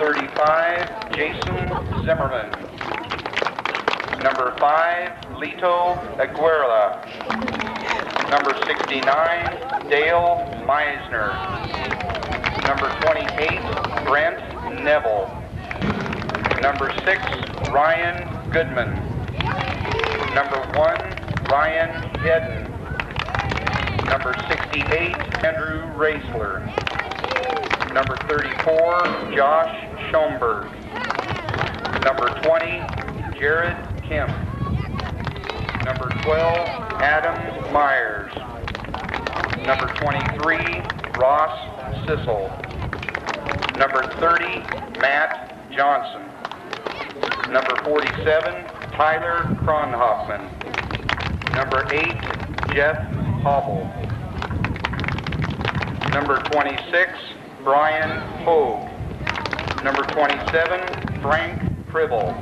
35, Jason Zimmerman. Number 5, Lito Aguilera. Number 69, Dale Meisner. Number 28, Brent Neville. Number 6, Ryan Goodman. Number 1, Ryan Hedden. Number 68, Andrew Raisler. Number 34, Josh Schoenberg. Number 20, Jared Kemp. Number 12, Adam Myers. Number 23, Ross Sissel. Number 30, Matt Johnson. Number 47, Tyler Kronhoffman. Number 8, Jeff Hobble. Number 26, Brian Hogue. Number 27, Frank Pribble.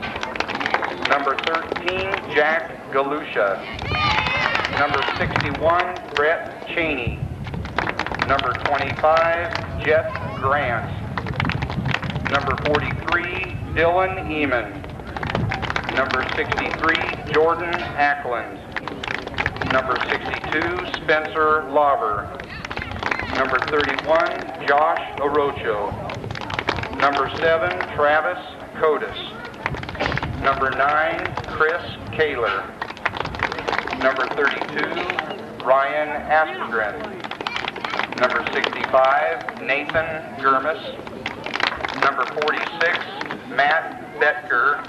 Number 13, Jack Galusha. Number 61, Brett Cheney. Number 25, Jeff Grant. Number 43, Dylan Eamon. Number 63, Jordan Ackland. Number 62, Spencer Lauber. Number 31, Josh Orocho. Number 7, Travis Cotis. Number 9, Chris Kaler. Number 32, Ryan Aspegren. Number 65, Nathan Gurmis. Number 46, Matt Betker.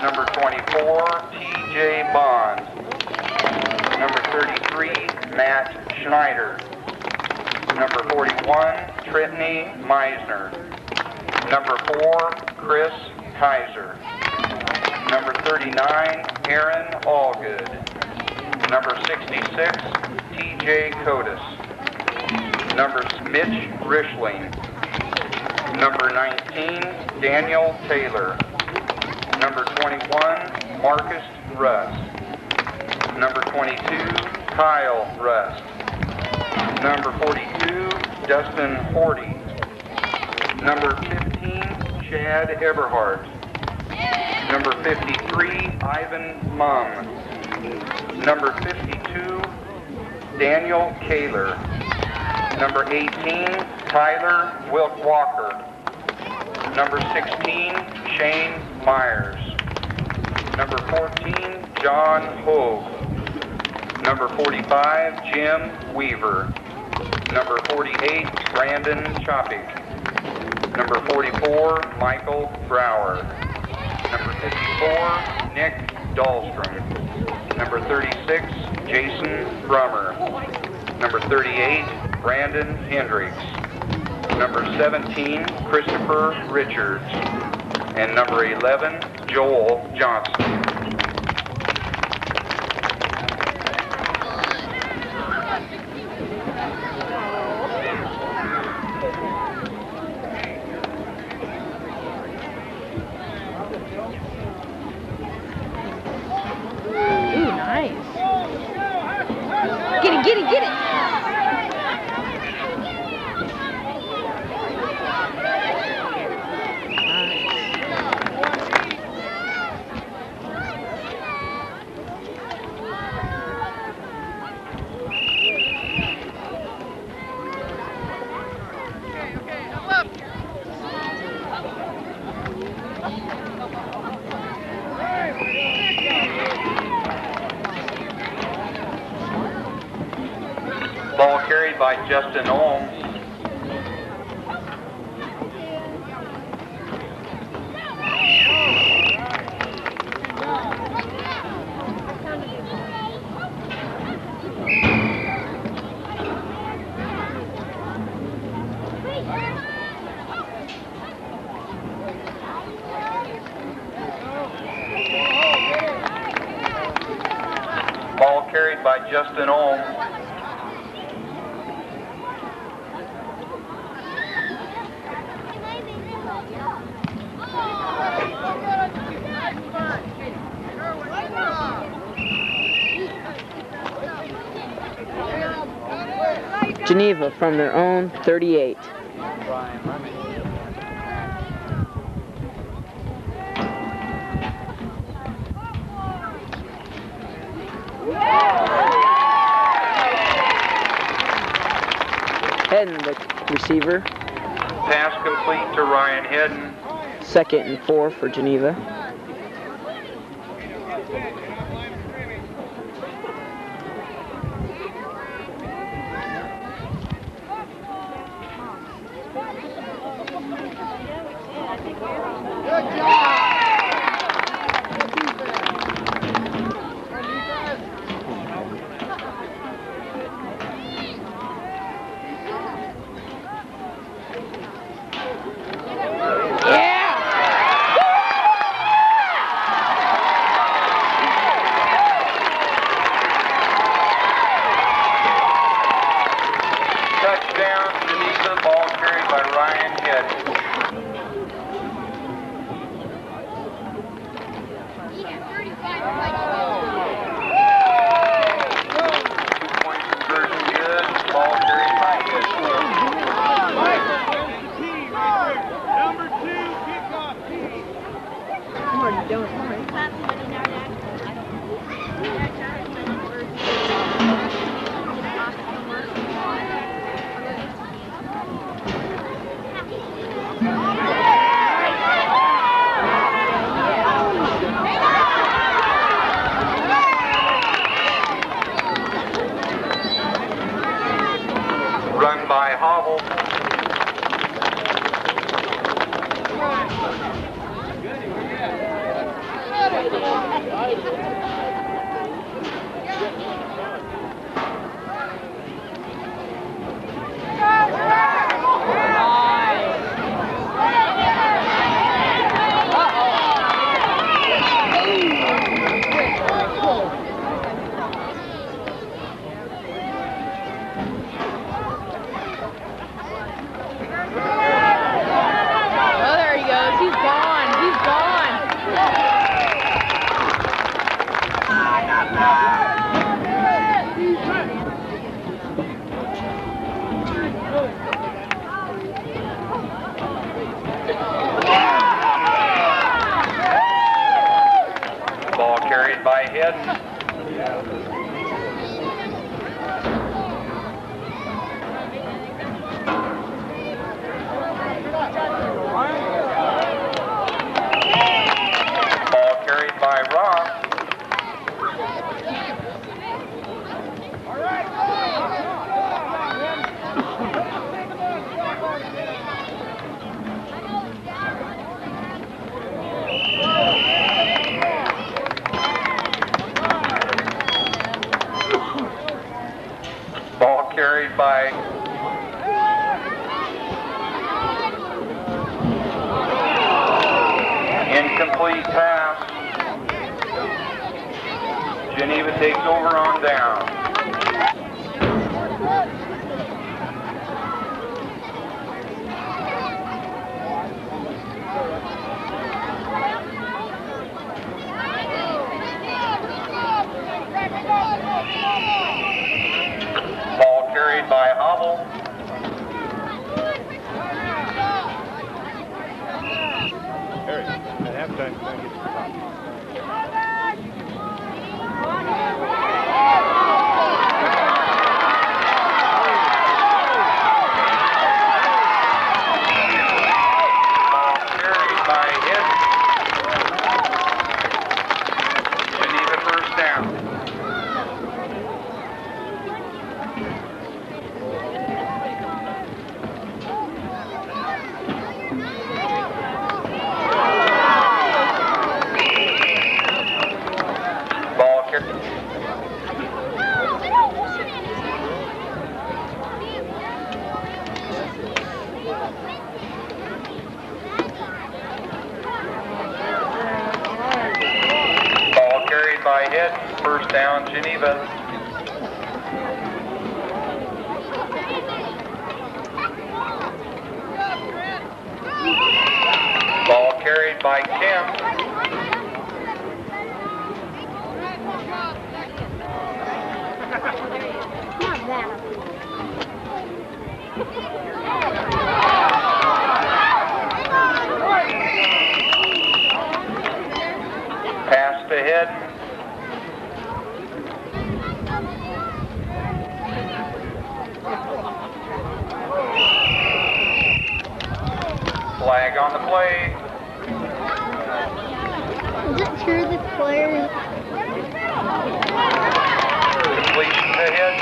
Number 24, TJ Bond. Number 33, Matt Schneider. Number 41, Trinity Meisner. Number 4, Chris Kaiser. Number 39, Aaron Allgood. Number 66, TJ Cotis. Number Mitch Rishling. Number 19, Daniel Taylor. Number 21, Marcus Rust. Number 22, Kyle Rust. Number 42, Dustin Horty. Number 15, Chad Eberhardt. Number 53, Ivan Mum. Number 52, Daniel Kaler. Number 18, Tyler Walker. Number 16, Shane Myers. Number 14, John Hogue. Number 45, Jim Weaver. Number 48, Brandon Chopik. Number 44, Michael Brower. Number 54, Nick Dahlstrom. Number 36, Jason Brummer. Number 38, Brandon Hendricks. Number 17, Christopher Richards. And number 11, Joel Johnson. Get it! Ball carried by Justin Olm. Ball carried by Justin Olm. Geneva from their own 38. Hedden, the receiver. Pass complete to Ryan Hedden. 2nd and 4 for Geneva. Touchdown, Geneva. Ball carried by Ryan Hedden. 2-point conversion good. Ball carried by Hedden. Number 2, kickoff team. I'm already doing mine. Run by Hobble. Oh, there he goes. He's gone. He's gone. Ball carried by Hedden. Ball carried by Ross. Ball carried by incomplete pass. Geneva takes over on down. Ball carried by Hobble. Harry, at halftime, try and get to the top. Ball carried by Hedden. Geneva first down. Ball carried. Ball carried by Hedden. First down, Geneva. Ball carried by Kemp. Not that. Pass to Hedden. Flag on the play. Is it true the player? Completion to hit.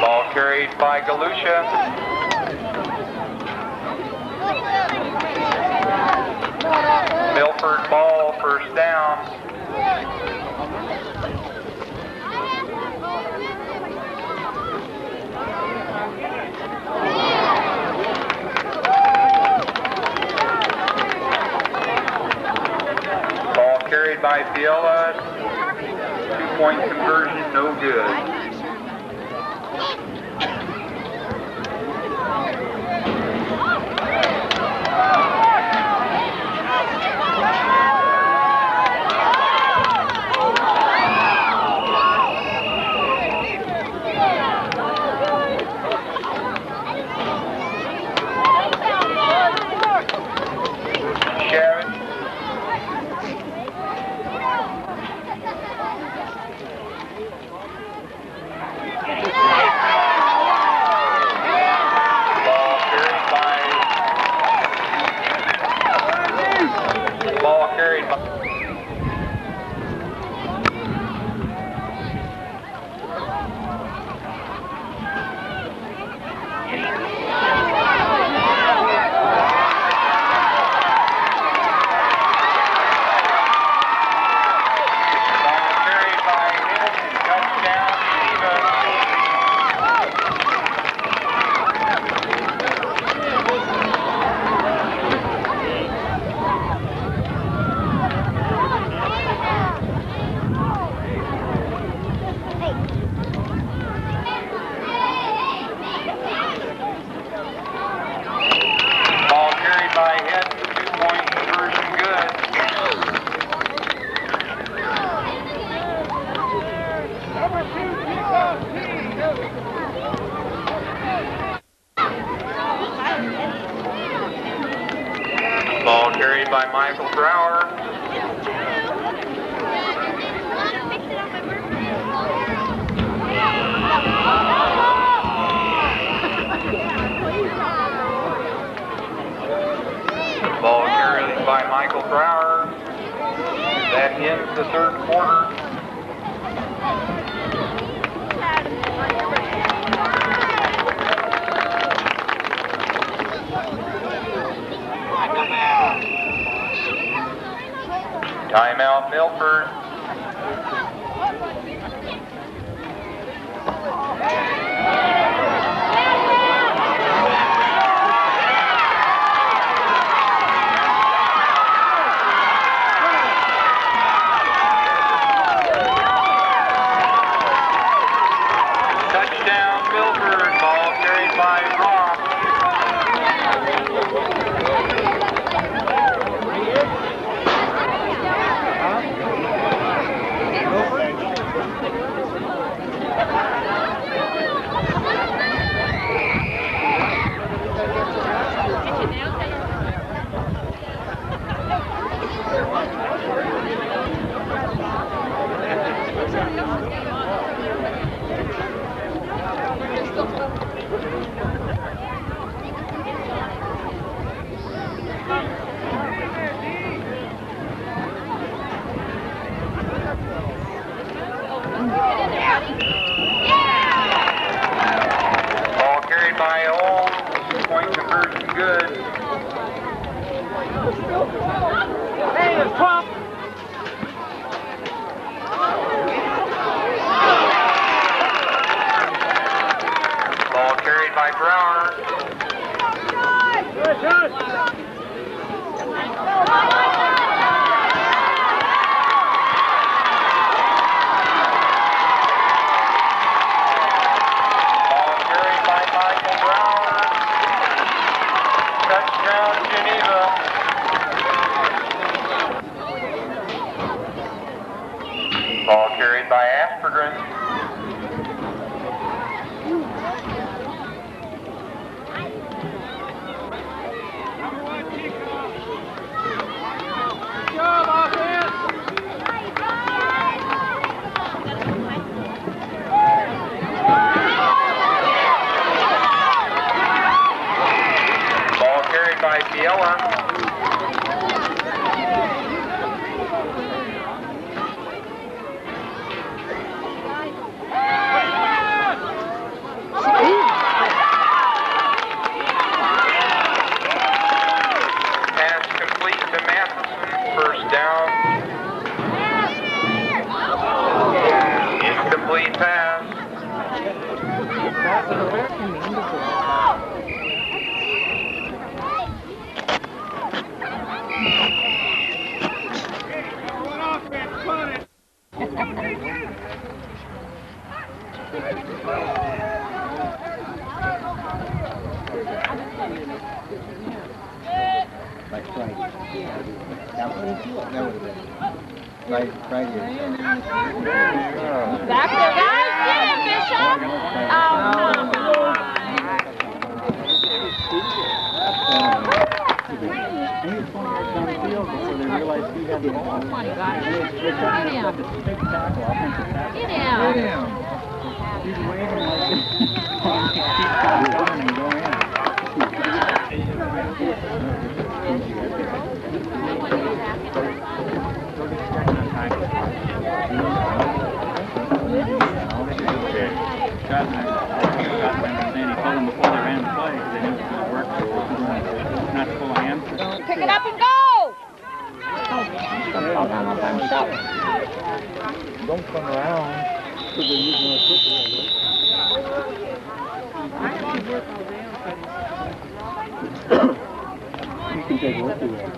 Ball carried by Galusha. Milford ball, first down. Ball carried by Fiala. 2-point conversion, no good. Shavit. Ball carried by Hit, 2-point conversion good. Ball carried by Michael Brower. Ball carried by Michael Brower. That ends the third quarter. Timeout, Milford. Touchdown, Milford. Ball carried by Rock. Ball carried by Old. 2-point conversion good. Ball carried by Brower. Ball carried by Michael Brower. Touchdown, Geneva. Ball carried by Aspergren. by Biella. Pass complete to Matheson, first down. Incomplete pass. Like Friday. That would have been. Friday. Back there, guys. Get it, Bishop. Oh, He was 20 yards down the field before they realized he had the ball. come on, guys. They Get cut him. the big tackle, offensive tackle. Get Get him. him. He's waving like this. Keep going and go in. Pick it up and go. Don't come around. Because they're using a football. You can take one to that.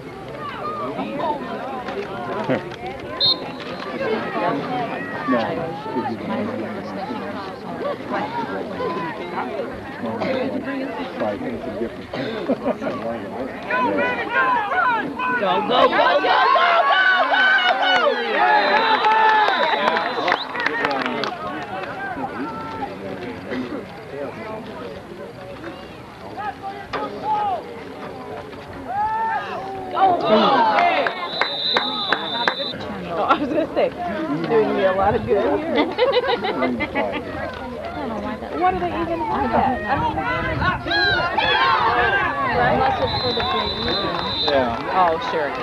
No. Go, go, go, go, go, go, I was going to say, doing me a lot of good here. What do they even have that? I mean, unless it's for the big weekend. Yeah. Oh, sure. I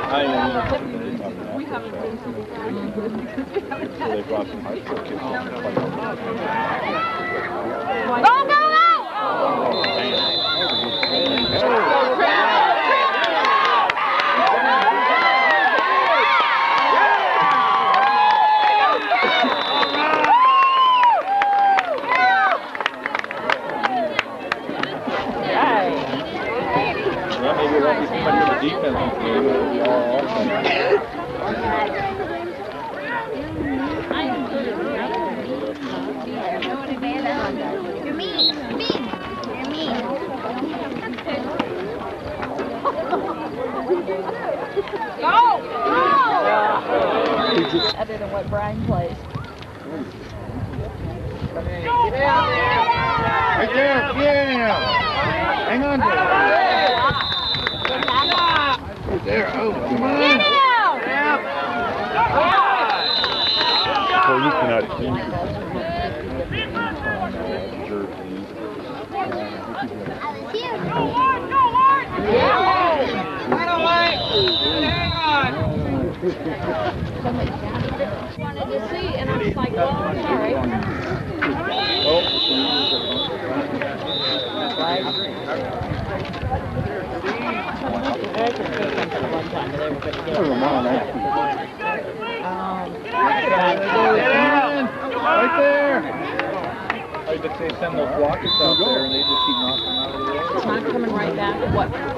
so they brought some high school kids in to play. Go, go, go! Yeah, maybe that'll be somebody in the defensive game. It'll be all offense. You're mean. You're mean. You're mean. Go! Go! Other than what Brian plays. Right there, yeah! Hang on to it. Right there, oh, come on. Well, you cannot see. Wanted to see, and I was like, well, I'm sorry. Right there. I could say send those blockers out there and they just keep knocking them out of the way. It's not coming right back.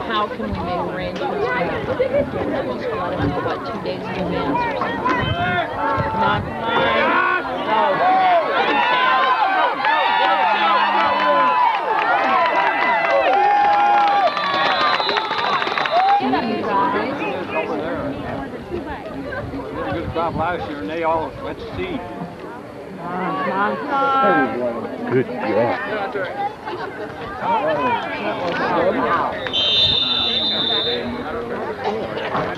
How can we make arrangements for that? We're supposed to let them know about 2 days in advance or something. Not mine. No. Good job last year and they all went to sea. Good job.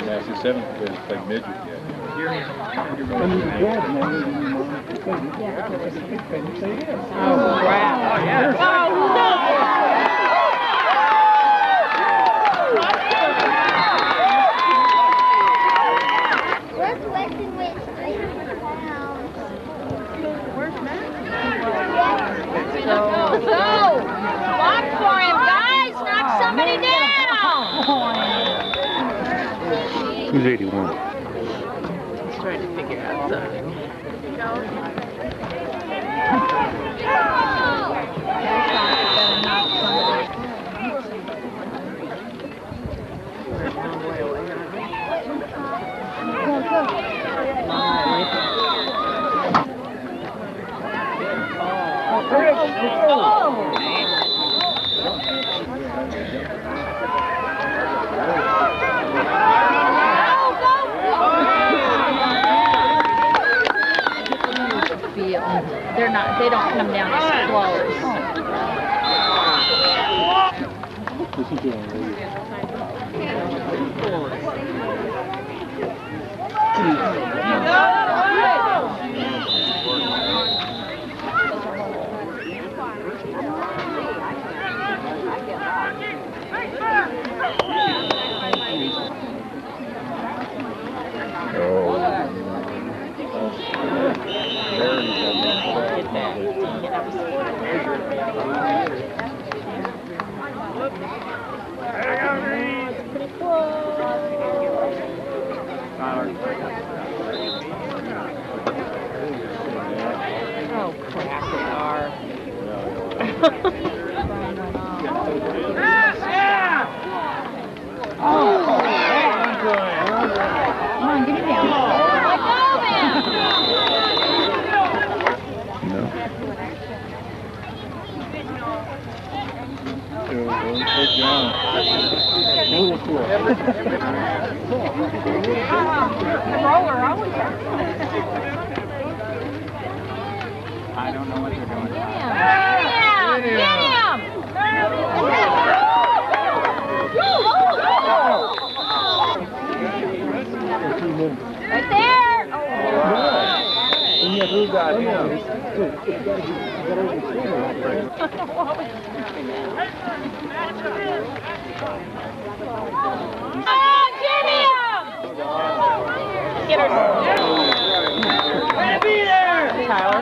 That's the seventh grade played midget yet. Oh, crap. Oh, no! Who's 81? He's trying to figure out something. They're not, they don't come down as close. Oh crap, they are. Come on, get it down. No. Good job. I don't know what they're doing. Right there! Who got him? Get her. Be there! Tyler.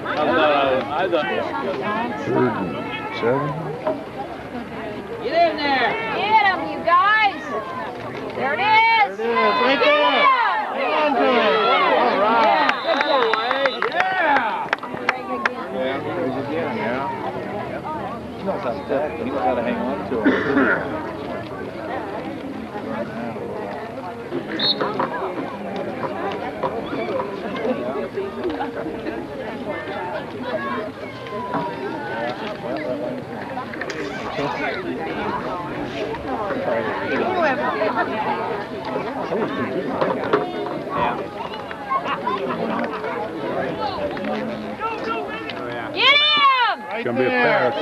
I thought. 3rd and 7. Get in there! Get him, you guys! There it is! There it is, right there! Hang on to it! All right! Yeah! Yeah. He knows how to tech. He knows how to hang on to it. Get him! It's gonna be a pass.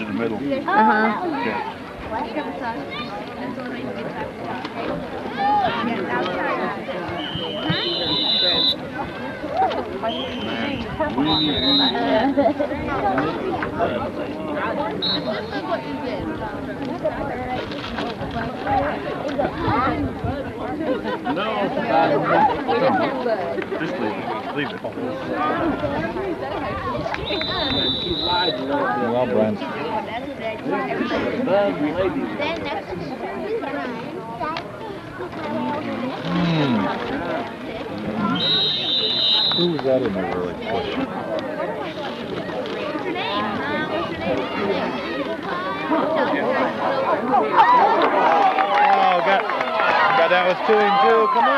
In the middle. No. Just leave it. Leave it. Well, Brent. Who's that in there really pushing? Oh, got that was 2 and 2. Come on!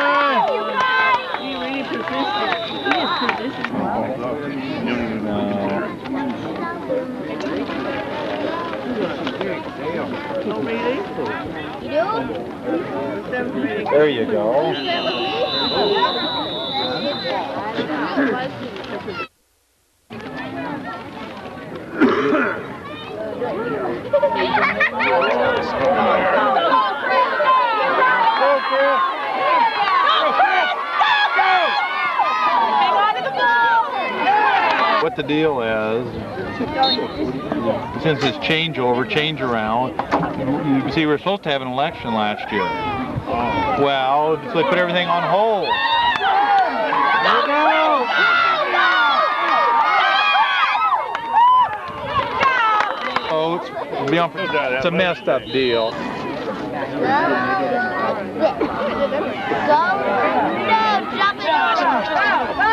There you go. What the deal is, since it's changeover, change around, you see we're supposed to have an election last year. Well, so they put everything on hold. Oh, it's a messed up deal. Go. No, drop it. Go.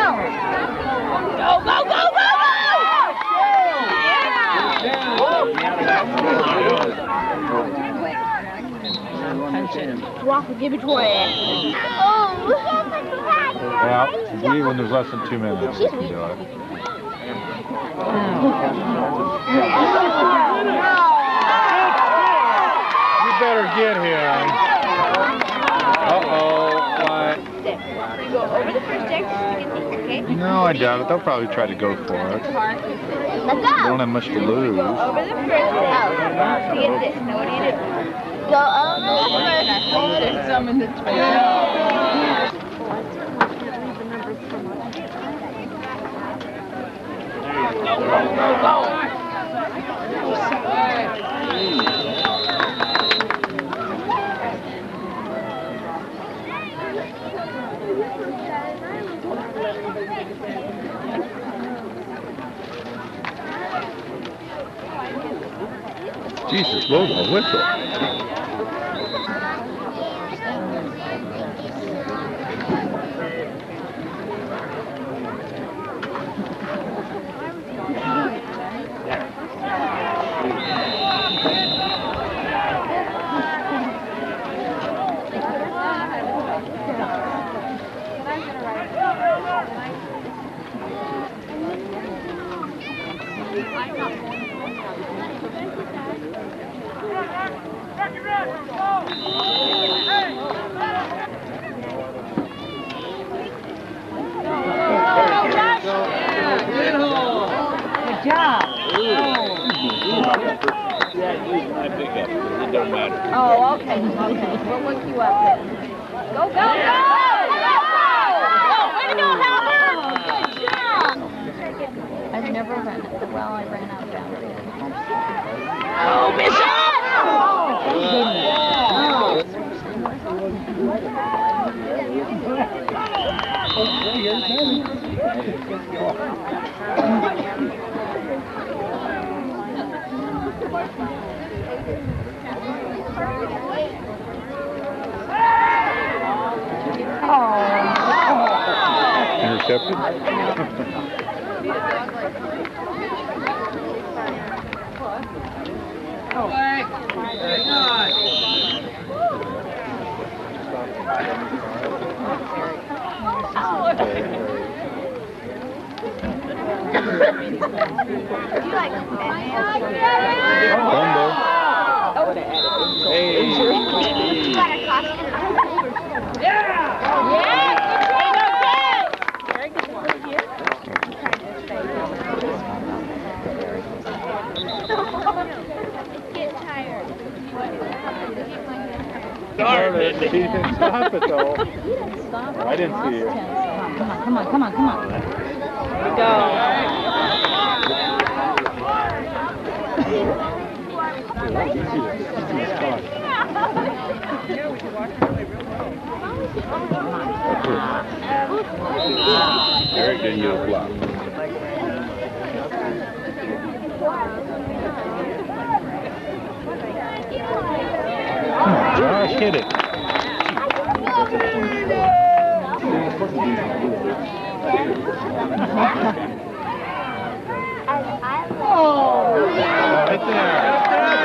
Walker, give it to her. Yeah, when there's less than 2 minutes, you can do it. You better get him. What? Go over the first deck, okay? No, I doubt it. They'll probably try to go for it. Let's They go. don't have much to lose. Over the first. Oh, get this. Now what do you do? Go over the first. Some in the Jesus, blow the whistle. Oh, okay. We'll look you up then. Go! Way to go, Halbert! Good job! I've never run it. Well, I ran out of boundaries. Oh, Bishop! Intercepted? He didn't stop it though. I didn't see it. Come on. Here we go. Eric didn't get a block. Josh hit it. Right there.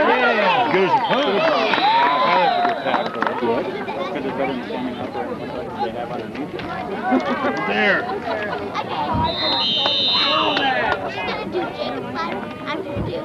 Yeah. Good as a punch. That's a good tackle. Good. Because it's better than standing up there like they have underneath it. There. I'm going to do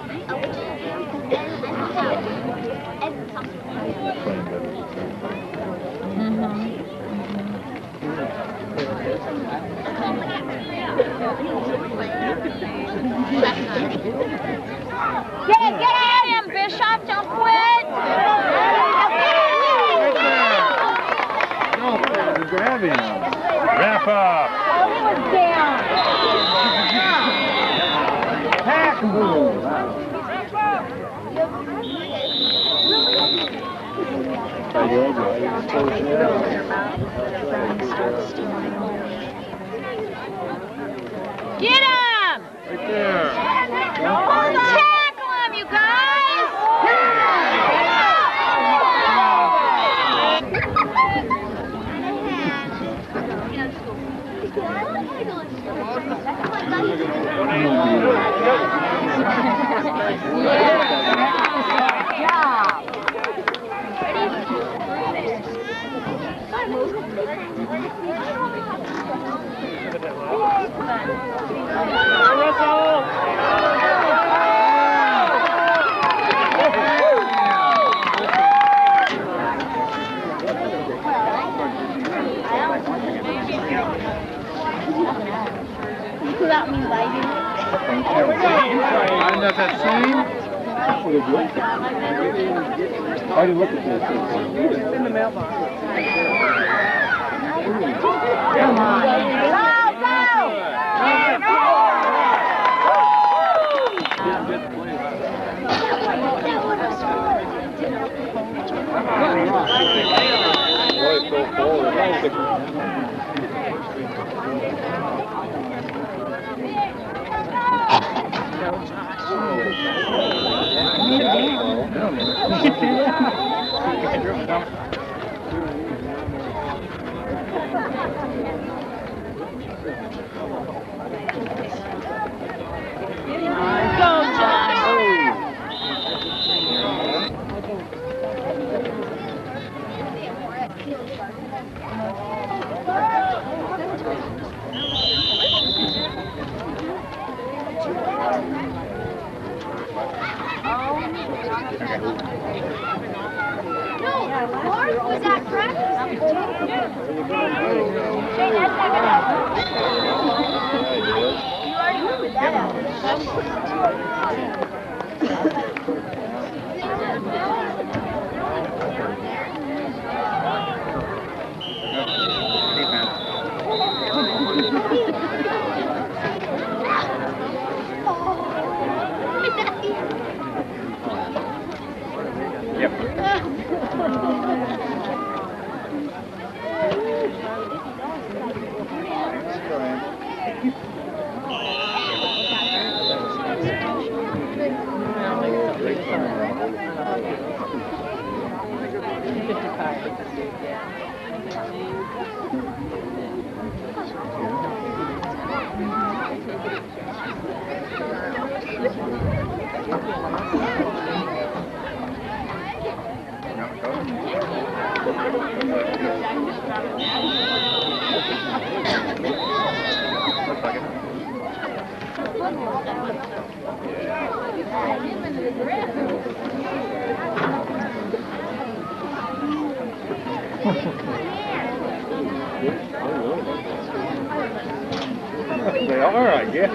Get him! Right there. Tackle him, you guys! Without me biting. Isn't that that same? I didn't look at this. In the mailbox. Come on. Mark was at practice. Shane, that's not gonna happen. You already put that out. They are, I guess.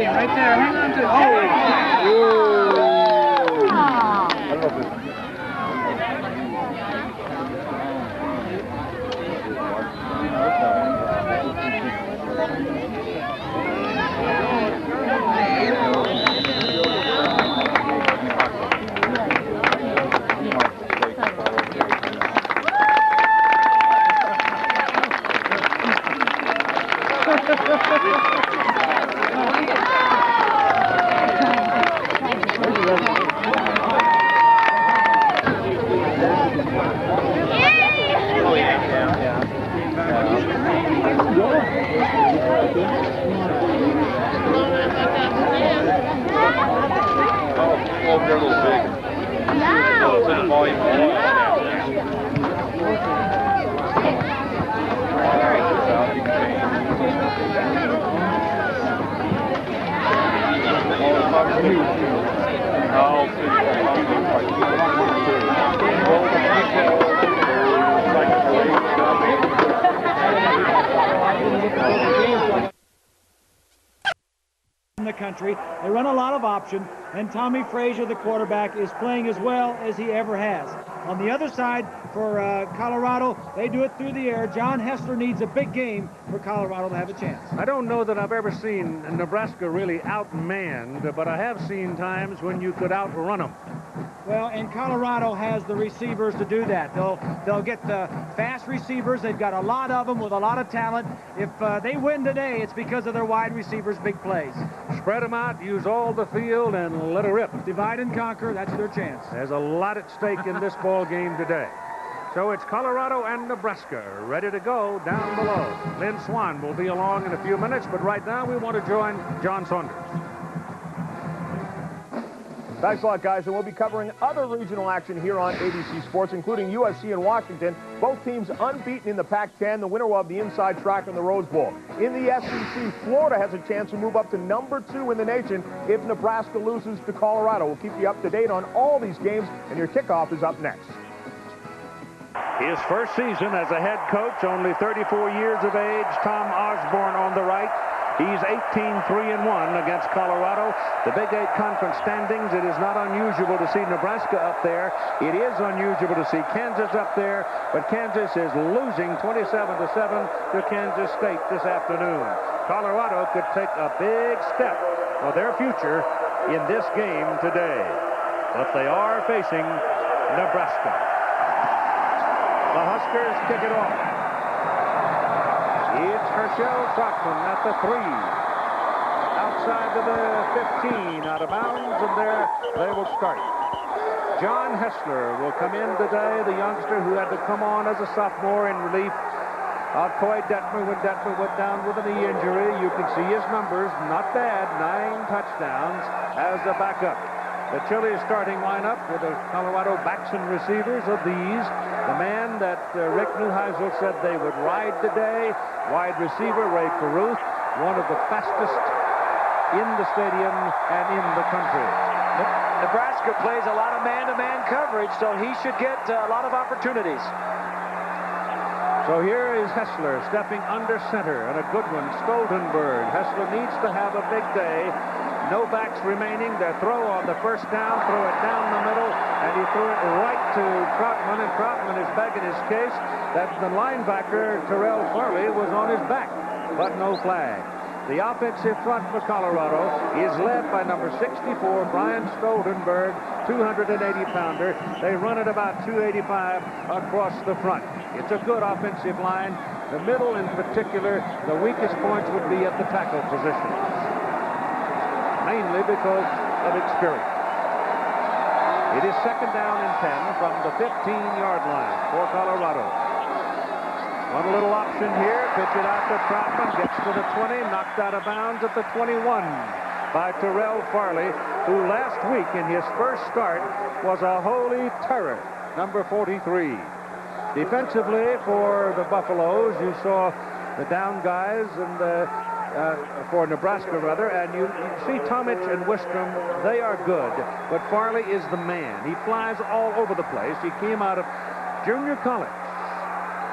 Right there, hang on to it. Oh! Oh, they're a little big. So it's in the volume of in the country. They run a lot of option, and Tommy Frazier, the quarterback, is playing as well as he ever has. On the other side, for Colorado, they do it through the air. John Hessler needs a big game for Colorado to have a chance. I don't know that I've ever seen Nebraska really outmanned, but I have seen times when you could outrun them. Well, and Colorado has the receivers to do that. They'll get the fast receivers. They've got a lot of them with a lot of talent. If they win today, it's because of their wide receivers' big plays. Spread them out, use all the field, and let it rip. Divide and conquer, that's their chance. There's a lot at stake in this ball game today. So it's Colorado and Nebraska ready to go down below. Lynn Swan will be along in a few minutes, but right now we want to join John Saunders. Thanks a lot, guys, and we'll be covering other regional action here on ABC Sports, including USC and Washington. Both teams unbeaten in the Pac-10. The winner will have the inside track on the Rose Bowl. In the SEC, Florida has a chance to move up to #2 in the nation if Nebraska loses to Colorado. We'll keep you up to date on all these games, and your kickoff is up next. His first season as a head coach, only 34 years of age, Tom Osborne on the right. He's 18-3-1 against Colorado. The Big 8 conference standings, it is not unusual to see Nebraska up there. It is unusual to see Kansas up there, but Kansas is losing 27-7 to Kansas State this afternoon. Colorado could take a big step for their future in this game today, but they are facing Nebraska. The Huskers kick it off. It's Herschel Troutman at the 3. Outside of the 15, out of bounds, and there they will start. John Hessler will come in today, the youngster who had to come on as a sophomore in relief of Coy Detmer when Detmer went down with a knee injury. You can see his numbers, not bad, 9 touchdowns as a backup. The Chili starting lineup with the Colorado backs and receivers of these. The man that Rick Neuheisel said they would ride today, wide receiver Ray Caruth, one of the fastest in the stadium and in the country. Nebraska plays a lot of man-to-man coverage, so he should get a lot of opportunities. So here is Hessler stepping under center, and a good one, Stoltenberg. Hessler needs to have a big day. No backs remaining. Their throw on the first down, throw it down the middle, and he threw it right to Troutman, and Troutman is begging his case that the linebacker, Terrell Farley, was on his back, but no flag. The offensive front for Colorado is led by number 64, Brian Stoltenberg, 280-pounder. They run at about 285 across the front. It's a good offensive line. The middle in particular, the weakest points would be at the tackle position, mainly because of experience. It is second down and 10 from the 15-yard line for Colorado. One little option here, pitch it out to Troutman, gets to the 20, knocked out of bounds at the 21 by Terrell Farley, who last week in his first start was a holy terror, number 43. Defensively for the Buffaloes, you saw the down guys and for Nebraska rather, and you see Tomich and Wistrom, they are good, but Farley is the man. He flies all over the place. He came out of junior college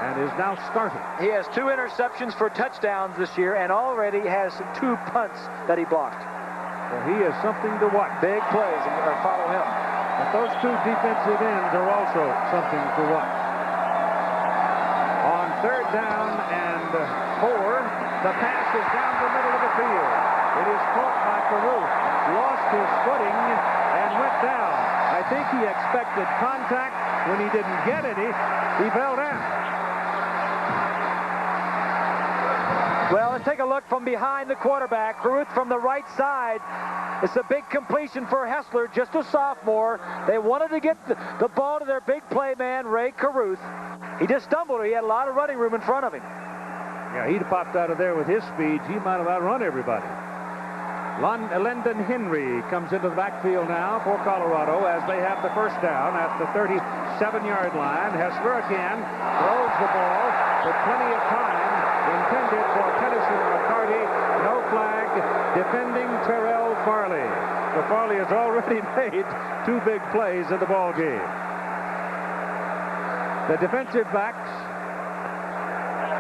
and is now starting. He has 2 interceptions for touchdowns this year and already has 2 punts that he blocked. Well, he is something to watch. Big plays, or follow him. But those 2 defensive ends are also something to watch. On third down and 4, the pass is down the middle of the field. It is caught by Caruth, lost his footing and went down. I think he expected contact. When he didn't get any, he fell down. Well, let's take a look from behind the quarterback. Caruth from the right side. It's a big completion for Hessler, just a sophomore. They wanted to get the ball to their big play man, Ray Caruth. He just stumbled. He had a lot of running room in front of him. Yeah, he'd popped out of there with his speed. He might have outrun everybody. Lyndon Henry comes into the backfield now for Colorado as they have the first down at the 37-yard line. Hessler again throws the ball with plenty of time intended for Tennyson McCarty. No flag. Defending Terrell Farley. So Farley has already made 2 big plays in the ball game. The defensive backs.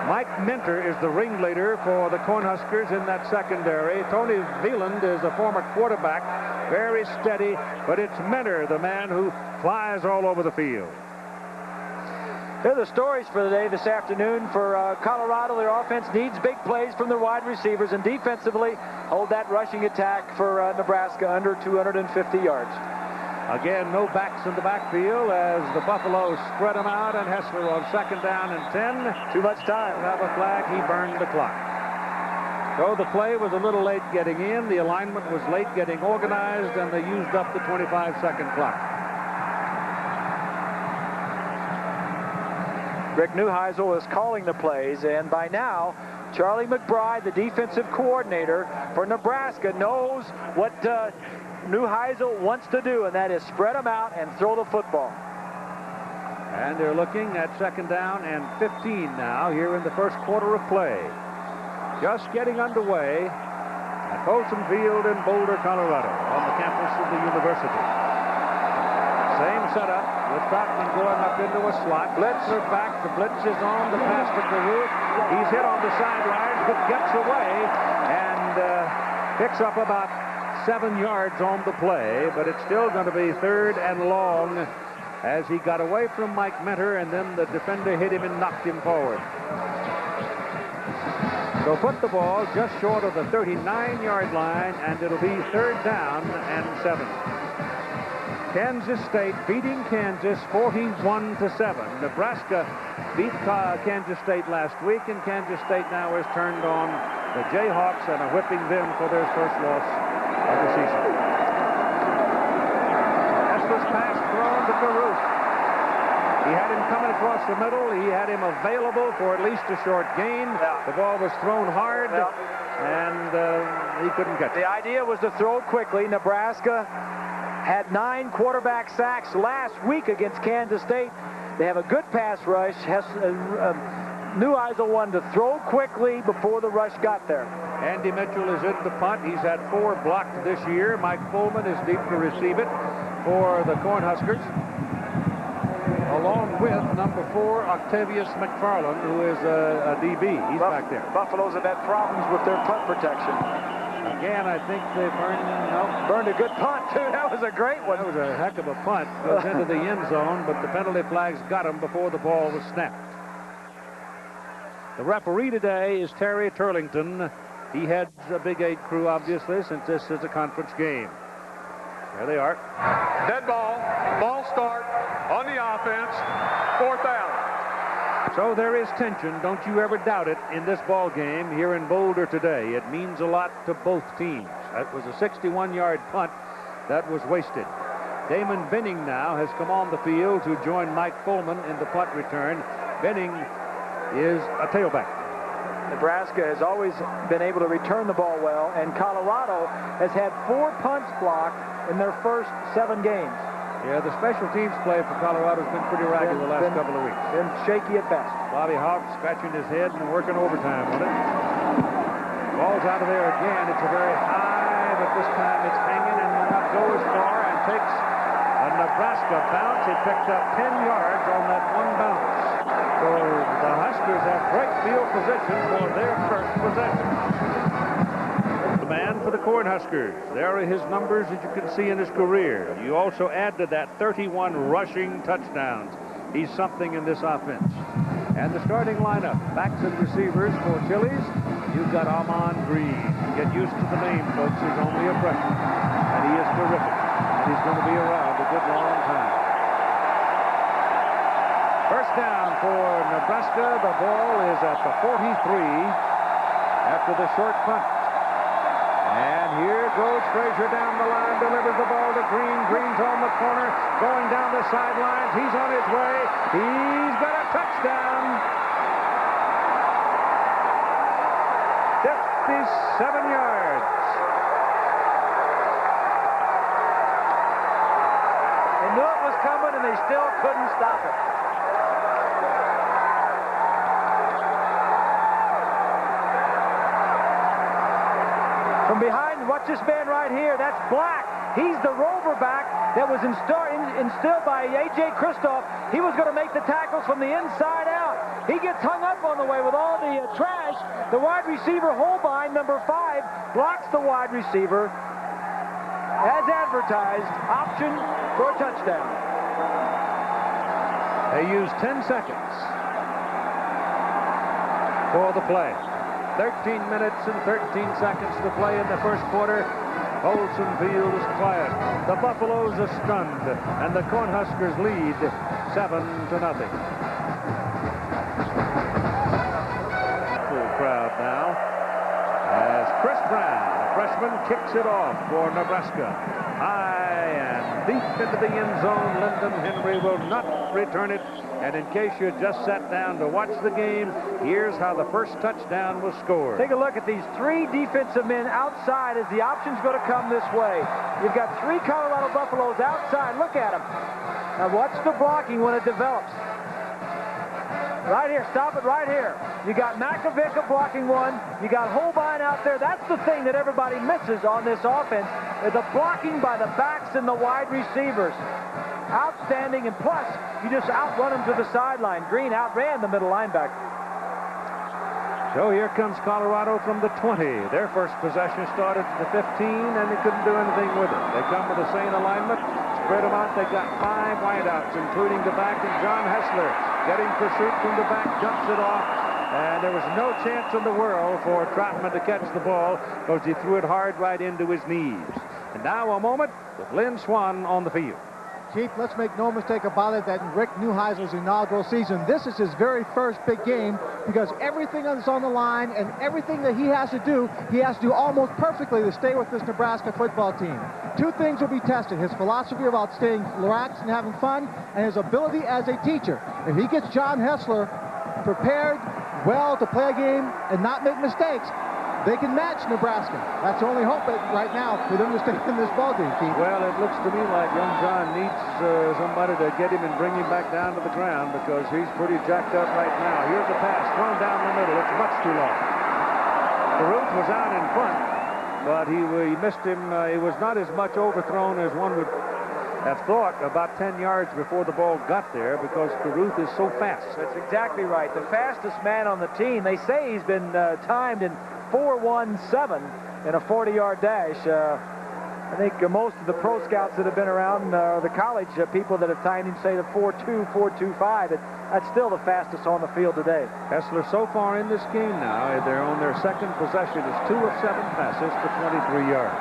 Mike Minter is the ringleader for the Cornhuskers in that secondary. Tony Veland is a former quarterback, very steady, but it's Minter, the man who flies all over the field. Here are the stories for the day this afternoon for Colorado. Their offense needs big plays from their wide receivers, and defensively hold that rushing attack for Nebraska under 250 yards. Again, no backs in the backfield as the Buffaloes spread them out, and Hessler on second down and 10. Too much time. Have a flag. He burned the clock. So the play was a little late getting in. The alignment was late getting organized, and they used up the 25-second clock. Rick Neuheisel is calling the plays, and by now, Charlie McBride, the defensive coordinator for Nebraska, knows what Neuheisel wants to do, and that is spread them out and throw the football. And they're looking at second down and 15 now here in the first quarter of play. Just getting underway at Folsom Field in Boulder, Colorado, on the campus of the university. Same setup with Troutman going up into a slot. Blitzler back. The blitz is on. The pass to Caruth. He's hit on the sidelines, but gets away and picks up about 7 yards on the play, but it's still going to be 3rd and long as he got away from Mike Minter, and then the defender hit him and knocked him forward. So put the ball just short of the 39-yard line, and it'll be 3rd down and 7. Kansas State beating Kansas 41-7. Nebraska beat Kansas State last week, and Kansas State now has turned on the Jayhawks and are whipping them for their first loss of the season. Hessler's pass thrown to Caruth. He had him coming across the middle. He had him available for at least a short gain. The ball was thrown hard, and he couldn't catch it. The idea was to throw quickly. Nebraska had 9 quarterback sacks last week against Kansas State. They have a good pass rush. Neuheisel wanted to throw quickly before the rush got there. Andy Mitchell is in the punt. He's had 4 blocked this year. Mike Pullman is deep to receive it for the Cornhuskers, along with number 4, Octavius McFarland, who is a DB. He's back there. Buffaloes have had problems with their punt protection. Again, I think they burned a good punt, too. That was a great one. That was a heck of a punt. Goes into the end zone, but the penalty flags got him before the ball was snapped. The referee today is Terry Turlington. He heads a Big 8 crew, obviously, since this is a conference game. There they are. Dead ball. Ball start on the offense. 4th down. So there is tension, don't you ever doubt it, in this ball game here in Boulder today. It means a lot to both teams. That was a 61-yard punt that was wasted. Damon Benning now has come on the field to join Mike Pullman in the punt return. Benning is a tailback. Nebraska has always been able to return the ball well, and Colorado has had 4 punts blocked in their first 7 games. Yeah, the special teams play for Colorado has been pretty ragged the last couple of weeks. Been shaky at best. Bobby Hauck scratching his head and working overtime on it. Ball's out of there again. It's a very high, but this time it's hanging and will not go as far, and takes a Nebraska bounce. It picked up 10 yards on that one bounce. So the Huskers have great field position for their first possession. The man for the Cornhuskers. There are his numbers that you can see in his career. You also add to that 31 rushing touchdowns. He's something in this offense. And the starting lineup, backs and receivers for Chili's. You've got Amon Green. Get used to the name, folks. He's only a freshman, and he is terrific. And he's going to be around a good long time. First down for Nebraska. The ball is at the 43. after the short punt. And here goes Frazier down the line, delivers the ball to Green. Green's on the corner, going down the sidelines. He's on his way. He's got a touchdown. 57 yards. They knew it was coming, and they still couldn't stop it. From behind, watch this man right here. That's Black. He's the rover back that was instilled by A.J. Kristoff. He was going to make the tackles from the inside out. He gets hung up on the way with all the trash. The wide receiver, Holbein, number 5, blocks the wide receiver. As advertised, option for a touchdown. They use 10 seconds for the play. 13 minutes and 13 seconds to play in the first quarter. Olson Field is quiet. The Buffaloes are stunned, and the Cornhuskers lead 7-0. Full crowd now as Chris Brown, a freshman, kicks it off for Nebraska. High and deep into the end zone. Lyndon Henry will not return it. And in case you just sat down to watch the game, here's how the first touchdown was scored. Take a look at these 3 defensive men outside as the option's going to come this way. You've got 3 Colorado Buffaloes outside. Look at them. Now watch the blocking when it develops. Right here. Stop it right here. You got Makovica blocking one. You got Holbein out there. That's the thing that everybody misses on this offense, is the blocking by the backs and the wide receivers. Outstanding, and plus, you just outrun them to the sideline. Green outran the middle linebacker. So here comes Colorado from the 20. Their first possession started at the 15, and they couldn't do anything with it. They come with the same alignment, spread them out. They got 5 wideouts, including the back, and John Hessler getting pursuit from the back, jumps it off. And there was no chance in the world for Trotman to catch the ball because he threw it hard right into his knees. And now a moment with Lynn Swann on the field. Chief, let's make no mistake about it that in Rick Neuheiser's inaugural season, this is his very first big game because everything is on the line and everything that he has to do almost perfectly to stay with this Nebraska football team. 2 things will be tested: his philosophy about staying relaxed and having fun, and his ability as a teacher. If he gets John Hessler prepared well to play a game and not make mistakes, they can match Nebraska. That's the only hope right now for them to stay in this ballgame, Keith. Well, it looks to me like young John needs somebody to get him and bring him back down to the ground because he's pretty jacked up right now. Here's a pass thrown down the middle. It's much too long. Caruth was out in front, but he missed him. He was not as much overthrown as one would have thought about 10 yards before the ball got there because Caruth is so fast. That's exactly right. The fastest man on the team. They say he's been timed in 4.17 in a 40-yard dash. I think most of the pro scouts that have been around, the college people that have timed him, say the 4.2, 4.25. That's still the fastest on the field today. Hessler so far in this game now, they're on their second possession, is 2 of 7 passes for 23 yards.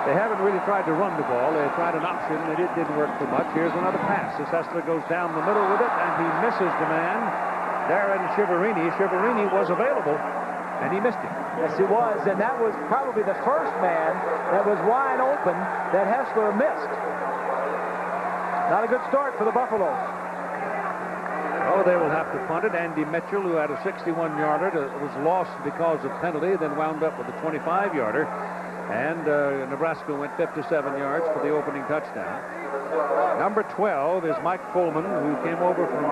They haven't really tried to run the ball. They tried an option, and it didn't work too much. Here's another pass as Hessler goes down the middle with it, and he misses the man, Darren Chiaverini. Chiaverini was available, and he missed him. Yes, he was, and that was probably the first man that was wide open that Hessler missed. Not a good start for the Buffaloes. Oh, they will have to punt it. Andy Mitchell, who had a 61-yarder, was lost because of penalty, then wound up with a 25-yarder. And Nebraska went 57 yards for the opening touchdown. Number 12 is Mike Coleman, who came over from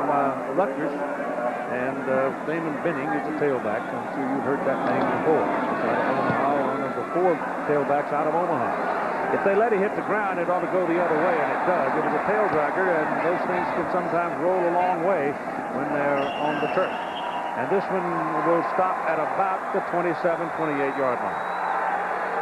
Rutgers. And Damon Benning is a tailback. I'm sure you've heard that name before. It's out of Omaha, one of the 4 tailbacks out of Omaha. If they let it hit the ground, it ought to go the other way, and it does. It was a tail dragger, and those things can sometimes roll a long way when they're on the turf. And this one will stop at about the 27, 28-yard line.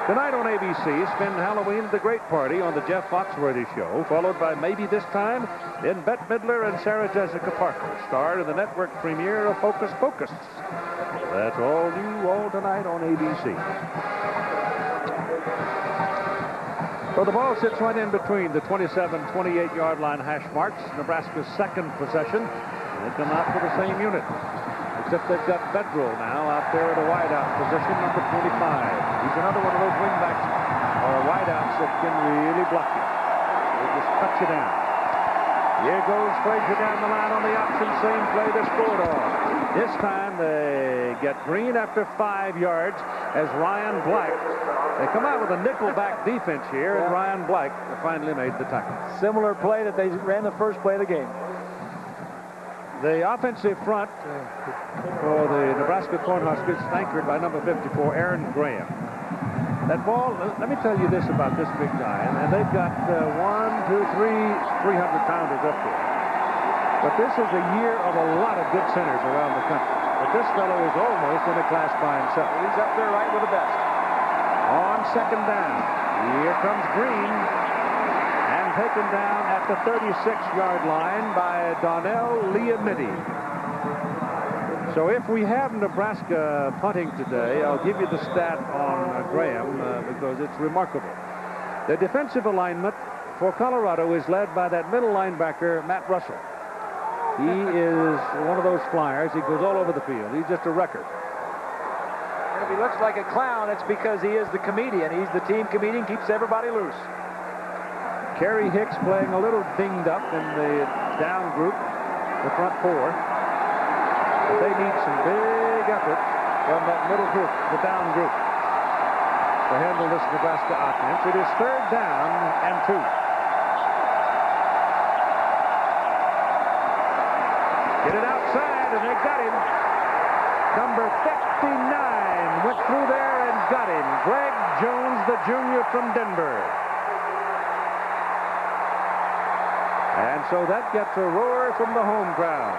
Tonight on ABC, spend Halloween at the Great Party on the Jeff Foxworthy Show, followed by Maybe This Time, then Bette Midler and Sarah Jessica Parker, starred in the network premiere of Hocus Pocus. That's all new, all tonight on ABC. So the ball sits right in between the 27, 28-yard line hash marks, Nebraska's second possession. They come out for the same unit. if they've got Bedrell now out there at a wideout position, number 25. He's another one of those wingbacks or wideouts that can really block you. They just cut you down. Here goes Frazier down the line on the option. Same play they scored on. This time they get Green after 5 yards as Ryan Black. They come out with a nickel-back defense here, and Ryan Black finally made the tackle. Similar play that they ran the first play of the game. The offensive front for the Nebraska Cornhuskers is anchored by number 54, Aaron Graham. That ball, let me tell you this about this big guy, and they've got 300-pounders up there. But this is a year of a lot of good centers around the country. But this fellow is almost in a class by himself. He's up there right with the best. On second down, here comes Green, and taken down at the 36-yard line by Donnell Liamidi. So if we have Nebraska punting today, I'll give you the stat on Graham because it's remarkable. The defensive alignment for Colorado is led by that middle linebacker, Matt Russell. He is one of those flyers. He goes all over the field. He's just a record. And if he looks like a clown, it's because he is the comedian. He's the team comedian, keeps everybody loose. Kerry Hicks playing a little dinged up in the down group, the front four. But they need some big effort from that middle group, the down group, to handle this Nebraska offense. It is third down and 2. Get it outside, and they got him. Number 59 went through there and got him. Greg Jones, the junior from Denver. And so that gets a roar from the home crowd.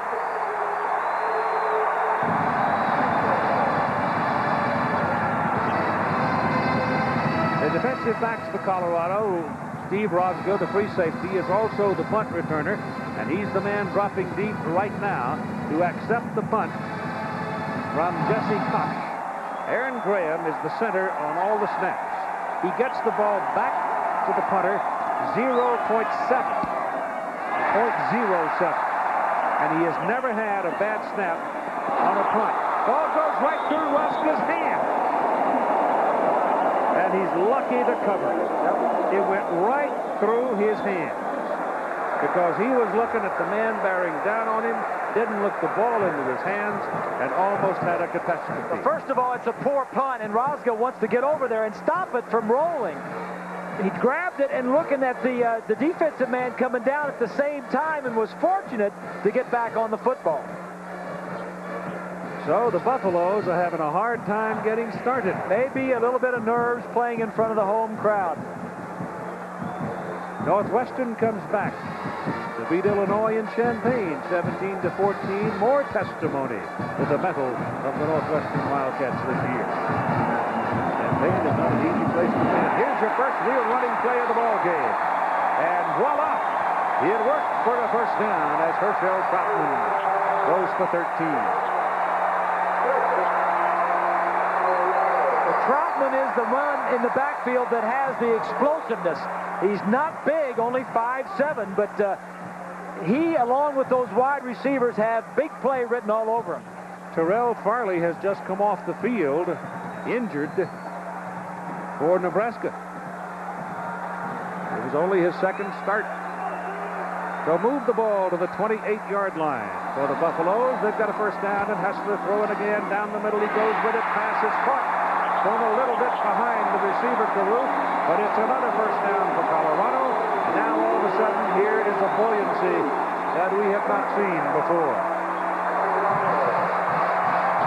The defensive backs for Colorado, Steve Roscoe, the free safety, is also the punt returner, and he's the man dropping deep right now to accept the punt from Jesse Koch. Aaron Graham is the center on all the snaps. He gets the ball back to the punter, 0.7. And he has never had a bad snap on a punt. Ball goes right through Ruska's hand. And he's lucky to cover it. It went right through his hand. Because he was looking at the man bearing down on him, didn't look the ball into his hands, and almost had a catastrophe. Well, first of all, it's a poor punt, and Roscoe wants to get over there and stop it from rolling. He grabbed it and looking at the defensive man coming down at the same time and was fortunate to get back on the football. So the Buffaloes are having a hard time getting started. Maybe a little bit of nerves playing in front of the home crowd. Northwestern comes back to beat Illinois in Champaign, 17-14. More testimony to the mettle of the Northwestern Wildcats this year. Champaign is not an easy place to win. Here's your first real running play of the ball game. And voila! It worked for the first down as Herschel Troutman goes for 13. Troutman is the one in the backfield that has the explosiveness. He's not big, only 5'7", but he, along with those wide receivers, have big play written all over him. Terrell Farley has just come off the field, injured for Nebraska. It was only his second start. So move the ball to the 28-yard line for the Buffaloes. They've got a first down, and Hessler throwing again down the middle. He goes with it. Pass is caught. Thrown a little bit behind the receiver, Caruth, but it's another first down for Colorado. Now all of a sudden here is a buoyancy that we have not seen before.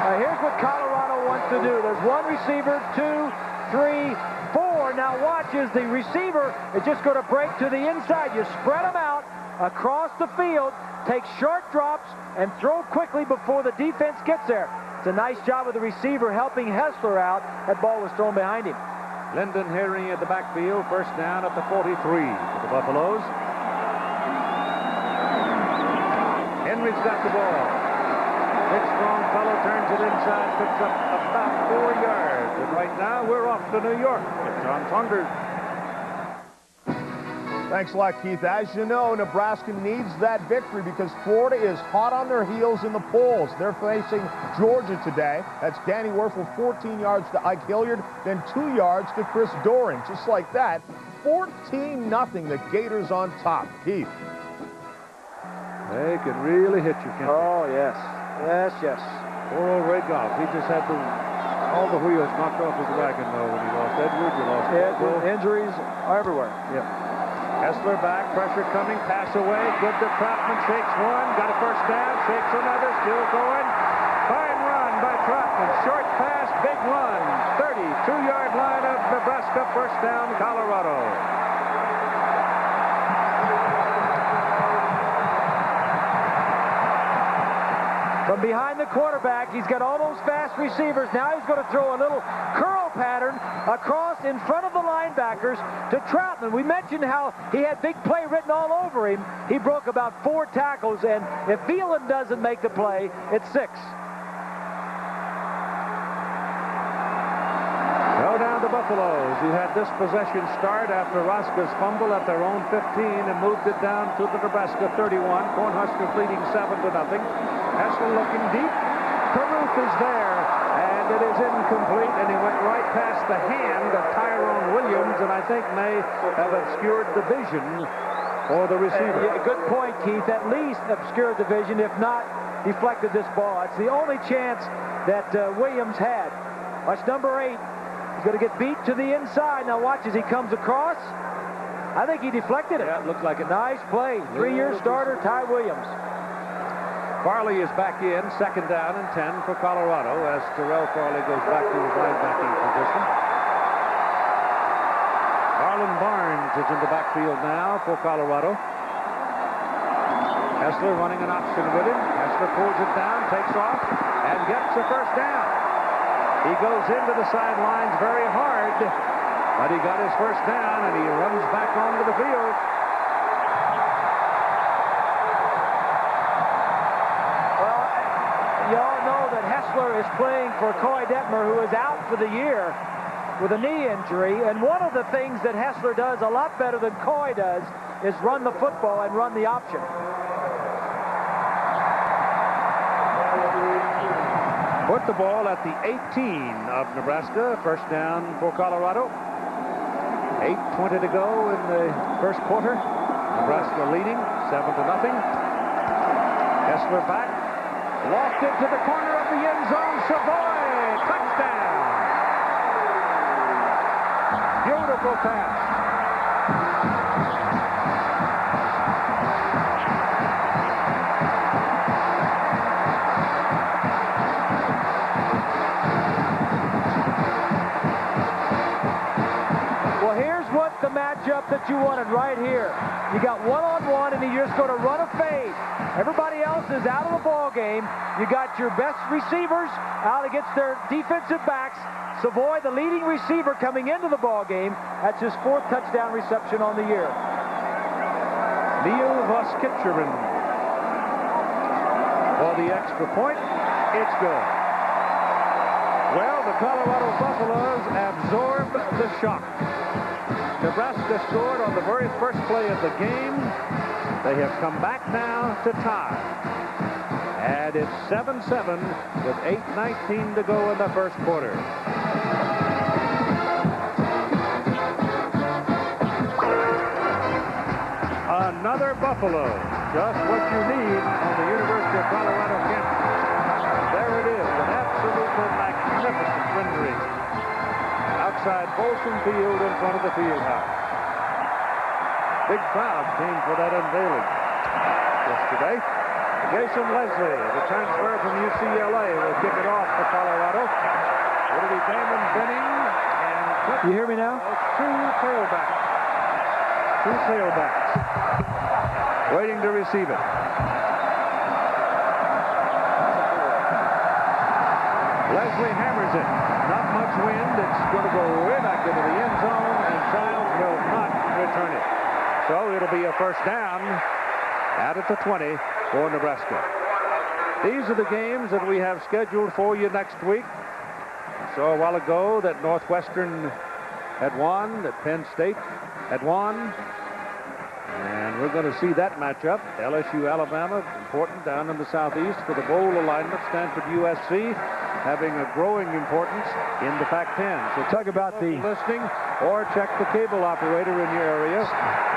Now here's what Colorado wants to do. There's one receiver, 2, 3, 4. Now watch as the receiver is just going to break to the inside. You spread them out across the field, take short drops, and throw quickly before the defense gets there. It's a nice job of the receiver helping Hessler out. That ball was thrown behind him. Lyndon Herring at the backfield, first down at the 43 for the Buffaloes. Henry's got the ball. Big strong fellow turns it inside, picks up about 4 yards. And right now we're off to New York with John Saunders. Thanks a lot, Keith. As you know, Nebraska needs that victory because Florida is hot on their heels in the polls. They're facing Georgia today. That's Danny Werfel, 14 yards to Ike Hilliard, then 2 yards to Chris Doran. Just like that, 14-0, the Gators on top. Keith. They can really hit you, can't they? Oh, yes. Yes, yes. Poor old Ray Goff. He just had all the wheels knocked off his wagon, though, when he lost Edward. You lost Edward. Injuries are everywhere. Yep. Hessler back, pressure coming, pass away, good to Trotman, shakes one, got a first down, shakes another, still going. Fine run by Trotman, short pass, big one, 32-yard line of Nebraska, first down, Colorado. From behind the quarterback, he's got all those fast receivers. Now he's going to throw a little curl pattern across in front of the linebackers to Troutman. We mentioned how he had big play written all over him. He broke about 4 tackles, and if Veland doesn't make the play, it's 6. Go down to Buffaloes, who had this possession start after Rosca's fumble at their own 15 and moved it down to the Nebraska 31. Cornhuskers leading 7-0. Hessler looking deep. Caruth is there, and it is incomplete, and he went right past the hand of Tyrone Williams, and I think may have obscured the vision for the receiver. Yeah, good point, Keith. At least obscured the vision, if not deflected this ball. It's the only chance that Williams had. Watch number 8. He's going to get beat to the inside. Now watch as he comes across. I think he deflected it. Yeah, it looked like a nice play. 3-year starter, Ty Williams. Farley is back in, second down and 10 for Colorado as Terrell Farley goes back to his linebacking position. Harlan Barnes is in the backfield now for Colorado. Hessler running an option with him. Hessler pulls it down, takes off, and gets the first down. He goes into the sidelines very hard, but he got his first down, and he runs back onto the field. You all know that Hessler is playing for Coy Detmer, who is out for the year with a knee injury. And one of the things that Hessler does a lot better than Coy does is run the football and run the option. Put the ball at the 18 of Nebraska. First down for Colorado. 8:20 to go in the first quarter. Nebraska leading 7-0. Hessler back. Walked into the corner of the end zone. Savoy, touchdown. Beautiful pass. Well, here's what the matchup that you wanted right here. You got one-on-one, and you're just going to run a fade. Everybody else is out of the ball game. You got your best receivers out against their defensive backs. Savoy, the leading receiver, coming into the ball game. That's his 4th touchdown reception on the year. Neil Voskitcherin for the extra point. It's good. Well, the Colorado Buffaloes absorbed the shock. Nebraska scored on the very first play of the game. They have come back now to tie. And it's 7-7 with 8:19 to go in the first quarter. Another Buffalo. Just what you need on the University of Colorado campus. There it is, an absolutely magnificent rendering. Outside Folsom Field in front of the field house. Big crowd came for that unveiling yesterday. Jason Leslie, the transfer from UCLA, will kick it off for Colorado. It'll be Damon Benning and Cliff. You hear me now? 2 tailbacks. 2 tailbacks. Waiting to receive it. Leslie hammers it. Not much wind. It's going to go way back into the end zone, and Childs will not return it. So it'll be a first down out at the 20 for Nebraska. These are the games that we have scheduled for you next week. I saw a while ago that Northwestern had won, that Penn State had won. And we're going to see that matchup. LSU, Alabama, important down in the southeast for the bowl alignment. Stanford, USC, having a growing importance in the Pac-10. So talk about the listening or check the cable operator in your area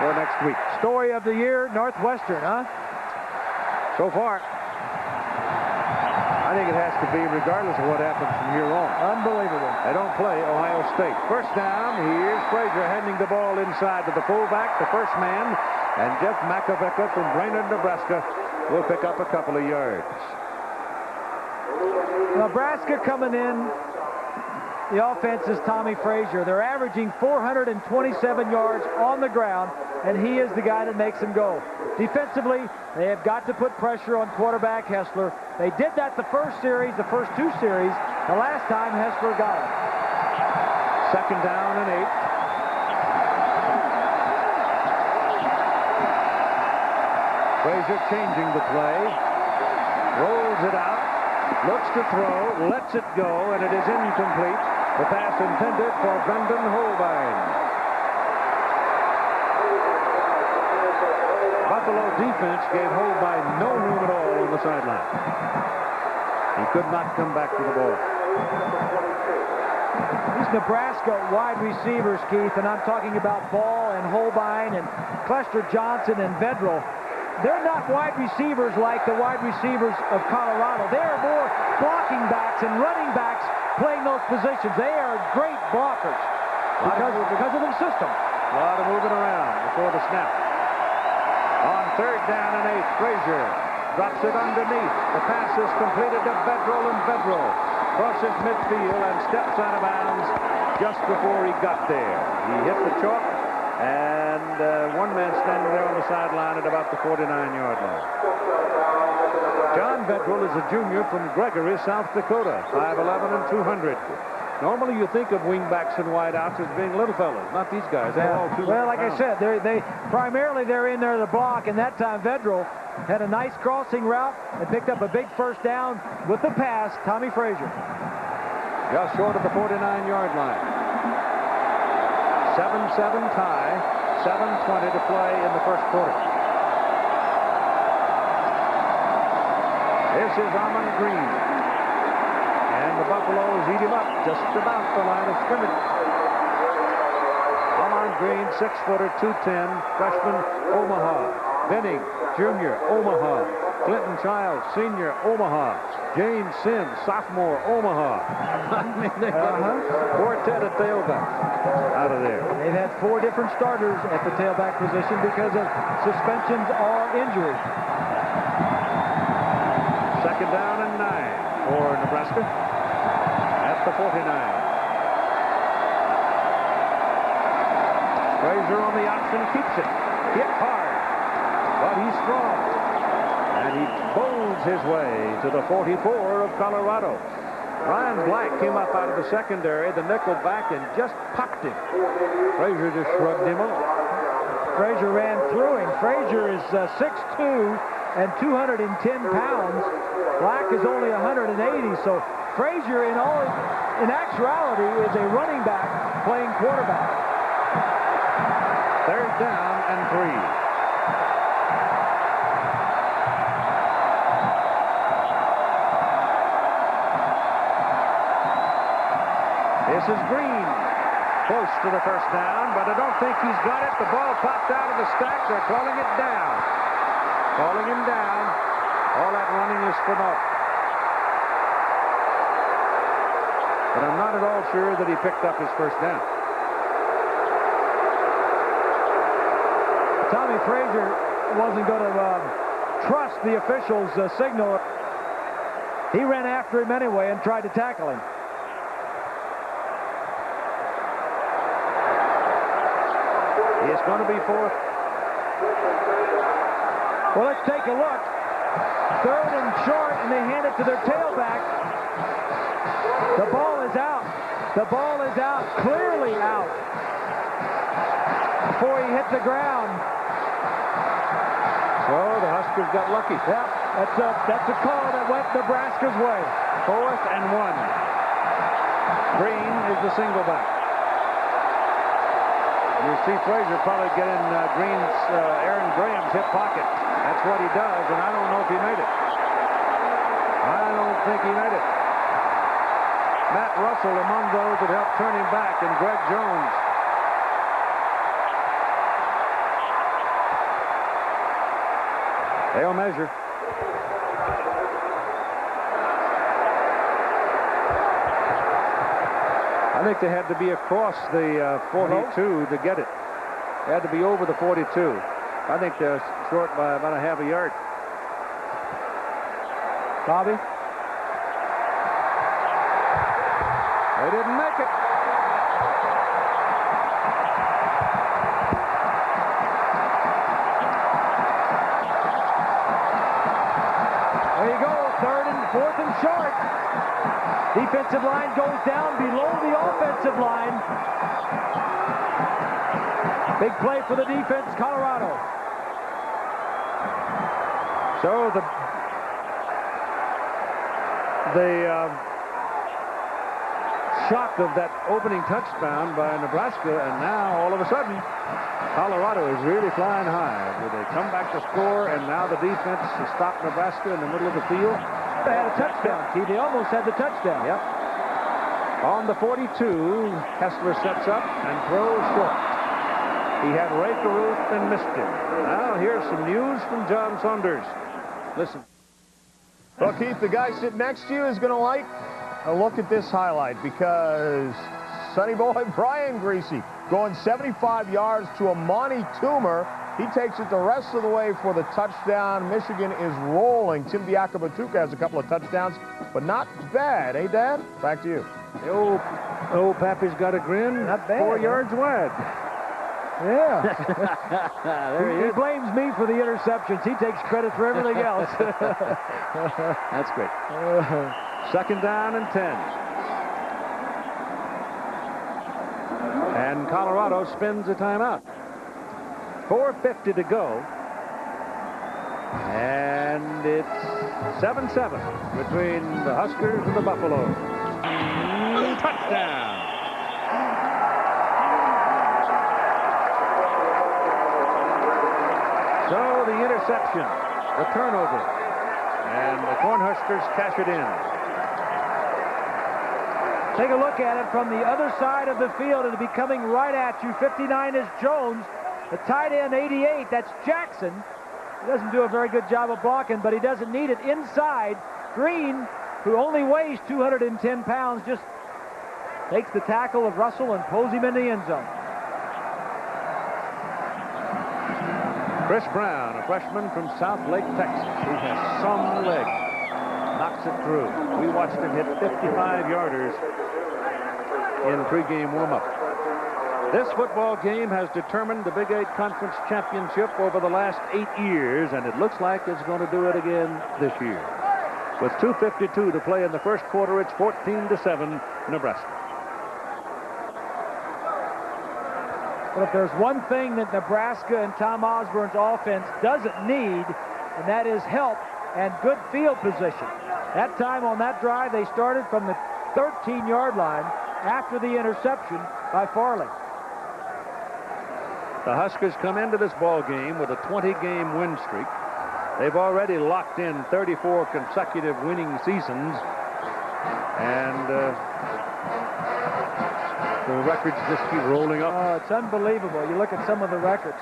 for next week. Story of the year, Northwestern, huh? So far, I think it has to be regardless of what happens from here on. Unbelievable. They don't play Ohio State. First down, here's Frazier handing the ball inside to the fullback, the first man, and Jeff Makovicka from Brainerd, Nebraska will pick up a couple of yards. Nebraska coming in. The offense is Tommy Frazier. They're averaging 427 yards on the ground, and he is the guy that makes them go. Defensively, they have got to put pressure on quarterback Hessler. They did that the first series, the first two series. The last time Hessler got it. Second down and 8. Frazier changing the play. Rolls it out. Looks to throw. Lets it go, and it is incomplete. The pass intended for Brendan Holbein. Buffalo defense gave Holbein no room at all on the sideline. He could not come back to the ball. These Nebraska wide receivers, Keith, and I'm talking about Ball and Holbein and Clester Johnson and Vedral. They're not wide receivers like the wide receivers of Colorado. They are more blocking backs and running backs playing those positions. They are great blockers because of the system. A lot of moving around before the snap. On third down and 8, Frazier drops it underneath. The pass is completed to Vedral, and Vedral crosses midfield and steps out of bounds just before he got there. He hit the chalk, and one man standing there on the sideline at about the 49-yard line. John Vedral is a junior from Gregory, South Dakota, 5'11" and 200. Normally you think of wingbacks and wideouts as being little fellas, not these guys. They're all 200 well, like pounds. I said, primarily they're in there to block, and that time Vedral had a nice crossing route and picked up a big first down with the pass, Tommy Frazier. Just short of the 49-yard line. 7-7 tie, 7:20 to play in the first quarter. This is Amon Green. And the Buffaloes eat him up just about the line of scrimmage. Amon Green, 6-footer, 210, freshman, Omaha. Benning, junior, Omaha. Clinton Childs, senior, Omaha. James Sims, sophomore, Omaha. I mean, they got a quartet of tailbacks out of there. They've had 4 different starters at the tailback position because of suspensions or injuries. Second down and 9 for Nebraska at the 49. Frazier on the option, keeps it. Hit hard, but he's strong. And he bowls his way to the 44 of Colorado. Ryan Black came up out of the secondary, the nickel back, and just popped him. Frazier just shrugged him off. Frazier ran through him. Frazier is 6'2" and 210 pounds. Black is only 180, so Frazier in actuality is a running back playing quarterback. Third down and 3. This is Green, close to the first down, but I don't think he's got it. The ball popped out of the stack. They're calling it down. Calling him down. All that running is for naught. But I'm not at all sure that he picked up his first down. Tommy Frazier wasn't going to trust the officials' signal. He ran after him anyway and tried to tackle him. It's going to be fourth. Well, let's take a look. Third and short, and they hand it to their tailback. The ball is out. The ball is out, clearly out, before he hit the ground. So the Huskers got lucky. Yeah, that's a call that went Nebraska's way. 4th and 1. Green is the single back. You see Frazier probably get in Aaron Graham's hip pocket. That's what he does, and I don't know if he made it. I don't think he made it. Matt Russell among those that helped turn him back, and Greg Jones. They'll measure. I think they had to be across the 42 to get it. They had to be over the 42. I think they're short by about a half a yard. Bobby? They didn't make it. There you go, 3rd and 4th and short. Defensive line goes down below the offensive line. Big play for the defense, Colorado. So the shock of that opening touchdown by Nebraska, and now all of a sudden Colorado is really flying high. They come back to score, and now the defense has stopped Nebraska in the middle of the field. They had a touchdown, Keith. They almost had the touchdown. Yep. On the 42, Hessler sets up and throws short. He had Ray Caruth and missed him. Now here's some news from John Saunders. Listen. Well, Keith, the guy sitting next to you is going to like a look at this highlight, because Sonny boy Brian Griese going 75 yards to Amani Toomer. He takes it the rest of the way for the touchdown. Michigan is rolling. Tim Diakabatuka has a couple of touchdowns, but not bad, eh, Dad? Back to you. The old Pappy's got a grin. Not bad. 4 yards wide. Yeah. There he blames me for the interceptions. He takes credit for everything else. That's great. 2nd down and 10. And Colorado spins a timeout. 4:50 to go. And it's 7-7 between the Huskers and the Buffaloes. Touchdown. So the interception, the turnover, and the Cornhuskers cash it in. Take a look at it from the other side of the field. It'll be coming right at you. 59 is Jones. The tight end, 88, that's Jackson. He doesn't do a very good job of blocking, but he doesn't need it. Inside, Green, who only weighs 210 pounds, just takes the tackle of Russell and pulls him in the end zone. Chris Brown, a freshman from South Lake, Texas, who has some leg, knocks it through. We watched him hit 55-yarders in pregame warm-up. This football game has determined the Big 8 Conference Championship over the last 8 years, and it looks like it's going to do it again this year. With 2:52 to play in the first quarter, it's 14-7 Nebraska. But if there's one thing that Nebraska and Tom Osborne's offense doesn't need, and that is help and good field position. That time on that drive, they started from the 13-yard line after the interception by Farley. The Huskers come into this ball game with a 20-game win streak. They've already locked in 34 consecutive winning seasons, and the records just keep rolling up. Oh, it's unbelievable. You look at some of the records.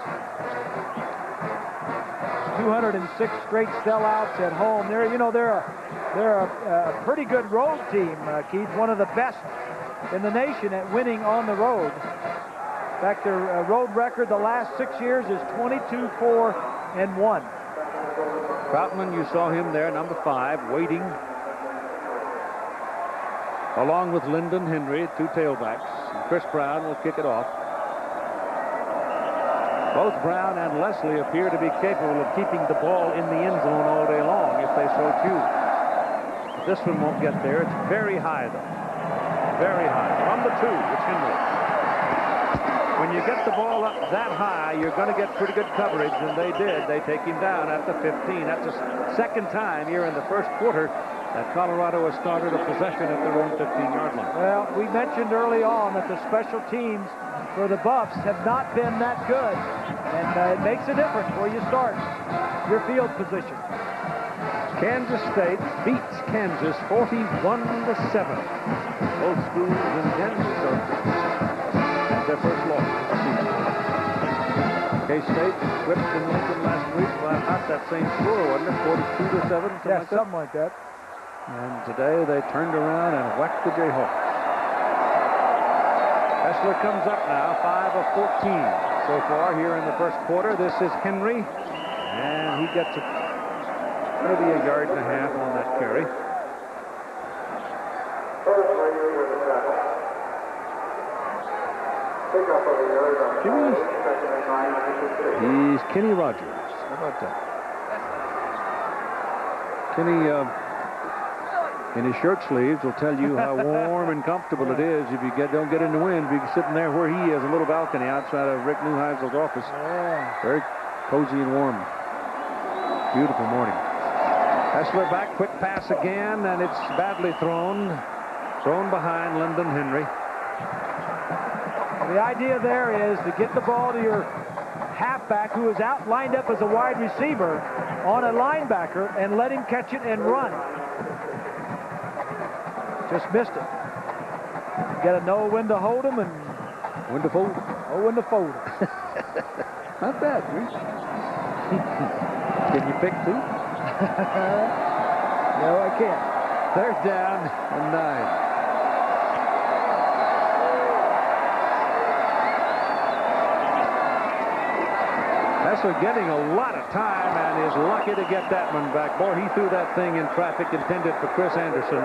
206 straight sellouts at home. They're a pretty good road team, Keith. One of the best in the nation at winning on the road. In fact, their road record the last 6 years is 22-4-1. Troutman, you saw him there, number 5, waiting. Along with Lyndon Henry, 2 tailbacks. Chris Brown will kick it off. Both Brown and Leslie appear to be capable of keeping the ball in the end zone all day long if they so choose. But this one won't get there. It's very high, though. Very high. From the 2, it's Henry. When you get the ball up that high, you're going to get pretty good coverage, and they did. They take him down at the 15. That's the second time here in the first quarter that Colorado has started a possession at their own 15-yard line. Well, we mentioned early on that the special teams for the Buffs have not been that good. And it makes a difference where you start your field position. Kansas State beats Kansas 41-7. Both schools in Kansas had their first loss of the season. K-State whipped in Lincoln last week by about that same score, wasn't it? 42-7? Something like that. And today they turned around and whacked the Jayhawks. Hessler comes up now, 5 of 14 so far here in the first quarter. This is Henry, and he gets maybe a yard and a half on that carry. He's Kenny Rogers. How about that? Kenny, in his shirt sleeves, will tell you how warm and comfortable it is if you don't get in the wind. Be sitting there where he is, a little balcony outside of Rick Neuheisel's office. Yeah. Very cozy and warm. Beautiful morning. Hessler back, quick pass again, and it's badly thrown. Thrown behind Lyndon Henry. The idea there is to get the ball to your halfback who is out lined up as a wide receiver on a linebacker and let him catch it and run. Just missed it. You got to know when to hold him and when to fold. Oh, when to fold him. Not bad, Bruce. Can you pick two? No, I can't. Third down and 9. Hessler getting a lot of time and is lucky to get that one back. Boy, he threw that thing in traffic intended for Chris Anderson.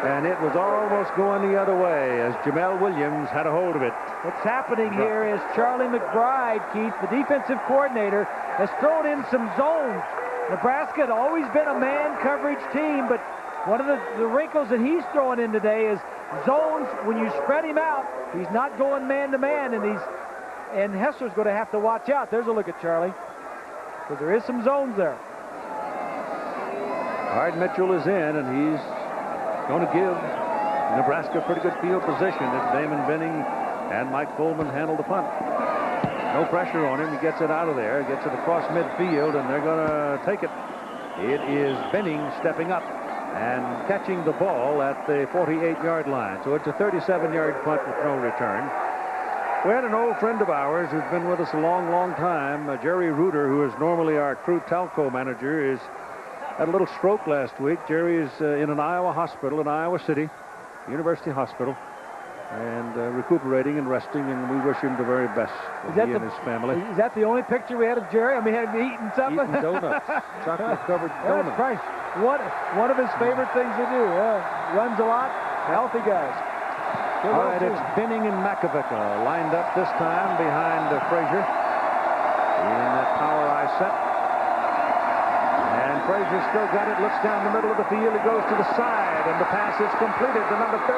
And it was almost going the other way as Jamel Williams had a hold of it. What's happening here is Charlie McBride, Keith, the defensive coordinator, has thrown in some zones. Nebraska had always been a man coverage team, but one of the wrinkles that he's throwing in today is zones. When you spread him out, he's not going man-to-man, and Hessler's going to have to watch out. There's a look at Charlie, because there is some zones there. Hard Mitchell is in, and he's going to give Nebraska a pretty good field position as Damon Benning and Mike Coleman handle the punt. No pressure on him. He gets it out of there, gets it across midfield, and they're going to take it. It is Benning stepping up and catching the ball at the 48-yard line. So it's a 37-yard punt with no return. We had an old friend of ours who's been with us a long, long time, Jerry Reuter, who is normally our crew telco manager, had a little stroke last week. Jerry is in an Iowa hospital in Iowa City, University Hospital, and recuperating and resting, and we wish him the very best for he and his family. Is that the only picture we had of Jerry? I mean, had he eaten something? Eating donuts, chocolate-covered donuts. That's right. One of his favorite things to do. Runs a lot, healthy guys. All right, it's Benning and Makovica lined up this time behind Frazier in that power eye set. And Frazier still got it, looks down the middle of the field, he goes to the side, and the pass is completed to number 33,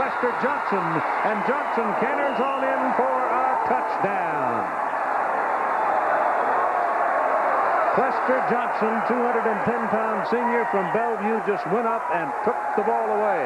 Lester Johnson, and Johnson canters on in for a touchdown. Lester Johnson, 210-pound senior from Bellevue, just went up and took the ball away.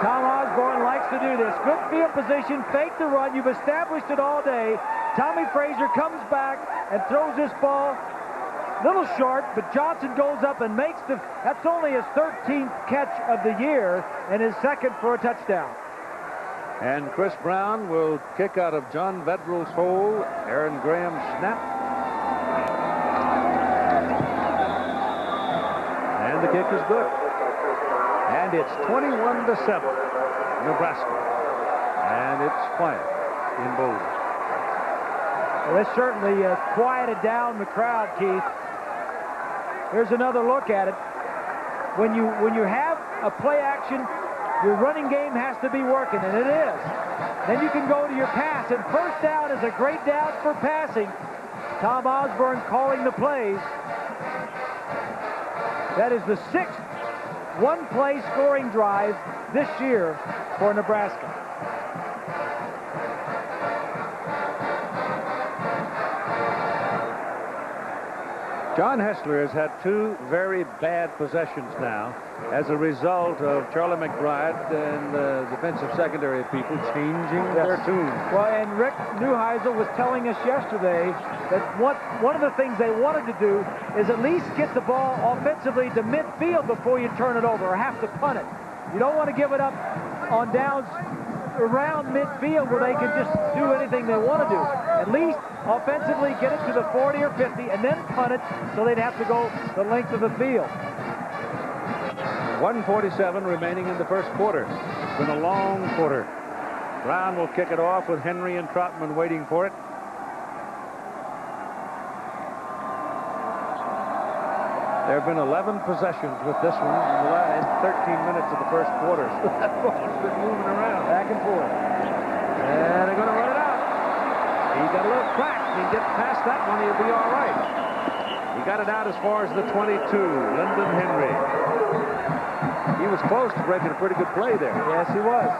Tom Osborne likes to do this. Good field position, fake the run. You've established it all day. Tommy Frazier comes back and throws this ball a little short, but Johnson goes up and makes that's only his 13th catch of the year and his second for a touchdown. And Chris Brown will kick out of John Vedrill's hole. Aaron Graham snap. And the kick is good. And it's 21-7, Nebraska. And it's quiet in Boulder. Well, this certainly quieted down the crowd, Keith. Here's another look at it. When you have a play action, your running game has to be working, and it is. Then you can go to your pass, and first down is a great down for passing. Tom Osborne calling the plays. That is the 6th one-play scoring drive this year for Nebraska. John Hessler has had 2 very bad possessions now as a result of Charlie McBride and the defensive secondary people changing their tune. Well, and Rick Neuheisel was telling us yesterday that one of the things they wanted to do is at least get the ball offensively to midfield before you turn it over or have to punt it. You don't want to give it up on downs around midfield where they can just do anything they want to do. At least offensively get it to the 40 or 50 and then punt it so they'd have to go the length of the field. 1:47 remaining in the first quarter. It's been a long quarter. Brown will kick it off with Henry and Trotman waiting for it. There have been 11 possessions with this one in the last 13 minutes of the first quarter. So that ball's been moving around back and forth. And they're going to run it out. He got a little crack. He gets past that one, he'll be all right. He got it out as far as the 22, Lyndon Henry. He was close to breaking a pretty good play there. Yes, he was.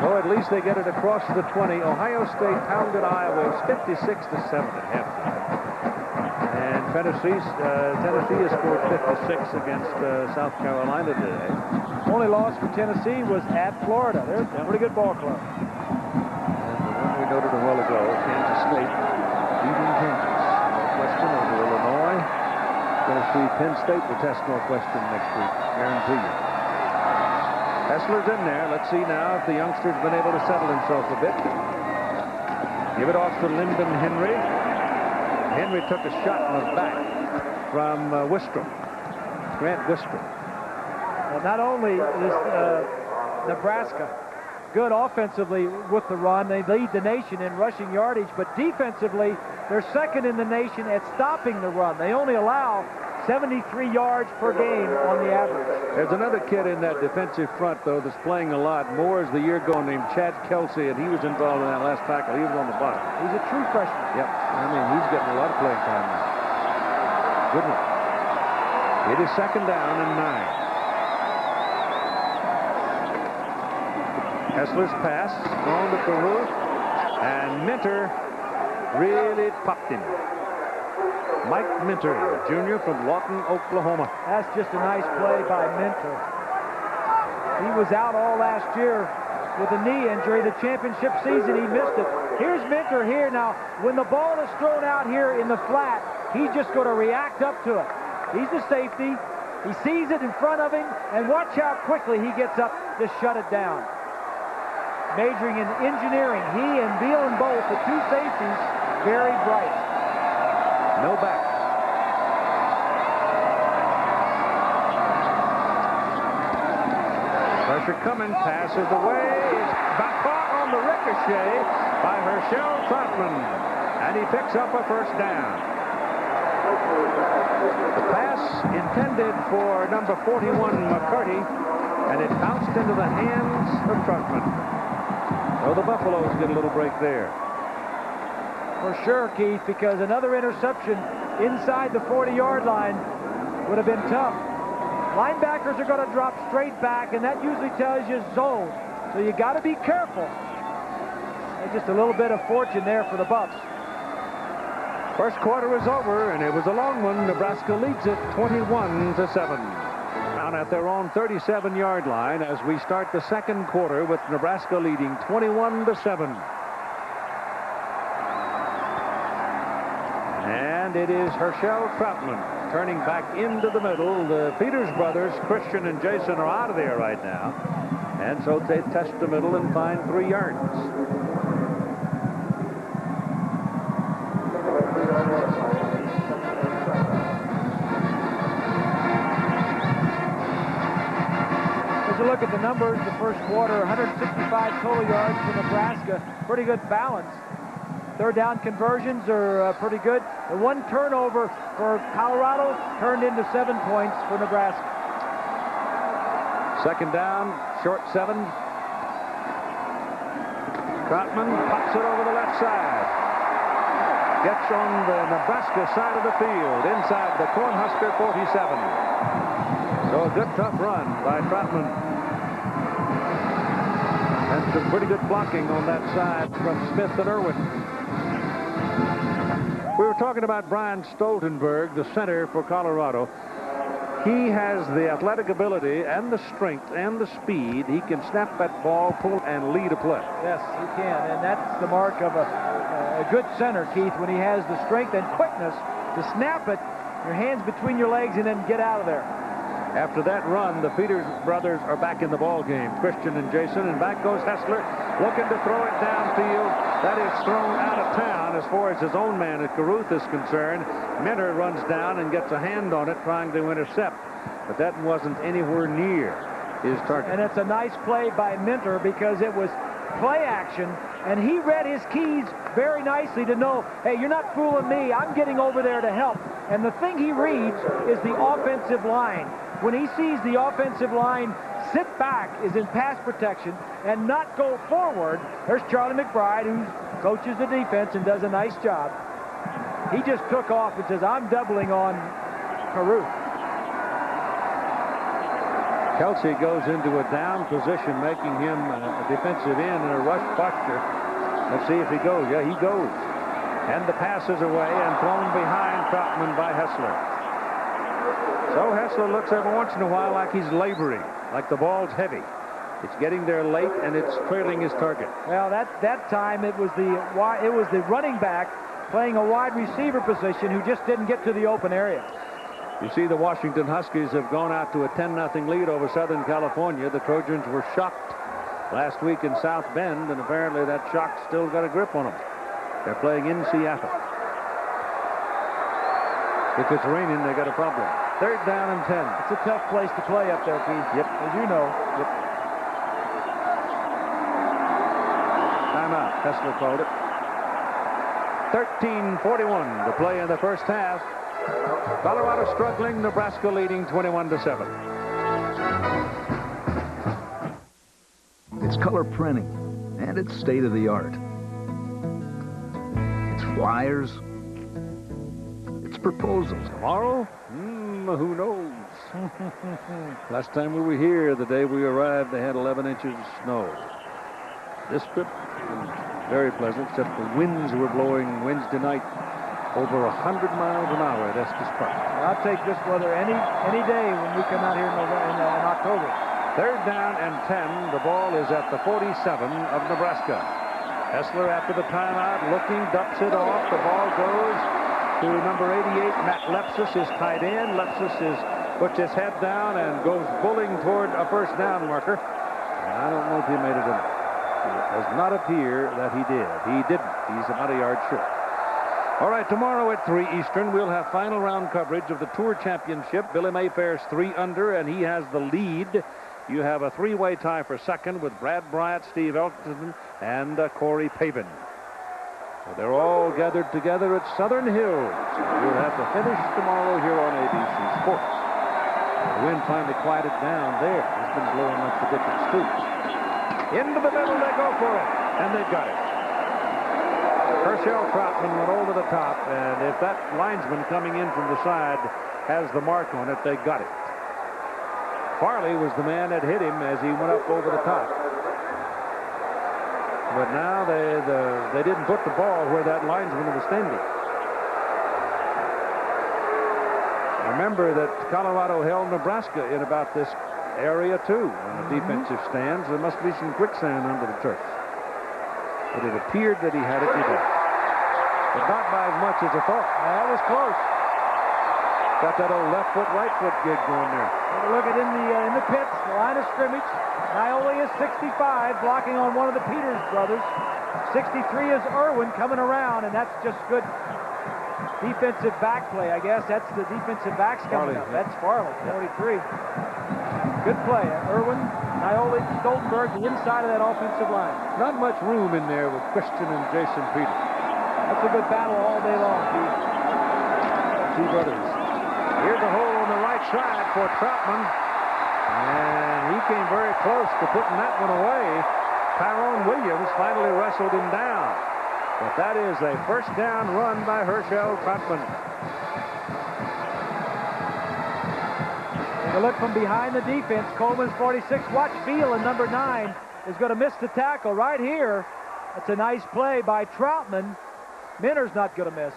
So at least they get it across the 20. Ohio State pounded Iowa 56-7 at halftime. And Tennessee has scored 56 against South Carolina today. Only loss for Tennessee was at Florida. They're a pretty good ball club. And the one we noted a while ago, Kansas State beating Kansas. Northwestern over Illinois. Going to see Penn State will test Northwestern next week. Guarantee you. Hessler's in there. Let's see now if the youngster's been able to settle himself a bit. Give it off to Lyndon Henry. Henry took a shot in the back from Wistrom, Grant Wistrom. Well, not only is Nebraska good offensively with the run, they lead the nation in rushing yardage, but defensively, they're second in the nation at stopping the run. They only allow 73 yards per game on the average. There's another kid in that defensive front, though, that's playing a lot more as the year going, named Chad Kelsey, and he was involved in that last tackle. He was on the bottom. He's a true freshman. Yep. I mean, he's getting a lot of playing time now. Good one. It is second down and 9. Hessler's pass on to Caruth, and Minter really popped him. Mike Minter, junior from Lawton, Oklahoma. That's just a nice play by Minter. He was out all last year with a knee injury. The championship season, he missed it. Here's Minter here now. When the ball is thrown out here in the flat, he's just going to react up to it. He's the safety. He sees it in front of him, and watch how quickly he gets up to shut it down. Majoring in engineering, he and Beal and both, the 2 safeties, very bright. No back. Pressure coming, passes away. It's back caught on the ricochet by Herschel Trotman, and he picks up a first down. The pass intended for number 41, McCarty, and it bounced into the hands of Trotman. So the Buffaloes get a little break there. For sure, Keith, because another interception inside the 40-yard line would have been tough. Linebackers are going to drop straight back, and that usually tells you zone. So you got to be careful. And just a little bit of fortune there for the Buffs. First quarter is over, and it was a long one. Nebraska leads it 21-7. Down at their own 37-yard line as we start the second quarter with Nebraska leading 21-7. And it is Herschel Trotman turning back into the middle. The Peters brothers, Christian and Jason, are out of there right now. And so they test the middle and find 3 yards. As you look at the numbers, the first quarter, 165 total yards for Nebraska. Pretty good balance. Third down conversions are pretty good. The 1 turnover for Colorado turned into 7 points for Nebraska. Second down, short 7. Trotman pops it over the left side. Gets on the Nebraska side of the field, inside the Cornhusker 47. So a good tough run by Trotman. And some pretty good blocking on that side from Smith and Irwin. We were talking about Brian Stoltenberg, the center for Colorado. He has the athletic ability and the strength and the speed. He can snap that ball, pull, and lead a play. Yes, he can, and that's the mark of a good center, Keith, when he has the strength and quickness to snap it, your hands between your legs, and then get out of there. After that run, the Peters brothers are back in the ball game, Christian and Jason, and back goes Hessler, looking to throw it downfield. That is thrown out of town as far as his own man at Caruth is concerned. Minter runs down and gets a hand on it, trying to intercept, but that wasn't anywhere near his target. And it's a nice play by Minter because it was play action, and he read his keys very nicely to know, hey, you're not fooling me. I'm getting over there to help. And the thing he reads is the offensive line. When he sees the offensive line sit back, is in pass protection, and not go forward, there's Charlie McBride, who coaches the defense and does a nice job. He just took off and says, I'm doubling on Caruth. Kelsey goes into a down position, making him a defensive end in a rush posture. Let's see if he goes. Yeah, he goes. And the pass is away and thrown behind Troutman by Hessler. So Hessler looks every once in a while like he's laboring, like the ball's heavy. It's getting there late, and it's trailing his target. Well, that time it was the running back playing a wide receiver position who just didn't get to the open area. You see, the Washington Huskies have gone out to a 10-0 lead over Southern California. The Trojans were shocked last week in South Bend, and apparently that shock still got a grip on them. They're playing in Seattle. If it's raining, they got a problem. 3rd down and 10. It's a tough place to play up there, Keith. Yep. As you know. Yep. Timeout. Hessler called it. 13:41 to play in the first half. Colorado struggling, Nebraska leading 21-7. It's color printing, and it's state of the art. It's flyers. It's proposals. Tomorrow? Who knows? Last time we were here, the day we arrived, they had 11 inches of snow. This trip was very pleasant, except the winds were blowing Wednesday night over 100 miles an hour at Estes Park. I'll take this weather any day when we come out here in October. 3rd down and 10. The ball is at the 47 of Nebraska. Hessler, after the timeout, looking, ducks it off. The ball goes to number 88, Matt Lepsis, is tight end. Lepsis puts his head down and goes bulling toward a first down marker. And I don't know if he made it enough. It does not appear that he did. He didn't. He's about a yard short. All right, tomorrow at 3 Eastern, we'll have final round coverage of the Tour Championship. Billy Mayfair's 3 under, and he has the lead. You have a 3-way tie for second with Brad Bryant, Steve Elton, and Corey Pavin. So they're all gathered together at Southern Hills. We'll have the finish tomorrow here on ABC Sports. The wind finally quieted down there. It's been blowing like the dickens too. Into the middle they go for it, and they got it. Herschel Troutman went over the top, and if that linesman coming in from the side has the mark on it, they got it. Farley was the man that hit him as he went up over the top. But now they didn't put the ball where that linesman was standing. Remember that Colorado held Nebraska in about this area too on the defensive stands. There must be some quicksand under the turf. But it appeared that he had it today. But not by as much as I thought. That was close. Got that old left foot, right foot gig going there. Look at in the pits, the line of scrimmage. Naioli is 65, blocking on one of the Peters brothers. 63 is Irwin coming around, and that's just good defensive back play. I guess that's the defensive backs coming up. That's Farley, 43. Good play. Irwin, Naioli, Stoltenberg, the inside of that offensive line. Not much room in there with Christian and Jason Peters. That's a good battle all day long, Pete. Two brothers. Here's a hole on the right side for Troutman. And he came very close to putting that one away. Tyrone Williams finally wrestled him down. But that is a first down run by Herschel Troutman. Take a look from behind the defense. Coleman's 46. Watch Phelan, number 9, is going to miss the tackle right here. It's a nice play by Troutman. Minter's not going to miss.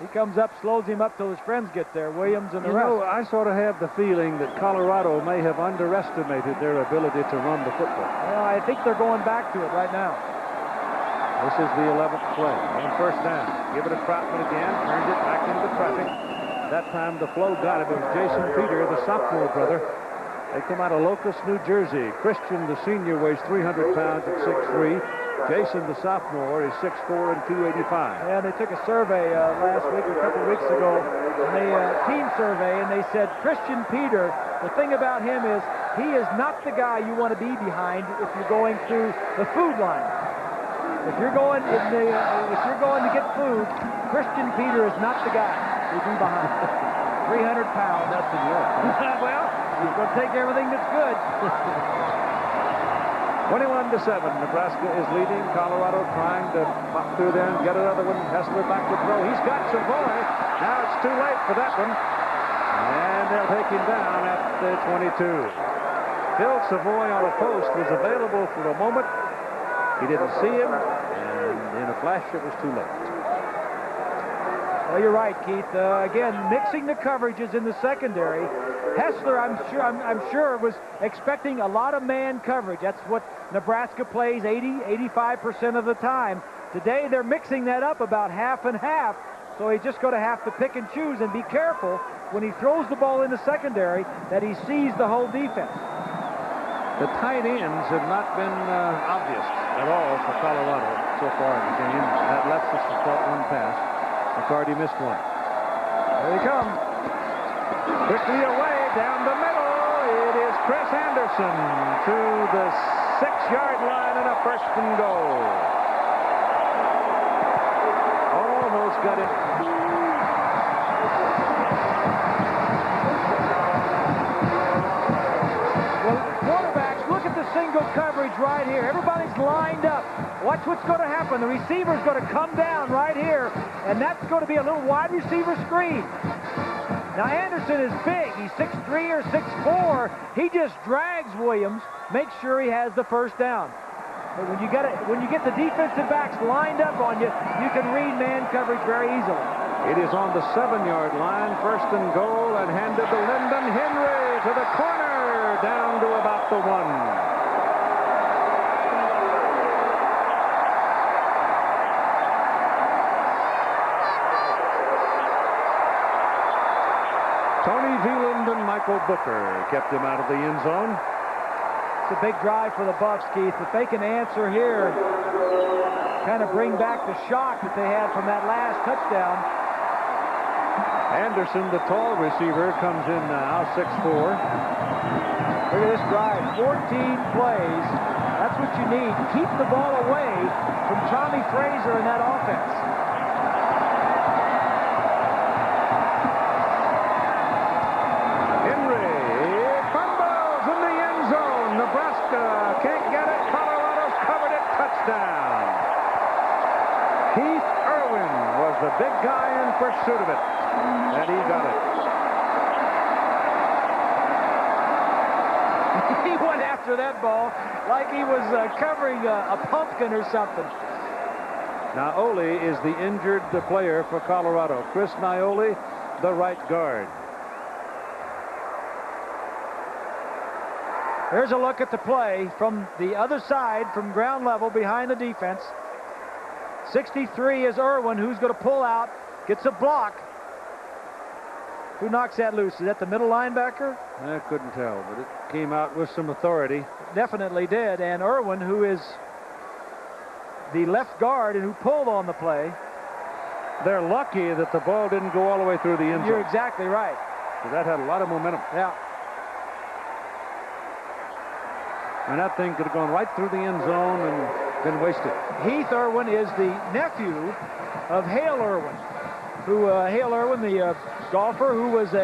He comes up, slows him up till his friends get there, Williams and the rest. You know, I sort of have the feeling that Colorado may have underestimated their ability to run the football. Well, I think they're going back to it right now. This is the 11th play on first down. Give it to Troutman again, turns it back into traffic. That time the flow got him. It was Jason Peter, the sophomore brother. They come out of Locust, New Jersey. Christian, the senior, weighs 300 pounds at 6'3". Jason, the sophomore, is 6'4" and 285. Yeah, they took a survey last week or a couple of weeks ago, and they team survey, and they said Christian Peter, the thing about him is he is not the guy you want to be behind if you're going through the food line. If you're going to get food, Christian Peter is not the guy to be behind. 300 pounds. That's the look. Well, he's going to take everything that's good. 21-7, Nebraska is leading. Colorado trying to pop through there and get another one. Hessler back to throw. He's got Savoy. Now it's too late for that one. And they'll take him down at the 22. Phil Savoy on a post was available for a moment. He didn't see him, and in a flash it was too late. Well, you're right, Keith. Again, mixing the coverages in the secondary. Hessler, I'm sure, was expecting a lot of man coverage. That's what Nebraska plays 85% of the time. Today, they're mixing that up about half and half, so he's just going to have to pick and choose and be careful when he throws the ball in the secondary that he sees the whole defense. The tight ends have not been obvious at all for Colorado so far in the game. That left us to caught one pass. McCarty missed one. There he comes. Quickly away down the middle. It is Chris Anderson to the 6-yard line and a first and goal. Almost got it. Well, quarterbacks, look at the single coverage right here. Everybody's lined up. Watch what's going to happen. The receiver's going to come down right here, and that's going to be a little wide receiver screen. Now, Anderson is big. He's 6'3" or 6'4". He just drags Williams, makes sure he has the first down. But when you get the defensive backs lined up on you, you can read man coverage very easily. It is on the 7-yard line, first and goal, and handed to Lyndon Henry to the corner, down to about the 1. Tony Veland and Michael Booker kept him out of the end zone. It's a big drive for the Buffs, Keith. If they can answer here, kind of bring back the shock that they had from that last touchdown. Anderson, the tall receiver, comes in now, 6'4". Look at this drive, 14 plays. That's what you need. Keep the ball away from Tommy Frazier in that offense. Can't get it. Colorado's covered it. Touchdown. Keith Irwin was the big guy in pursuit of it, and he got it. He went after that ball like he was covering a pumpkin or something. Now, Ole is the injured player for Colorado. Chris Nioli, the right guard. Here's a look at the play from the other side, from ground level behind the defense. 63 is Irwin, who's going to pull out, gets a block. Who knocks that loose? Is that the middle linebacker? I couldn't tell, but it came out with some authority. Definitely did. And Irwin, who is the left guard and who pulled on the play. They're lucky that the ball didn't go all the way through the end zone. You're exactly right. So that had a lot of momentum. Yeah. And that thing could have gone right through the end zone and been wasted. Heath Irwin is the nephew of Hale Irwin, who Hale Irwin, the golfer, who was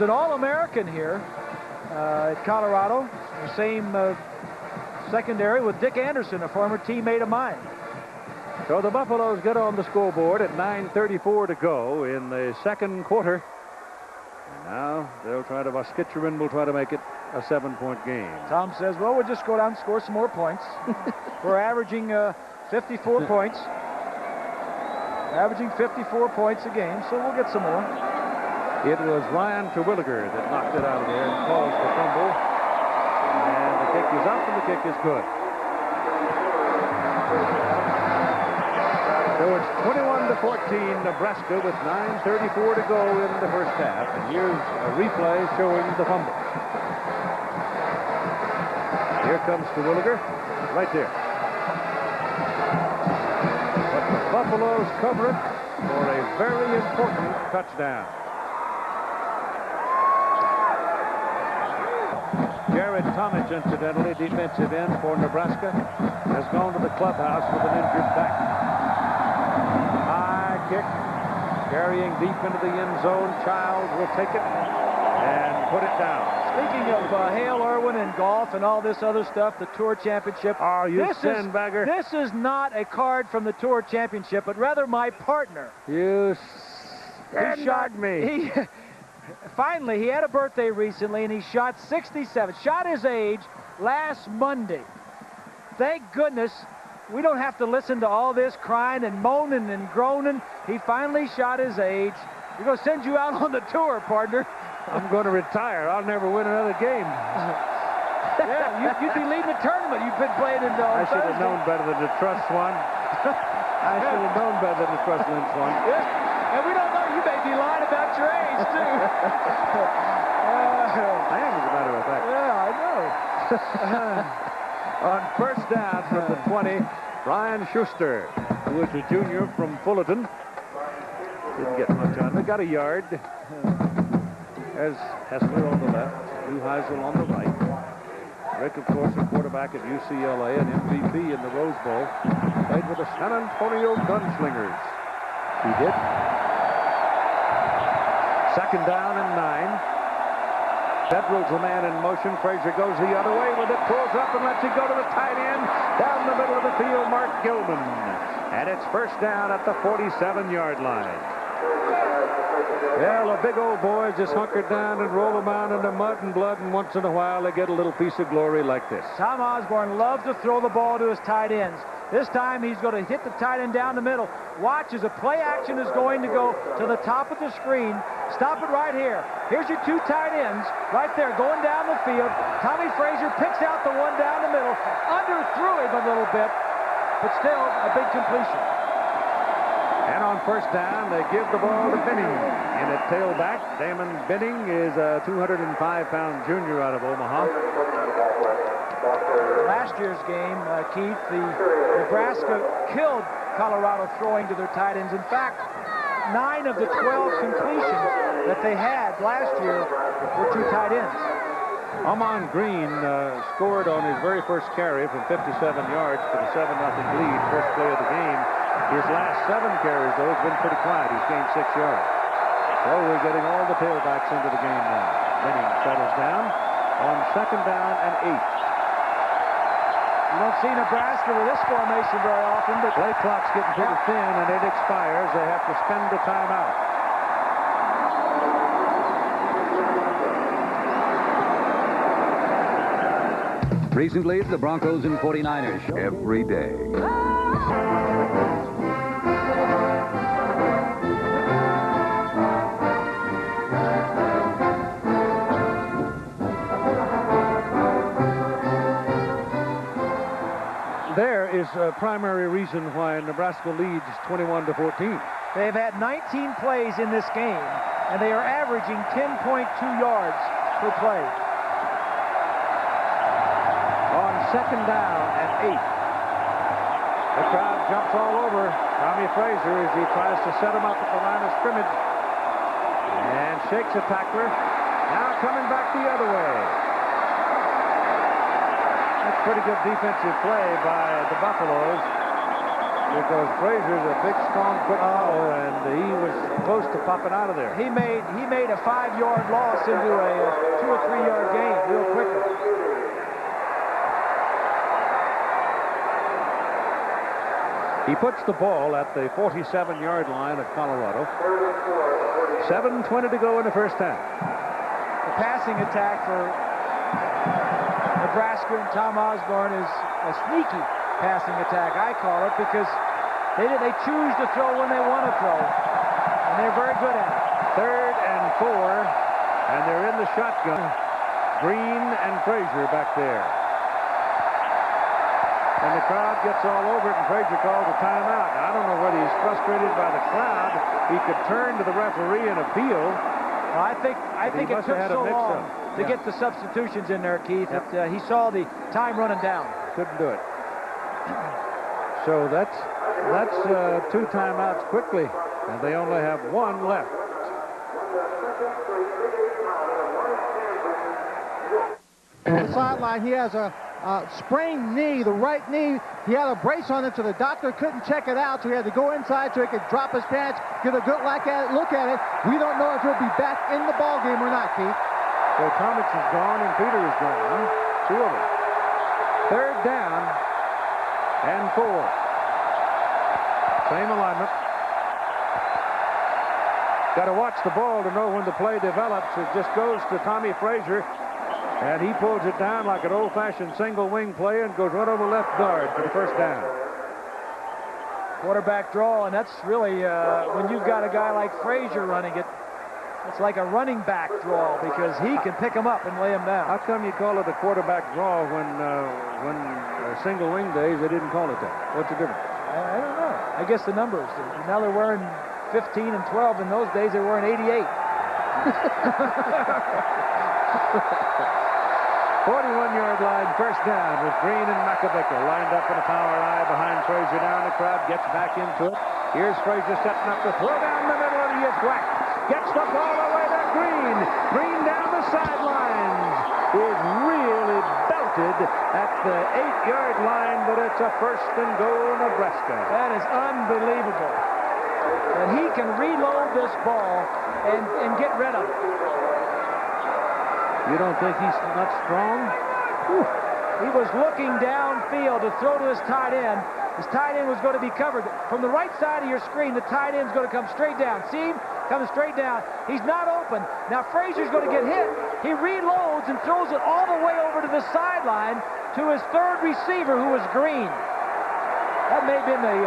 an All-American here at Colorado, the same secondary with Dick Anderson, a former teammate of mine. So the Buffaloes get on the scoreboard at 9:34 to go in the second quarter. And now they'll try to, Skitcherin will try to make it a 7-point game. Tom says, well, we'll just go down and score some more points. We're averaging 54 points. averaging 54 points a game, so we'll get some more. It was Ryan Terwilliger that knocked it out of there and caused the fumble. And the kick is up, and the kick is good. So it's 21-14 Nebraska with 9:34 to go in the first half. And here's a replay showing the fumble. Here comes Terwilliger, right there. But the Buffaloes cover it for a very important touchdown. Jared Tomich, incidentally, defensive end for Nebraska, has gone to the clubhouse with an injured back. High kick, carrying deep into the end zone. Childs will take it and put it down. Speaking of Hale Irwin and golf and all this other stuff, the Tour Championship. Oh, you sandbagger. This is not a card from the Tour Championship, but rather my partner. You shot me. Finally, he had a birthday recently, and he shot 67. Shot his age last Monday. Thank goodness we don't have to listen to all this crying and moaning and groaning. He finally shot his age. We're going to send you out on the tour, partner. I'm going to retire. I'll never win another game. Yeah, you'd be leading the tournament. You've been playing in I should have known better than to trust one. I should have known better than to trust Lynch one. Yeah. And we don't know. You may be lying about your age, too. I am, as a matter of fact. Yeah, I know. On first down from the 20, Brian Schuster, who is a junior from Fullerton. Didn't get much on. They got a yard. As Hessler on the left, Neuheisel on the right. Rick, of course, a quarterback at UCLA, an MVP in the Rose Bowl. Played with the San Antonio Gunslingers. He did. Second down and 9. Bedrell's the man in motion. Frazier goes the other way with it, pulls up and lets it go to the tight end. Down the middle of the field, Mark Gilman. And it's first down at the 47-yard line. Well, the big old boys just hunker down and roll around in the mud and blood, and once in a while they get a little piece of glory like this. Tom Osborne loves to throw the ball to his tight ends. This time he's going to hit the tight end down the middle. Watch as the play action is going to go to the top of the screen. Stop it right here. Here's your two tight ends right there going down the field. Tommy Frazier picks out the one down the middle. Underthrew him a little bit, but still a big completion. And on first down, they give the ball to Benning. And at tailback, Damon Benning is a 205-pound junior out of Omaha. Last year's game, Keith, the Nebraska killed Colorado throwing to their tight ends. In fact, 9 of the 12 completions that they had last year were to tight ends. Amon Green scored on his very first carry from 57 yards for the 7-0 lead, first play of the game. His last 7 carries, though, has been pretty quiet. He's gained 6 yards. So we're getting all the tailbacks into the game now. Benning settles down on second down and 8. You don't see Nebraska with this formation very often, but play clock's getting pretty thin, and it expires. They have to spend the timeout. Recently, the Broncos and 49ers every day. There is a primary reason why Nebraska leads 21-14. They've had 19 plays in this game, and they are averaging 10.2 yards per play. On second down and 8. The crowd jumps all over Tommy Frazier as he tries to set him up at the line of scrimmage. And shakes a tackler. Now coming back the other way. That's pretty good defensive play by the Buffaloes, because Frazier's a big, strong, quick fellow, and he was close to popping out of there. He made a 5-yard loss into a 2 or 3 yard gain real quickly. He puts the ball at the 47-yard line of Colorado. 7:20 to go in the first half. The passing attack for Nebraska and Tom Osborne is a sneaky passing attack, I call it, because They choose to throw when they want to throw, and they're very good at it. 3rd and 4, and they're in the shotgun. Green and Frazier back there. And the crowd gets all over it, and Frazier calls a timeout. Now, I don't know whether he's frustrated by the crowd. He could turn to the referee and appeal. Well, I think it took so long to get the substitutions in there, Keith. That, he saw the time running down. Couldn't do it. So that's 2 timeouts quickly, and they only have 1 left. On the sideline, he has a sprained knee, the right knee. He had a brace on it, so the doctor couldn't check it out, so he had to go inside so he could drop his pants, get a good look at it. We don't know if he'll be back in the ball game or not, Keith. So Tomic is gone and Peter is gone. 2 of them. 3rd down and 4. Same alignment. Got to watch the ball to know when the play develops. It just goes to Tommy Frazier, and he pulls it down like an old-fashioned single-wing play and goes right over left guard for the 1st down. Quarterback draw, and that's really, when you've got a guy like Frazier running it, it's like a running back draw because he can pick him up and lay him down. How come you call it a quarterback draw when single-wing days they didn't call it that? What's the difference? I don't know. I guess the numbers. Now they're wearing 15 and 12. In those days, they were wearing 88. 41-yard line, 1st down with Green and Makovica lined up in a power I behind Frazier. Now the crowd gets back into it. Here's Frazier setting up to throw down the middle, and he is whacked. Gets the ball away to Green. Green down the sidelines. Is really belted at the 8-yard line, but it's a 1st and goal, Nebraska. That is unbelievable. And he can reload this ball and get rid of it. You don't think he's not strong? Whew. He was looking downfield to throw to his tight end. His tight end was going to be covered. From the right side of your screen, the tight end's going to come straight down. See him? Coming straight down. He's not open. Now Frazier's going to get hit. He reloads and throws it all the way over to the sideline to his 3rd receiver, who was Green. That may have been the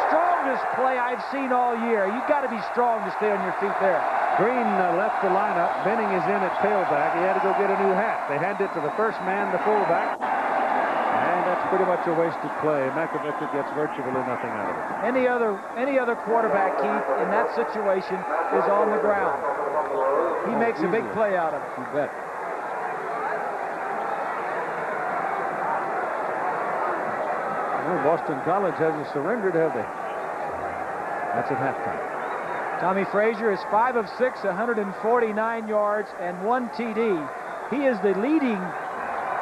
strongest play I've seen all year. You've got to be strong to stay on your feet there. Green left the lineup. Benning is in at tailback. He had to go get a new hat. They hand it to the 1st man, the fullback. And that's pretty much a wasted play. Makovica gets virtually nothing out of it. Any other quarterback, Keith, in that situation is on the ground. He makes a big play out of it. You bet. Well, Boston College hasn't surrendered, have they? That's at halftime. Tommy Frazier is 5 of 6, 149 yards, and 1 TD. He is the leading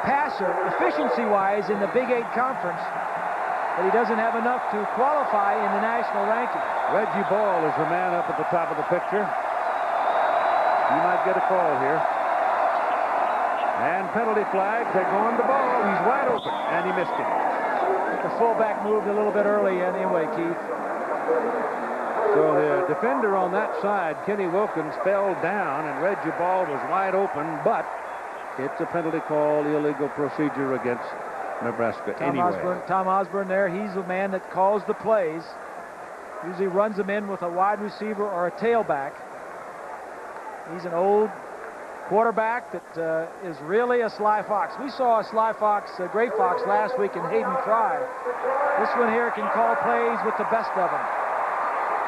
passer, efficiency-wise, in the Big 8 Conference, but he doesn't have enough to qualify in the national ranking. Reggie Ball is the man up at the top of the picture. He might get a call here. And penalty flag. They're going to Ball. He's wide open, and he missed him. The fullback moved a little bit early anyway, Keith. So the defender on that side, Kenny Wilkins, fell down, and Reggie Ball was wide open, but it's a penalty call, illegal procedure against Nebraska anyway. Tom Osborne there, he's the man that calls the plays. Usually runs them in with a wide receiver or a tailback. He's an old quarterback that is really a sly fox. We saw a sly fox, a gray fox, last week in Hayden Fry. This one here can call plays with the best of them.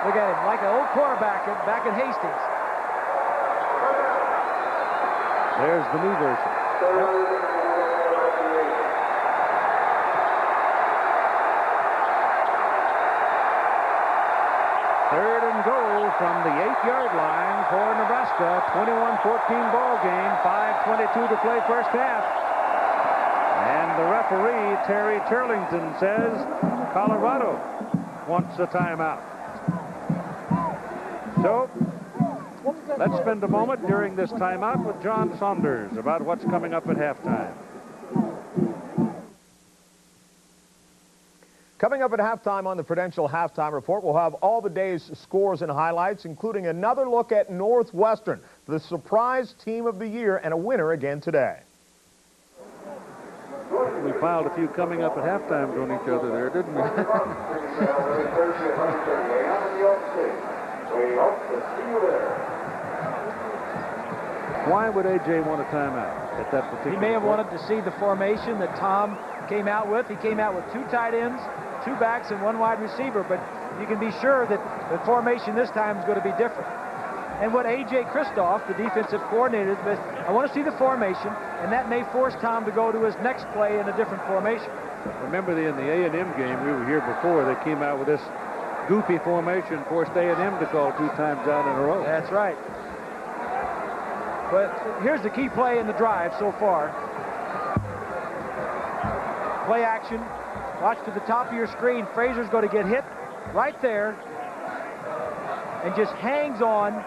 Look at him, like an old quarterback back in Hastings. There's the new version. Third and goal from the 8-yard line for Nebraska. 21-14 ball game. 5:22 to play 1st half. And the referee, Terry Turlington, says Colorado wants a timeout. So let's spend a moment during this timeout with John Saunders about what's coming up at halftime. Coming up at halftime on the Prudential Halftime Report, we'll have all the day's scores and highlights, including another look at Northwestern, the surprise team of the year and a winner again today. We piled a few coming up at halftime on each other there, didn't we? Why would A.J. want a timeout at that particular He may have point? wanted to see the formation that Tom came out with. He came out with 2 tight ends, 2 backs, and 1 wide receiver, but you can be sure that the formation this time is going to be different. And what A.J. Kristoff, the defensive coordinator, but I want to see the formation, and that may force Tom to go to his next play in a different formation. Remember in the A&M game, we were here before, they came out with this goofy formation, forced A&M to call 2 times out in a row. That's right. But here's the key play in the drive so far. Play action. Watch to the top of your screen. Frazier's going to get hit right there and just hangs on.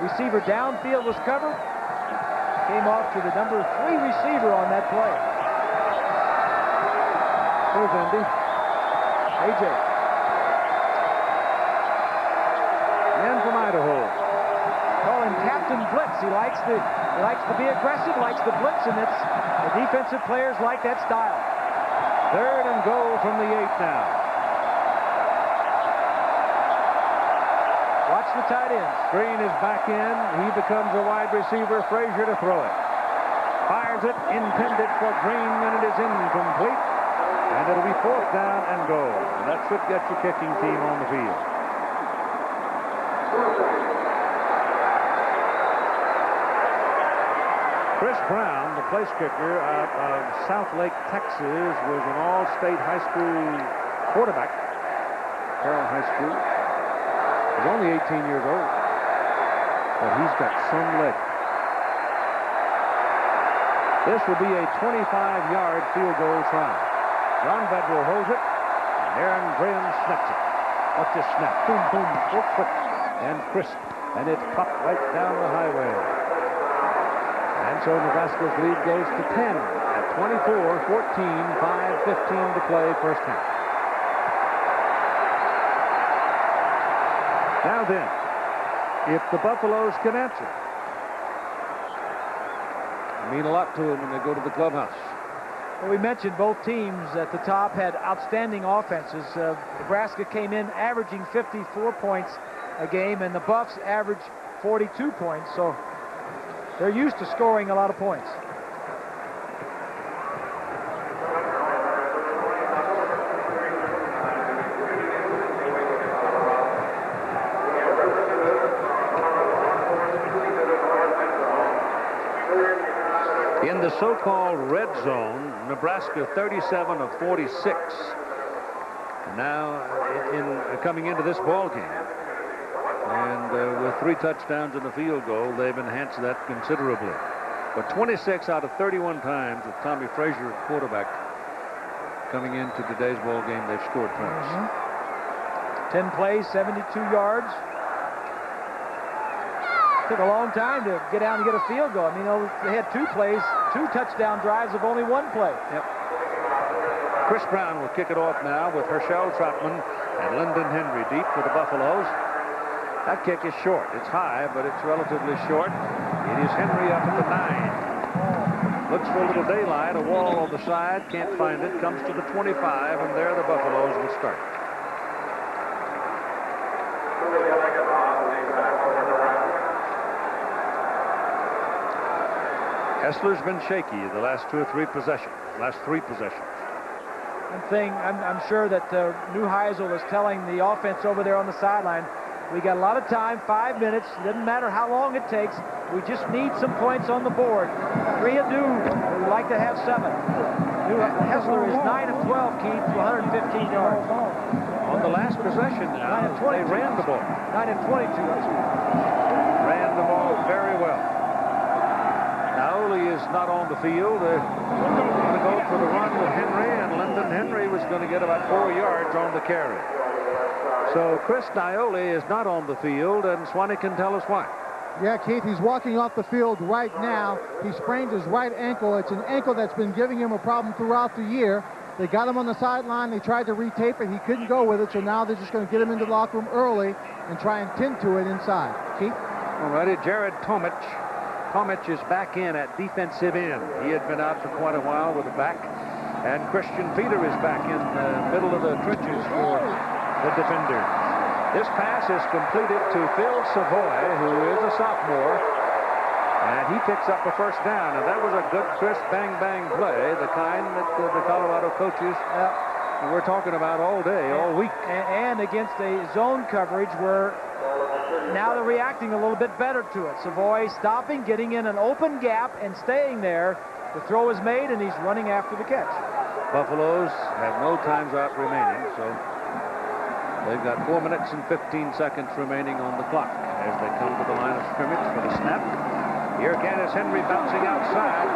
Receiver downfield was covered. Came off to the number 3 receiver on that play. Here's Andy. A.J. Man from Idaho. Call him Captain Blitz. He likes to be aggressive, likes to blitz, and it's the defensive players like that style. 3rd and goal from the 8 now. Watch the tight ends. Green is back in. He becomes a wide receiver. Frazier to throw it. Fires it, intended for Green, and it is incomplete. And it'll be 4th down and goal. And that should get your kicking team on the field. Chris Brown, the place kicker out of Southlake, Texas, was an all-state high school quarterback. Carroll High School. He's only 18 years old, but he's got some leg. This will be a 25-yard field goal try. Ron Bedwell holds it, and Aaron Graham snaps it. Watch this snap. Boom, boom, so quick and crisp, and it's popped right down the highway. And so Nebraska's lead goes to 10 at 24-14, 5:15 to play first half. Now then, if the Buffaloes can answer, it'll mean a lot to them when they go to the clubhouse. Well, we mentioned both teams at the top had outstanding offenses. Nebraska came in averaging 54 points a game, and the Buffs averaged 42 points, so they're used to scoring a lot of points. In the so-called red zone, Nebraska 37 of 46. Now, coming into this ball game, and with 3 touchdowns and a field goal, they've enhanced that considerably. But 26 out of 31 times with Tommy Frazier at quarterback coming into today's ball game, they've scored points. 10 plays, 72 yards. Took a long time to get out and get a field goal. I mean, they had 2 plays, 2 touchdown drives of only 1 play. Yep. Chris Brown will kick it off now with Herschel Trotman and Lyndon Henry deep for the Buffaloes. That kick is short. It's high, but it's relatively short. It is Henry up at the 9. Looks for a little daylight, a wall on the side, can't find it, comes to the 25, and there the Buffaloes will start. Hessler's been shaky the last 2 or 3 possessions, last 3 possessions. One thing I'm sure that Neuheisel is telling the offense over there on the sideline, we got a lot of time, 5 minutes, doesn't matter how long it takes, we just need some points on the board. 3 ado, we'd like to have 7. Hessler is 9 of 12, Keith, to 115 yards. On the last possession now, they ran the ball. 9 of 22. Ran the ball very well. Naoli is not on the field. They're going to go for the run with Henry, and Lyndon Henry was going to get about 4 yards on the carry. So Chris Naoli is not on the field, and Swanee can tell us why. Yeah, Keith, he's walking off the field right now. He sprained his right ankle. It's an ankle that's been giving him a problem throughout the year. They got him on the sideline. They tried to retape it. He couldn't go with it, so now they're just going to get him into the locker room early and try and tend to it inside. Keith? All righty, Jared Tomich Tomic is back in at defensive end. He had been out for quite a while with a back. And Christian Peter is back in the middle of the trenches for the defenders. This pass is completed to Phil Savoy, who is a sophomore. And he picks up a first down. And that was a good, crisp, bang-bang play, the kind that the Colorado coaches we're talking about all day, all week. And against a zone coverage where now they're reacting a little bit better to it. Savoy stopping, getting in an open gap, and staying there. The throw is made, and he's running after the catch. Buffaloes have no times out remaining, so they've got 4 minutes and 15 seconds remaining on the clock as they come to the line of scrimmage for the snap. Here again is Henry bouncing outside.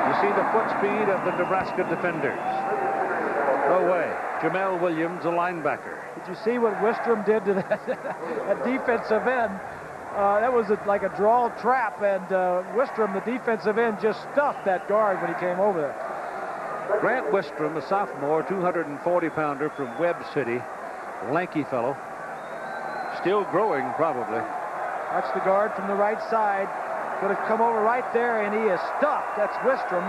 You see the foot speed of the Nebraska defenders. No way. Jamel Williams, a linebacker. Did you see what Wistrom did to that defensive end? That was like a draw trap, and Wistrom, the defensive end, just stuffed that guard when he came over there. Grant Wistrom, a sophomore, 240-pounder from Webb City, lanky fellow, still growing probably. That's the guard from the right side. Could have come over right there, and he is stuffed. That's Wistrom.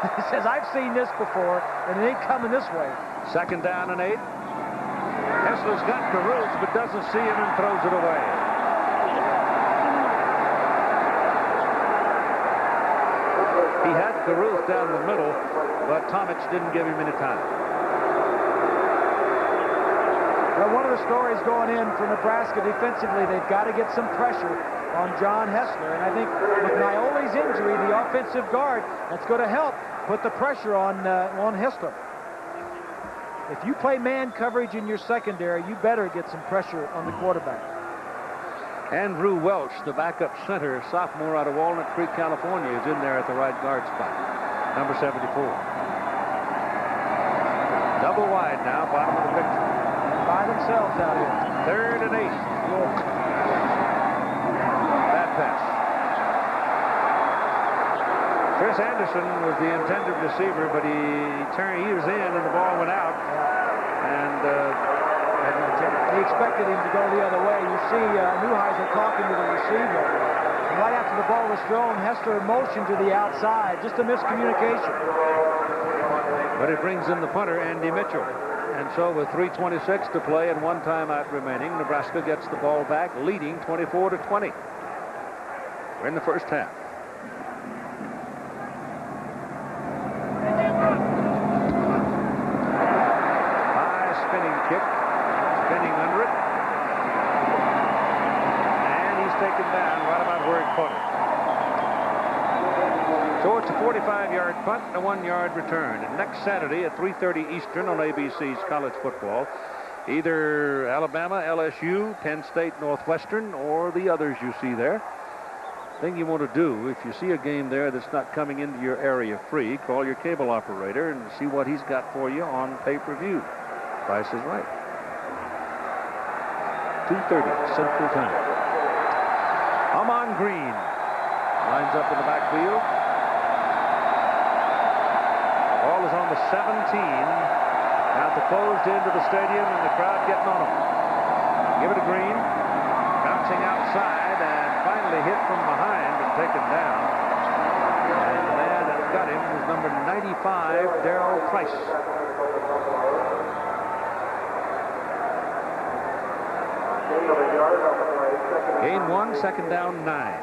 He says, I've seen this before, and it ain't coming this way. Second down and 8. Hessler's got Caruth, but doesn't see him and throws it away. He had Caruth down the middle, but Tomic didn't give him any time. Well, one of the stories going in for Nebraska defensively, they've got to get some pressure on John Hessler. And I think with Naioli's injury, the offensive guard, that's going to help put the pressure on Hessler. If you play man coverage in your secondary, you better get some pressure on the quarterback. Andrew Welch, the backup center, sophomore out of Walnut Creek, California, is in there at the right guard spot, number 74. Double wide now, bottom of the picture. By themselves out here. Third and 8. Bad pass. Chris Anderson was the intended receiver, but he was in and the ball went out. And he expected him to go the other way. You see Neuheisel talking to the receiver. And right after the ball was thrown, Hessler motioned to the outside. Just a miscommunication. But it brings in the punter, Andy Mitchell. And so with 3:26 to play and 1 timeout remaining, Nebraska gets the ball back, leading 24-20. We're in the first half. High spinning kick, spinning under it. And he's taken down right about where it caught it. So it's a 45-yard punt and a 1-yard return. And next Saturday at 3:30 Eastern on ABC's College Football, either Alabama, LSU, Penn State, Northwestern, or the others you see there. Thing you want to do, if you see a game there that's not coming into your area free, call your cable operator and see what he's got for you on pay-per-view. Price is right. 2:30 Central Time. Amon Green lines up in the backfield. Ball is on the 17. Now at the closed end of the stadium, and the crowd getting on him. Give it to Green. Bouncing outside and finally hit from behind and taken down. And the man that got him was number 95, Darrell Price. Gain 1, second down 9.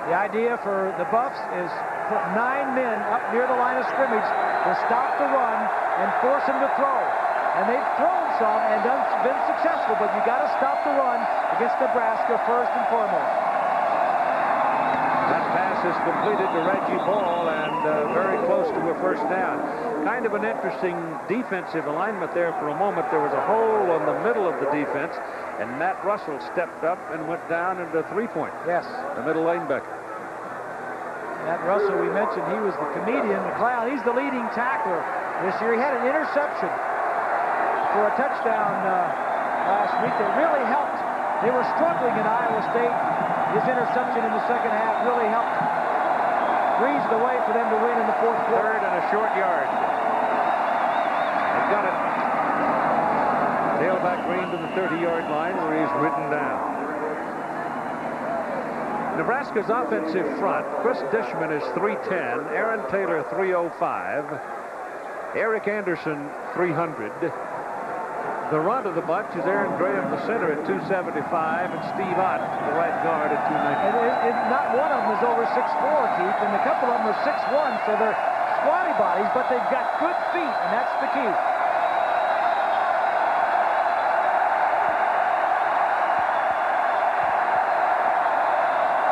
The idea for the Buffs is put 9 men up near the line of scrimmage to stop the run and force them to throw. And they've thrown some and been successful, but you got to stop the run against Nebraska first and foremost. That pass is completed to Reggie Ball and very close to a first down. Kind of an interesting defensive alignment there for a moment. There was a hole in the middle of the defense, and Matt Russell stepped up and went down into 3-point. Yes. The middle linebacker. Matt Russell, we mentioned he was the comedian, the clown. He's the leading tackler this year. He had an interception for a touchdown last week that really helped. They were struggling in Iowa State. His interception in the second half really helped breeze the way for them to win in the fourth quarter. Third and a short yard. They've got it. Tailback Green to the 30-yard line where he's ridden down. Nebraska's offensive front, Chris Dishman is 310, Aaron Taylor 305, Eric Anderson 300. The runt of the bunch is Aaron Graham, the center, at 275, and Steve Ott, the right guard, at 290. Not one of them is over 6'4", Keith, and a couple of them are 6'1", so they're squatty bodies, but they've got good feet, and that's the key.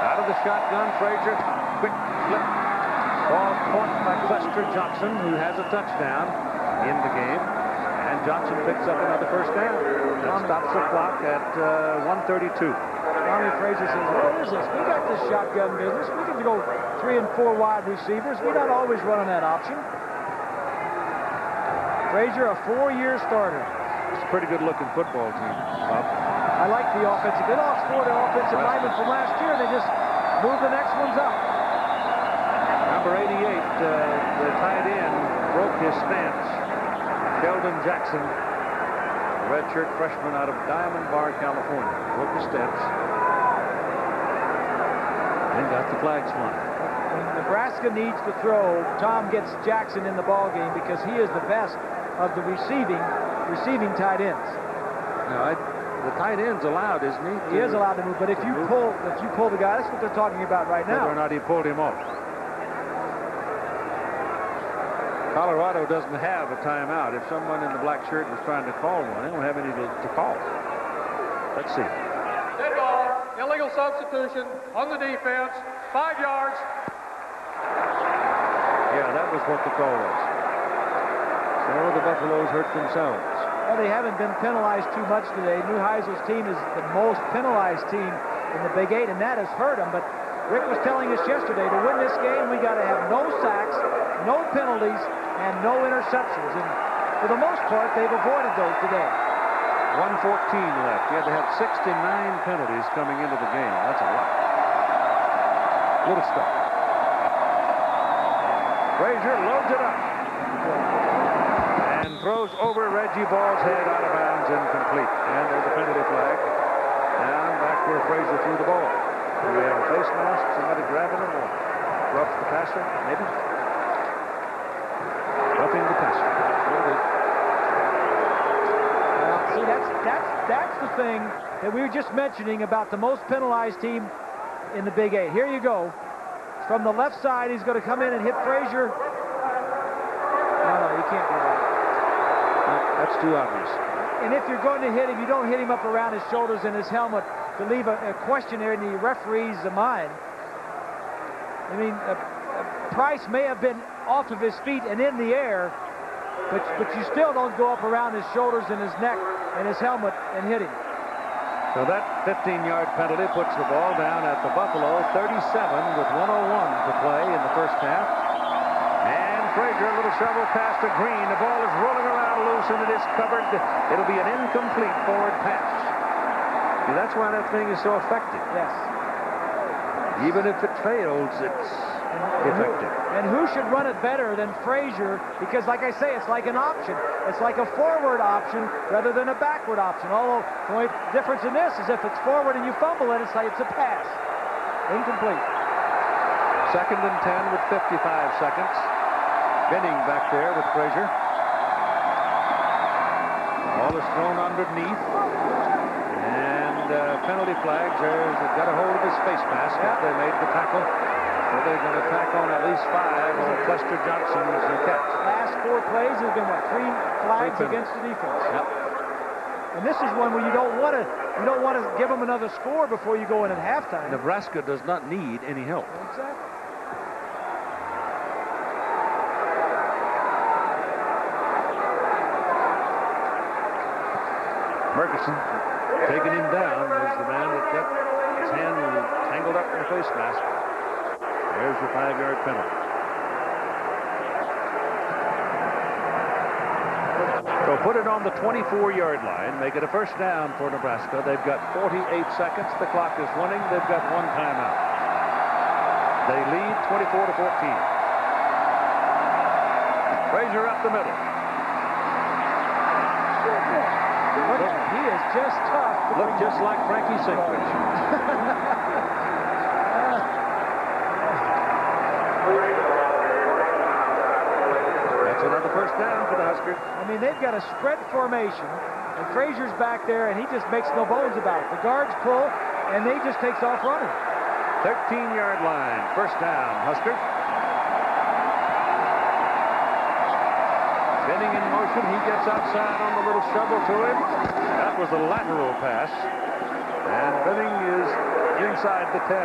Out of the shotgun, Frazier, quick flip. Ball point by Lester Johnson, who has a touchdown in the game. And Johnson picks up another first down. That stops the clock at 1:32. Tommy Frazier says, what is this? We got this shotgun business. We can go 3 and 4 wide receivers. We're not always running that option. Frazier, a 4-year starter. It's a pretty good-looking football team, Bob. I like the offensive. They lost 4 to offensive linemen from last year. They just moved the next ones up. Number 88, the tight end, broke his stance. Sheldon Jackson, redshirt freshman out of Diamond Bar, California, broke his steps and got the flags flying. When Nebraska needs to throw, Tom gets Jackson in the ball game because he is the best of the receiving tight ends. Now, the tight end's allowed, isn't he? He is allowed to move, but if you pull the guy, that's what they're talking about right now. Whether or not he pulled him off. Colorado doesn't have a timeout. If someone in the black shirt was trying to call one, they don't have any to call. Let's see. Dead ball, illegal substitution on the defense, 5 yards. Yeah, that was what the call was. So the Buffaloes hurt themselves. Well, they haven't been penalized too much today. Neuheisel's team is the most penalized team in the Big 8, and that has hurt them. But Rick was telling us yesterday, to win this game, we got to have no sacks, no penalties, and no interceptions. And for the most part, they've avoided those today. 1:14 left. You had to have 69 penalties coming into the game. That's a lot. Little stuff. Frazier loads it up. And throws over Reggie Ball's head, out of bounds, incomplete. And there's a penalty flag. Down back where Frazier threw the ball. Do we have a face mask? Somebody grabbing him or rough the passer? Maybe. Roughing the passer. Well, see, that's the thing that we were just mentioning about the most penalized team in the Big 8. Here you go. From the left side, he's going to come in and hit Frazier. No, you can't do that. No, that's too obvious. And if you're going to hit him, you don't hit him up around his shoulders and his helmet to leave a question there in the referee's mind. I mean, Price may have been off of his feet and in the air, but you still don't go up around his shoulders and his neck and his helmet and hit him. So that 15-yard penalty puts the ball down at the Buffalo 37 with 1:01 to play in the first half. And Frazier, a little shovel pass to Green. The ball is rolling around loose and it is covered. It'll be an incomplete forward pass. See, that's why that thing is so effective. Yes. Even if it fails, it's effective. And who should run it better than Frazier? Because, like I say, it's like an option. It's like a forward option rather than a backward option. Although the only difference in this is if it's forward and you fumble it, it's a pass. Incomplete. 2nd and 10 with 55 seconds. Benning back there with Frazier. Ball is thrown underneath. Penalty flags. There's got a hold of his face mask. Yep. They made the tackle. So they're going to tack on at least 5 on Lester Johnson's catch. Last 4 plays have been 3 flags against the defense. Yep. And this is one where you don't want to give them another score before you go in at halftime. Nebraska does not need any help. Exactly. Ferguson taking him down was the man that got his hand tangled up in the face mask. There's your 5-yard penalty. So put it on the 24-yard line. Make it a first down for Nebraska. They've got 48 seconds. The clock is running. They've got 1 timeout. They lead 24-14. Frazier up the middle. He is just tough. Look just like Frankie Sinkwich. Husker. I mean, they've got a spread formation, and Frazier's back there, and he just makes no bones about it. The guards pull, and they just takes off running. 13-yard line, first down, Husker. Benning in motion, he gets outside on the little shovel to him. That was a lateral pass, and Benning is inside the 10.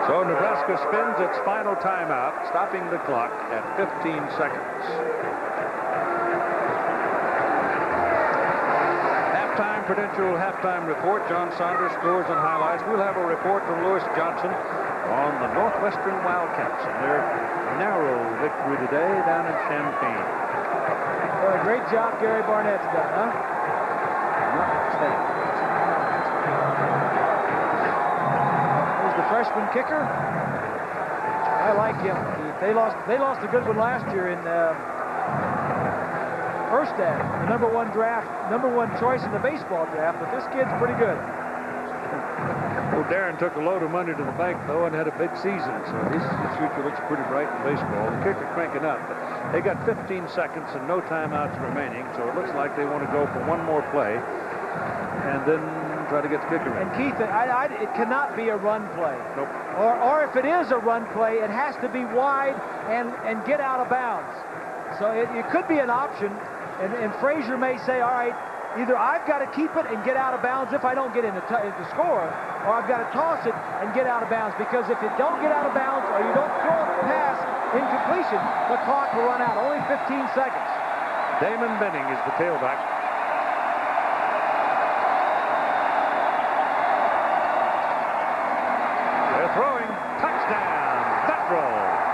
So Nebraska spends its final timeout, stopping the clock at 15 seconds. Halftime Prudential halftime report. John Saunders scores and highlights. We'll have a report from Lewis Johnson on the Northwestern Wildcats and their narrow victory today down in Champaign. Well, a great job Gary Barnett's done, huh? Here's the freshman kicker. I like him. They lost a good one last year in Erstad, the number one choice in the baseball draft, but this kid's pretty good. Well, Darren took a load of money to the bank, though, and had a big season, so his future looks pretty bright in baseball. The kicker cranking up, but they got 15 seconds and no timeouts remaining, so it looks like they want to go for one more play and then try to get the kicker in. And Keith, it cannot be a run play. Nope. Or if it is a run play, it has to be wide and get out of bounds. So it could be an option, and Frazier may say, all right, either I've got to keep it and get out of bounds if I don't get in the score, or I've got to toss it and get out of bounds, because if you don't get out of bounds or you don't throw a pass in completion, the clock will run out. Only 15 seconds. Damon Benning is the tailback. They're throwing. Touchdown. Federal.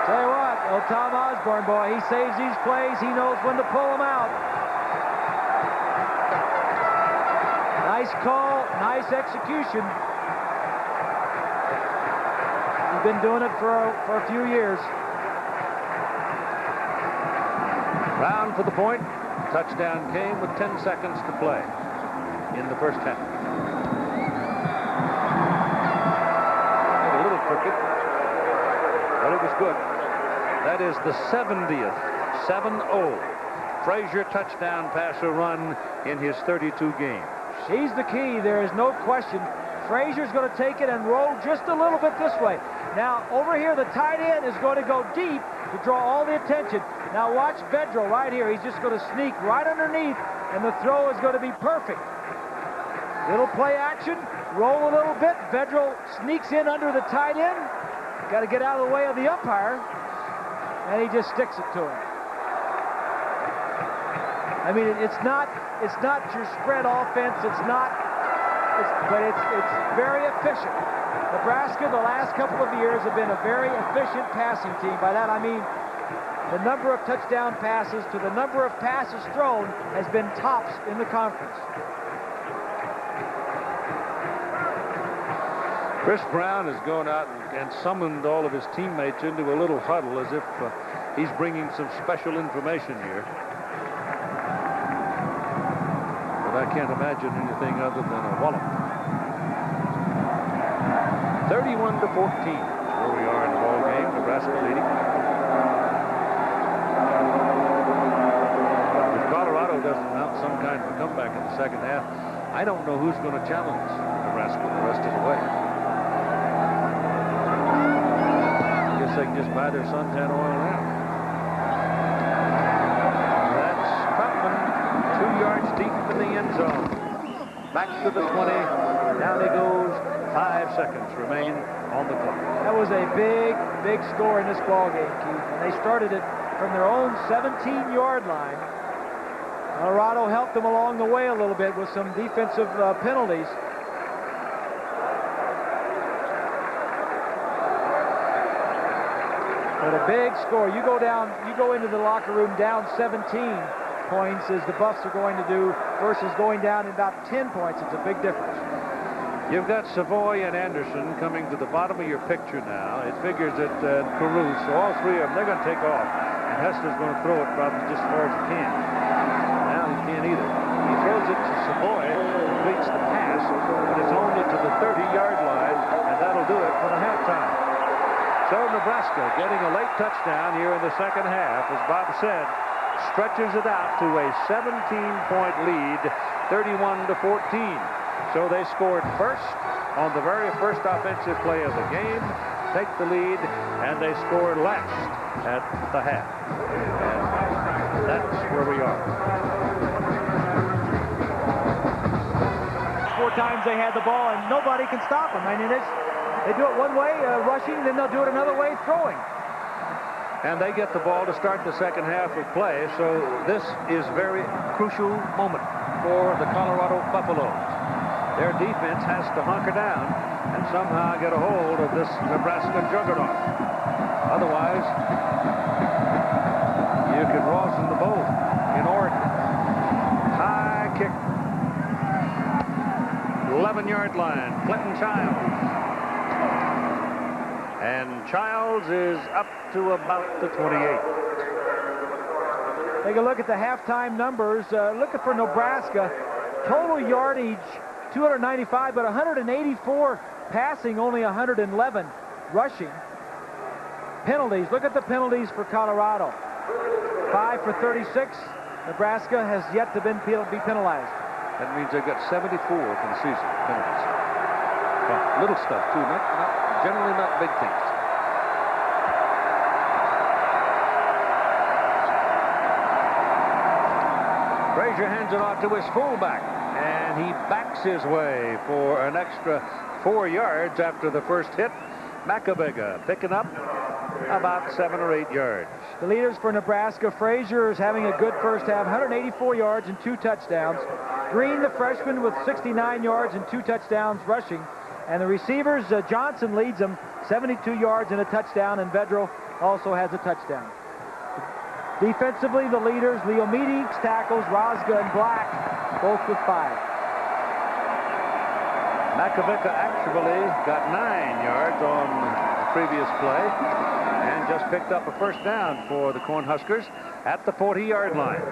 Tell you what, old Tom Osborne, boy, he saves these plays. He knows when to pull them out. Nice call, nice execution. He's been doing it for a few years. Brown for the point. Touchdown came with 10 seconds to play in the first half. A little crooked, but it was good. That is the 70th 7-0 Frazier touchdown passer run in his 32 games. She's the key. There is no question. Frazier's going to take it and roll just a little bit this way. Now, over here, the tight end is going to go deep to draw all the attention. Now, watch Vedral right here. He's just going to sneak right underneath, and the throw is going to be perfect. Little play action, roll a little bit. Vedral sneaks in under the tight end. Got to get out of the way of the umpire, and he just sticks it to him. I mean, it's not your spread offense. But it's very efficient. Nebraska, the last couple of years, have been a very efficient passing team. By that, I mean the number of touchdown passes to the number of passes thrown has been tops in the conference. Chris Brown has gone out and summoned all of his teammates into a little huddle as if he's bringing some special information here. But I can't imagine anything other than a wallop. 31-14 is where we are in the ball game. Nebraska leading. If Colorado doesn't mount some kind of a comeback in the second half, I don't know who's going to challenge Nebraska the rest of the way. I guess they can just buy their suntan oil now. That's Troutman, 2 yards deep in the end zone. Back to the 20. Down he goes. 5 seconds remain on the clock. That was a big score in this ball game, Keith. And they started it from their own 17-yard line. Colorado helped them along the way a little bit with some defensive penalties. But a big score. You go into the locker room down 17 points as the Buffs are going to do versus going down in about 10 points. It's a big difference. You've got Savoy and Anderson coming to the bottom of your picture now. It figures that Caruth, so all three of them, they're going to take off. And Hessler's going to throw it probably just as far as he can. Now he can't either. He throws it to Savoy, completes the pass, but it's only to the 30-yard line, and that'll do it for the halftime. So Nebraska getting a late touchdown here in the second half, as Bob said, stretches it out to a 17-point lead, 31-14. So they scored first on the very first offensive play of the game, take the lead, and they scored last at the half. And that's where we are. 4 times they had the ball, and nobody can stop them. I mean, they do it one way, rushing, then they'll do it another way, throwing. And they get the ball to start the second half of play, so this is a very crucial moment for the Colorado Buffaloes. Their defense has to hunker down and somehow get a hold of this Nebraska juggernaut. Otherwise, you could rosin the boat in Oregon. High kick. 11-yard line. Clinton Childs. And Childs is up to about the 28. Take a look at the halftime numbers. Looking for Nebraska. Total yardage, 295, but 184 passing, only 111 rushing. Penalties. Look at the penalties for Colorado. 5 for 36. Nebraska has yet to be penalized. That means they've got 74 for the season, penalties. Well, little stuff, too. Generally not big things. Frazier hands it off to his fullback, and he backs his way for an extra 4 yards after the first hit. Macabega picking up about 7 or 8 yards. The leaders for Nebraska, Frazier is having a good first half, 184 yards and 2 touchdowns. Green, the freshman, with 69 yards and 2 touchdowns rushing. And the receivers, Johnson leads them, 72 yards and a touchdown, and Vedro also has a touchdown. Defensively, the leaders, Leomides tackles, Rosga and Black, both with 5. Macabeka actually got 9 yards on the previous play and just picked up a first down for the Cornhuskers at the 40-yard line.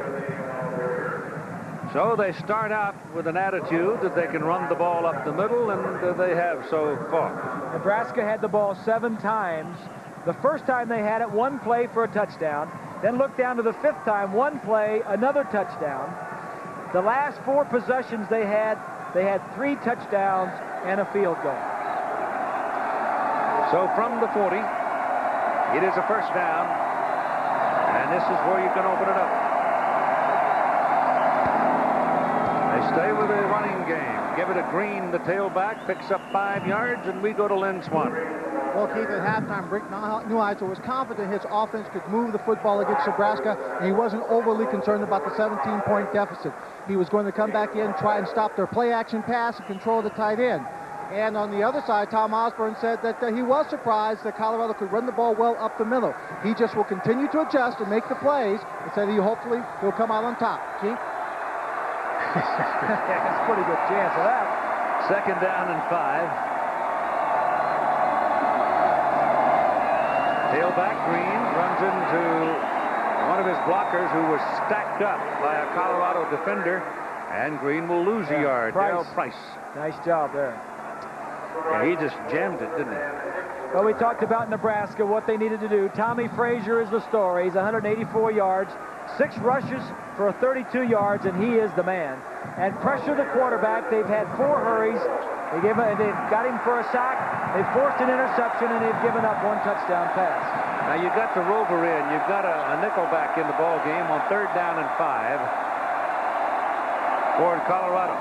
So they start out with an attitude that they can run the ball up the middle, and they have so far. Nebraska had the ball 7 times. The first time they had it, 1 play for a touchdown. Then look down to the 5th time, 1 play, another touchdown. The last 4 possessions they had 3 touchdowns and a field goal. So from the 40, it is a first down, and this is where you can open it up. They stay with a running game. Give it to Green, the tailback, picks up 5 yards, and we go to Lynn Swann. Well, Keith, at halftime, Rick Neuheisel was confident his offense could move the football against Nebraska, and he wasn't overly concerned about the 17-point deficit. He was going to come back in, try and stop their play-action pass and control the tight end. And on the other side, Tom Osborne said that he was surprised that Colorado could run the ball well up the middle. He just will continue to adjust and make the plays, and said hopefully he'll come out on top. Keith? That's a pretty good chance of that. Second down and 5. Tailback Green runs into one of his blockers who was stacked up by a Colorado defender, and Green will lose a yard. Darrell Price. Nice job there. Yeah, he just jammed it, didn't he? Well, we talked about Nebraska, what they needed to do. Tommy Frazier is the story. He's 184 yards, 6 rushes for 32 yards, and he is the man. And pressure the quarterback. They've had 4 hurries. They've got him for a sack. They've forced an interception, and they've given up 1 touchdown pass. Now you got the rover in. You've got a nickelback in the ball game on 3rd down and 5 for Colorado.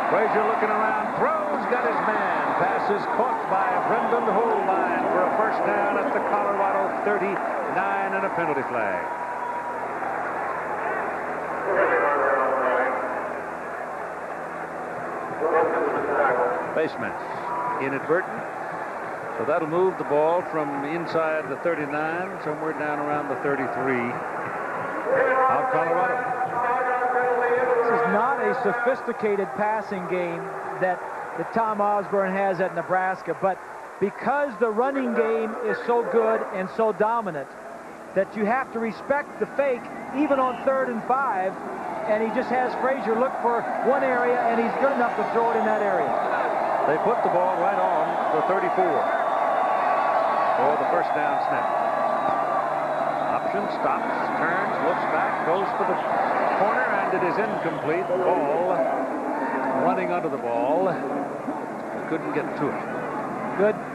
Frazier looking around, throws, got his man. Pass is caught by Brendan Holbein for a first down at the Colorado 39 and a penalty flag. Baseman inadvertent. So that'll move the ball from inside the 39 somewhere down around the 33 of Colorado. This is not a sophisticated passing game that that Tom Osborne has at Nebraska. But because the running game is so good and so dominant, that you have to respect the fake even on 3rd and 5, and he just has Frazier look for one area, and he's good enough to throw it in that area. They put the ball right on the 34 for the first down snap. Option, stops, turns, looks back, goes for the corner, and it is incomplete. The ball running under the ball. Couldn't get to it.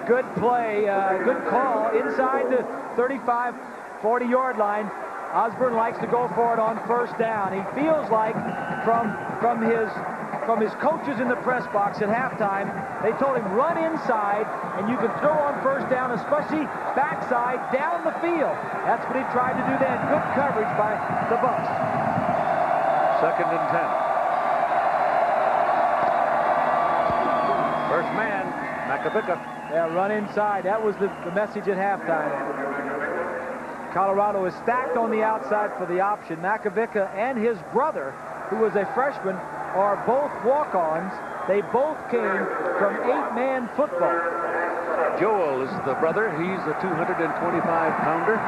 Good play, good call inside the 35, 40-yard line. Osborne likes to go for it on first down. He feels like from his coaches in the press box at halftime, they told him run inside and you can throw on first down, especially backside down the field. That's what he tried to do then. Good coverage by the Bucks. 2nd and 10. First man, Makovicka. Yeah, run inside. That was the message at halftime. Colorado is stacked on the outside for the option. Makovicka and his brother, who was a freshman, are both walk-ons. They both came from 8-man football. Joel is the brother. He's a 225-pounder.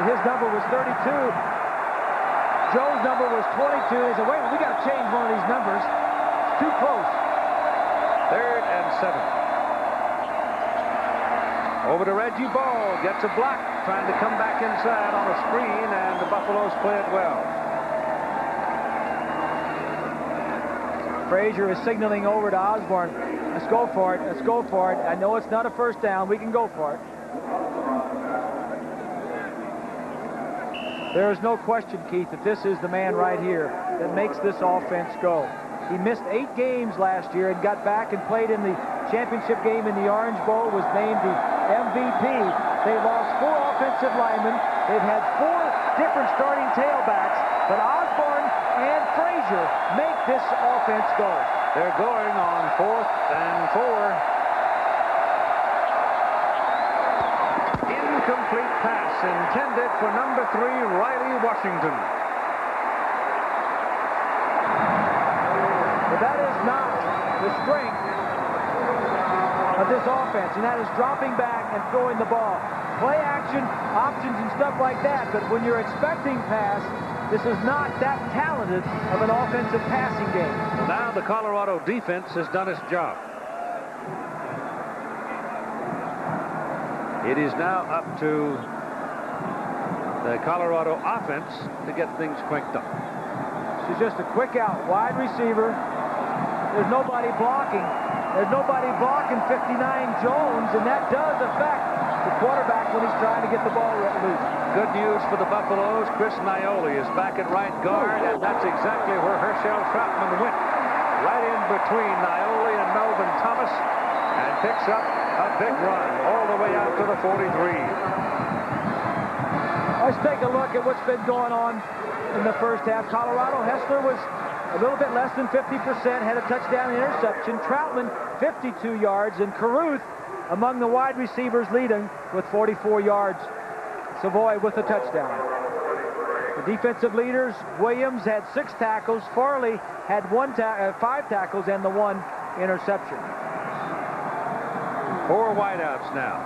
His number was 32. Joe's number was 22. He said, wait, we got to change one of these numbers. It's too close. 3rd and 7. Over to Reggie Ball, gets a block, trying to come back inside on a screen, and the Buffaloes play it well. Frazier is signaling over to Osborne. Let's go for it. Let's go for it. I know it's not a first down. We can go for it. There is no question, Keith, that this is the man right here that makes this offense go. He missed 8 games last year and got back and played in the championship game in the Orange Bowl, was named the MVP. They lost 4 offensive linemen. They've had 4 different starting tailbacks, but Osborne and Frazier make this offense go. They're going on 4th and 4. Incomplete pass intended for number 3, Riley Washington. But that is not the strength of this offense, and that is dropping back and throwing the ball. Play action, options, and stuff like that, but when you're expecting pass, this is not that talented of an offensive passing game. Now the Colorado defense has done its job. It is now up to the Colorado offense to get things cranked up. This is just a quick out, wide receiver. There's nobody blocking. There's nobody blocking 59 Jones, and that does affect the quarterback when he's trying to get the ball loose. Good news for the Buffaloes. Chris Naioli is back at right guard, and that's exactly where Herschel Troutman went. Right in between Naioli and Melvin Thomas, and picks up a big run all the way out to the 43. Let's take a look at what's been going on in the first half. Colorado, Hessler was a little bit less than 50%, had a touchdown interception. Troutman, 52 yards, and Carruth among the wide receivers leading with 44 yards. Savoy with a touchdown. The defensive leaders, Williams had 6 tackles, Farley had 5 tackles and the 1 interception. 4 wideouts now.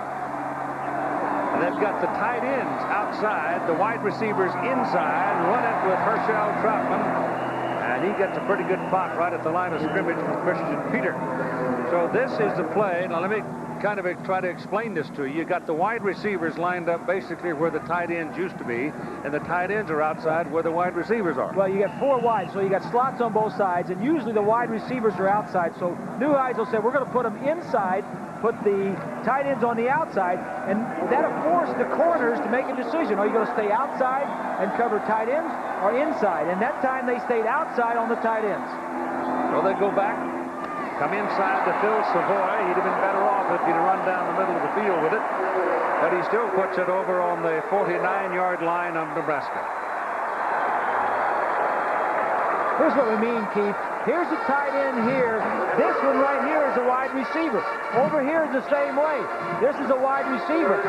And they've got the tight ends outside, the wide receivers inside, run it with Herschel Troutman. And he gets a pretty good pot right at the line of scrimmage from Christian Peter. So this is the play. Now let me kind of try to explain this to you. You got the wide receivers lined up basically where the tight ends used to be, and the tight ends are outside where the wide receivers are. Well, you got 4 wide, so you got slots on both sides, and usually the wide receivers are outside. So Neuheisel said, we're going to put them inside, put the tight ends on the outside, and that'll force the corners to make a decision. Are you going to stay outside and cover tight ends or inside? And that time they stayed outside on the tight ends. So they go back, come inside to Phil Savoy. He'd have been better off if he'd run down the middle of the field with it. But he still puts it over on the 49-yard line of Nebraska. Here's what we mean, Keith. Here's a tight end here. This one right here is a wide receiver. Over here is the same way. This is a wide receiver.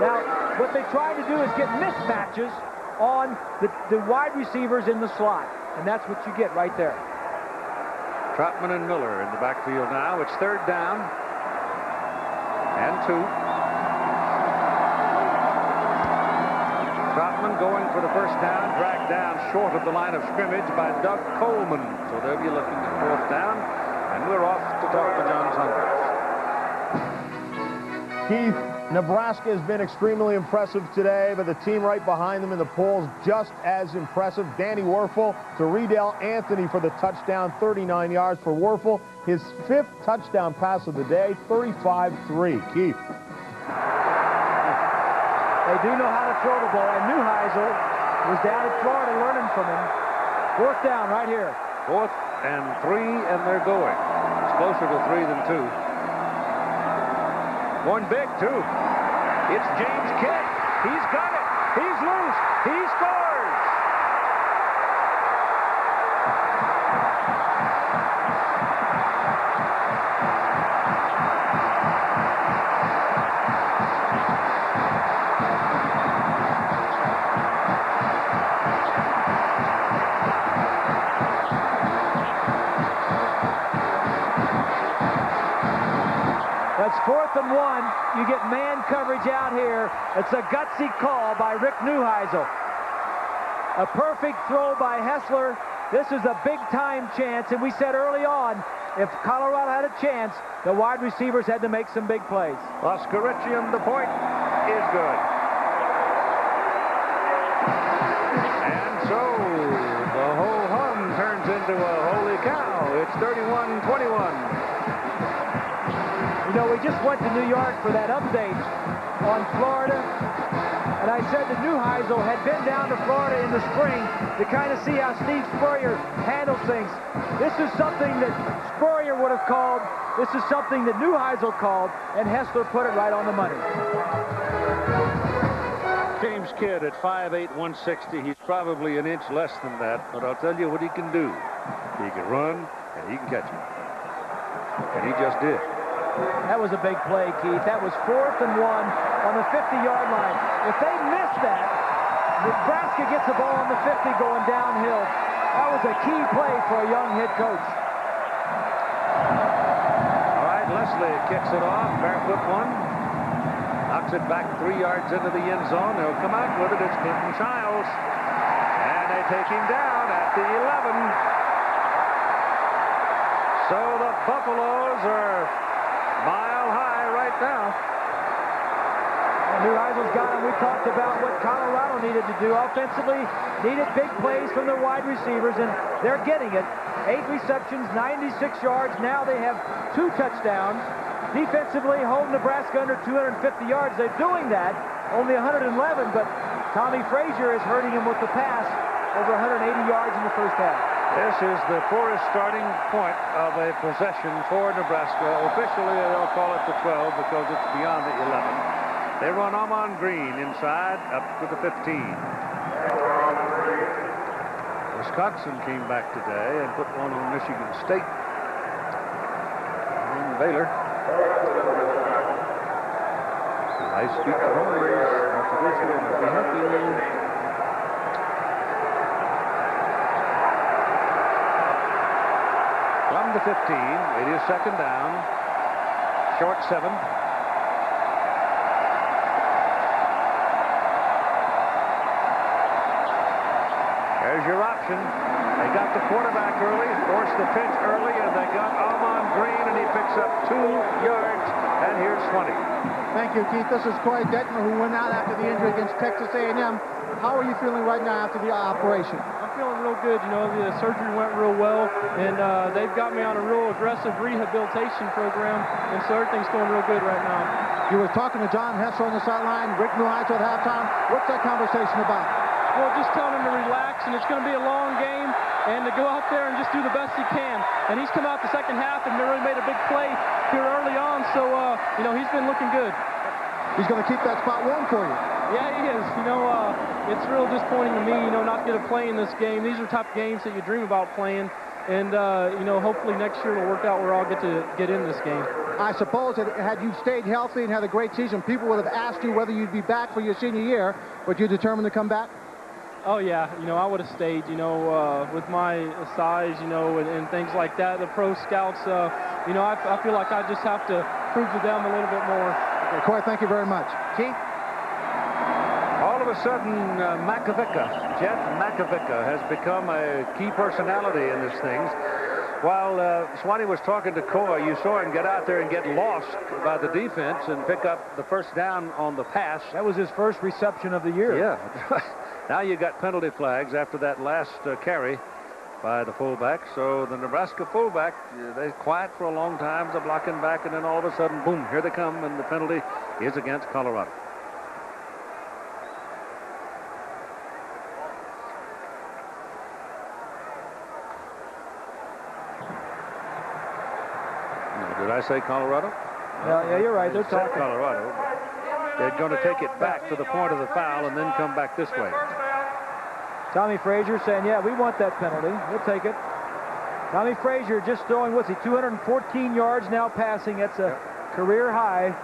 Now, what they try to do is get mismatches on the wide receivers in the slot. And that's what you get right there. Trotman and Miller in the backfield now. It's 3rd down and 2. Trotman going for the first down, dragged down short of the line of scrimmage by Doug Coleman. So they'll be looking at 4th down, and we're off to talk to John Saunders. Keith, Nebraska has been extremely impressive today, but the team right behind them in the polls just as impressive. Danny Wuerffel to Riedel Anthony for the touchdown, 39 yards for Wuerffel. His 5th touchdown pass of the day, 35-3. Keith. They do know how to throw the ball, and Neuheisel was down in Florida learning from him. 4th down right here. 4th and 3, and they're going. It's closer to 3 than 2. Going big, too. It's James Kidd. He's got it. He's loose. He scores. That's 4th and 1. You get man coverage out here. It's a gutsy call by Rick Neuheisel. A perfect throw by Hessler. This is a big-time chance, and we said early on, if Colorado had a chance, the wide receivers had to make some big plays. Oscarician, the point is good. And so the whole hum turns into a holy cow. It's 31-21. You know, we just went to New York for that update on Florida, and I said that Neuheisel had been down to Florida in the spring to kind of see how Steve Spurrier handles things. This is something that Spurrier would have called. This is something that Neuheisel called, and Hessler put it right on the money. James Kidd at 5'8", 160. He's probably an inch less than that, but I'll tell you what he can do. He can run, and he can catch it. And he just did. That was a big play, Keith. That was 4th and 1 on the 50-yard line. If they miss that, Nebraska gets the ball on the 50 going downhill. That was a key play for a young head coach. All right, Leslie kicks it off. Barefoot one. Knocks it back 3 yards into the end zone. They'll come out with it. It's Clinton Childs. And they take him down at the 11. So the Buffaloes are mile high right now. Neuheisel's got him. We talked about what Colorado needed to do offensively. Needed big plays from their wide receivers, and they're getting it. 8 receptions, 96 yards. Now they have 2 touchdowns. Defensively, hold Nebraska under 250 yards. They're doing that. Only 111, but Tommy Frazier is hurting him with the pass. Over 180 yards in the first half. This is the poorest starting point of a possession for Nebraska. Officially, they'll call it the 12 because it's beyond the 11. They run Ahman Green inside up to the 15. Wisconsin came back today and put one on Michigan State. And Baylor. High-speed throws. After this, we'll be happy. From the 15, it is 2nd down, short 7. There's your option. They got the quarterback early, forced the pitch early, and they got Ahman Green, and he picks up 2 yards, and here's 20. Thank you, Keith. This is Corey Detmer, who went out after the injury against Texas A&M. How are you feeling right now after the operation? I'm feeling real good. You know, the surgery went real well, and they've got me on a real aggressive rehabilitation program, and so everything's going real good right now. You were talking to John Hessler on the sideline, Rick Neuheisel at halftime. What's that conversation about? Well, just telling him to relax, and it's going to be a long game, and to go out there and just do the best he can. And he's come out the second half and really made a big play here early on, so, you know, he's been looking good. He's going to keep that spot warm for you. Yeah, he is. You know, it's real disappointing to me, you know, not to get a play in this game. These are tough games that you dream about playing. And, you know, hopefully next year it'll work out where I'll get to get in this game. I suppose that had you stayed healthy and had a great season, people would have asked you whether you'd be back for your senior year, but you're determined to come back? Oh, yeah. You know, I would have stayed, you know, with my size, you know, and things like that. The pro scouts, you know, I feel like I just have to prove to them a little bit more. Okay, Coy, thank you very much. Keith? All of a sudden, Jeff Makovica has become a key personality in this thing. While Swanee was talking to Coy, you saw him get out there and get lost by the defense and pick up the first down on the pass. That was his first reception of the year. Yeah. Now you got penalty flags after that last carry by the fullback. So the Nebraska fullback, they're quiet for a long time, they're blocking back, and then all of a sudden, boom, here they come, and the penalty is against Colorado. Did I say Colorado? Yeah, you're right. They're talking. Colorado. They're going to take it back to the point of the foul and then come back this way. Tommy Frazier saying, yeah, we want that penalty. We'll take it. Tommy Frazier just throwing, what's he, 214 yards now passing. That's a career high.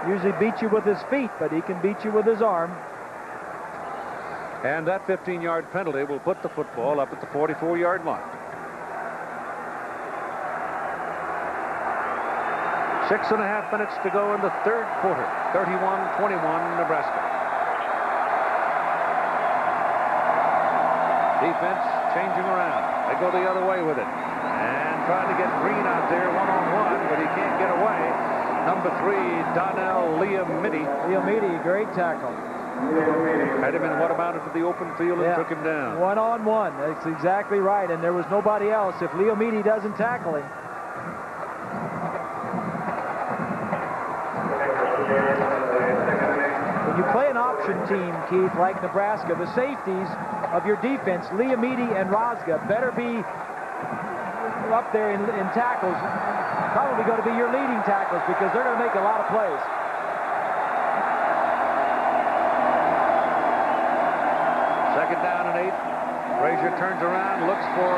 Usually beats you with his feet, but he can beat you with his arm. And that 15-yard penalty will put the football up at the 44-yard line. 6.5 minutes to go in the third quarter. 31-21 Nebraska. Defense changing around. They go the other way with it. And trying to get Green out there one-on-one, but he can't get away. Number 3, Donnell Liamidi. Liamidi, great tackle. Had him in what amounted to the open field and took him down. One-on-one. That's exactly right. And there was nobody else. If Liamidi doesn't tackle him. When you play an option team, Keith, like Nebraska, the safeties of your defense, Liamidi and Rozga, better be up there in tackles. Probably going to be your leading tackles because they're going to make a lot of plays. Second down and 8. Frazier turns around, looks for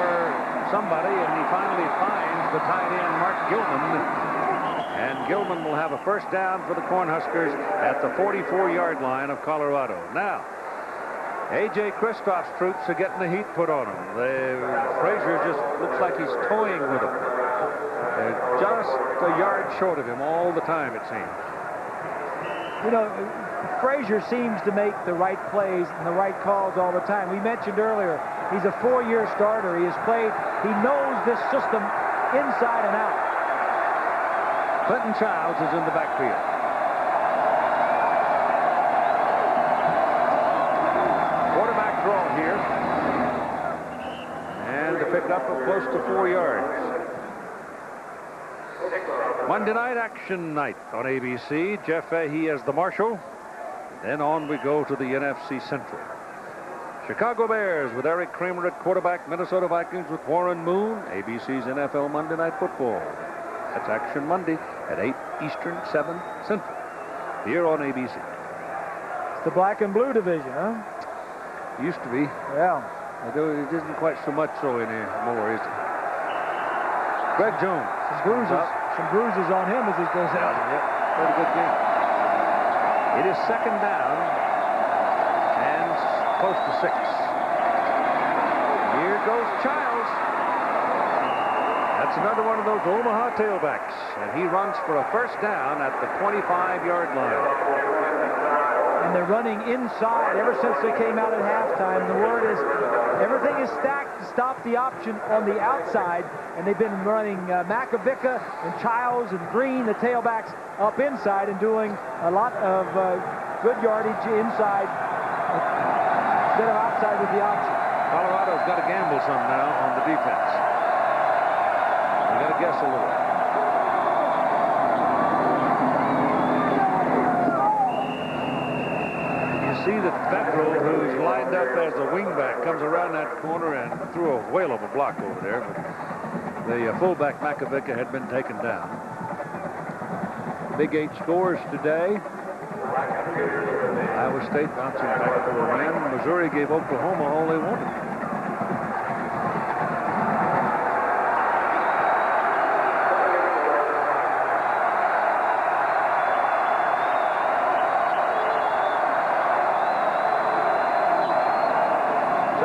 somebody, and he finally finds the tight end, Mark Gilman. And Gilman will have a first down for the Cornhuskers at the 44-yard line of Colorado. Now, A.J. Kristoff's troops are getting the heat put on him. Frazier just looks like he's toying with him. They're just a yard short of him all the time, it seems. You know, Frazier seems to make the right plays and the right calls all the time. We mentioned earlier, he's a 4-year starter. He has played, he knows this system inside and out. Clinton Childs is in the backfield. Quarterback draw here. And a pickup of close to 4 yards. Monday night action night on ABC. Jeff Fahey as the marshal. Then on we go to the NFC Central. Chicago Bears with Eric Kramer at quarterback. Minnesota Vikings with Warren Moon. ABC's NFL Monday Night Football. That's Action Monday at 8 Eastern, 7 Central, here on ABC. It's the black and blue division, huh? Used to be. Yeah. It isn't quite so much so anymore, is it? Greg Jones. Some bruises on him as he goes out. Yep, pretty good game. It is second down and close to 6. Here goes Childs. That's another one of those Omaha tailbacks, and he runs for a first down at the 25-yard line. And they're running inside ever since they came out at halftime. The word is everything is stacked to stop the option on the outside, and they've been running Makovica and Childs and Green, the tailbacks, up inside and doing a lot of good yardage inside instead of outside with the option. Colorado's got to gamble some now on the defense. You got to guess a little. You see that Federal, who's lined up as a wingback, comes around that corner and threw a whale of a block over there. But the fullback Makovica had been taken down. Big 8 scores today. Iowa State bouncing back for a win. Missouri gave Oklahoma all they wanted.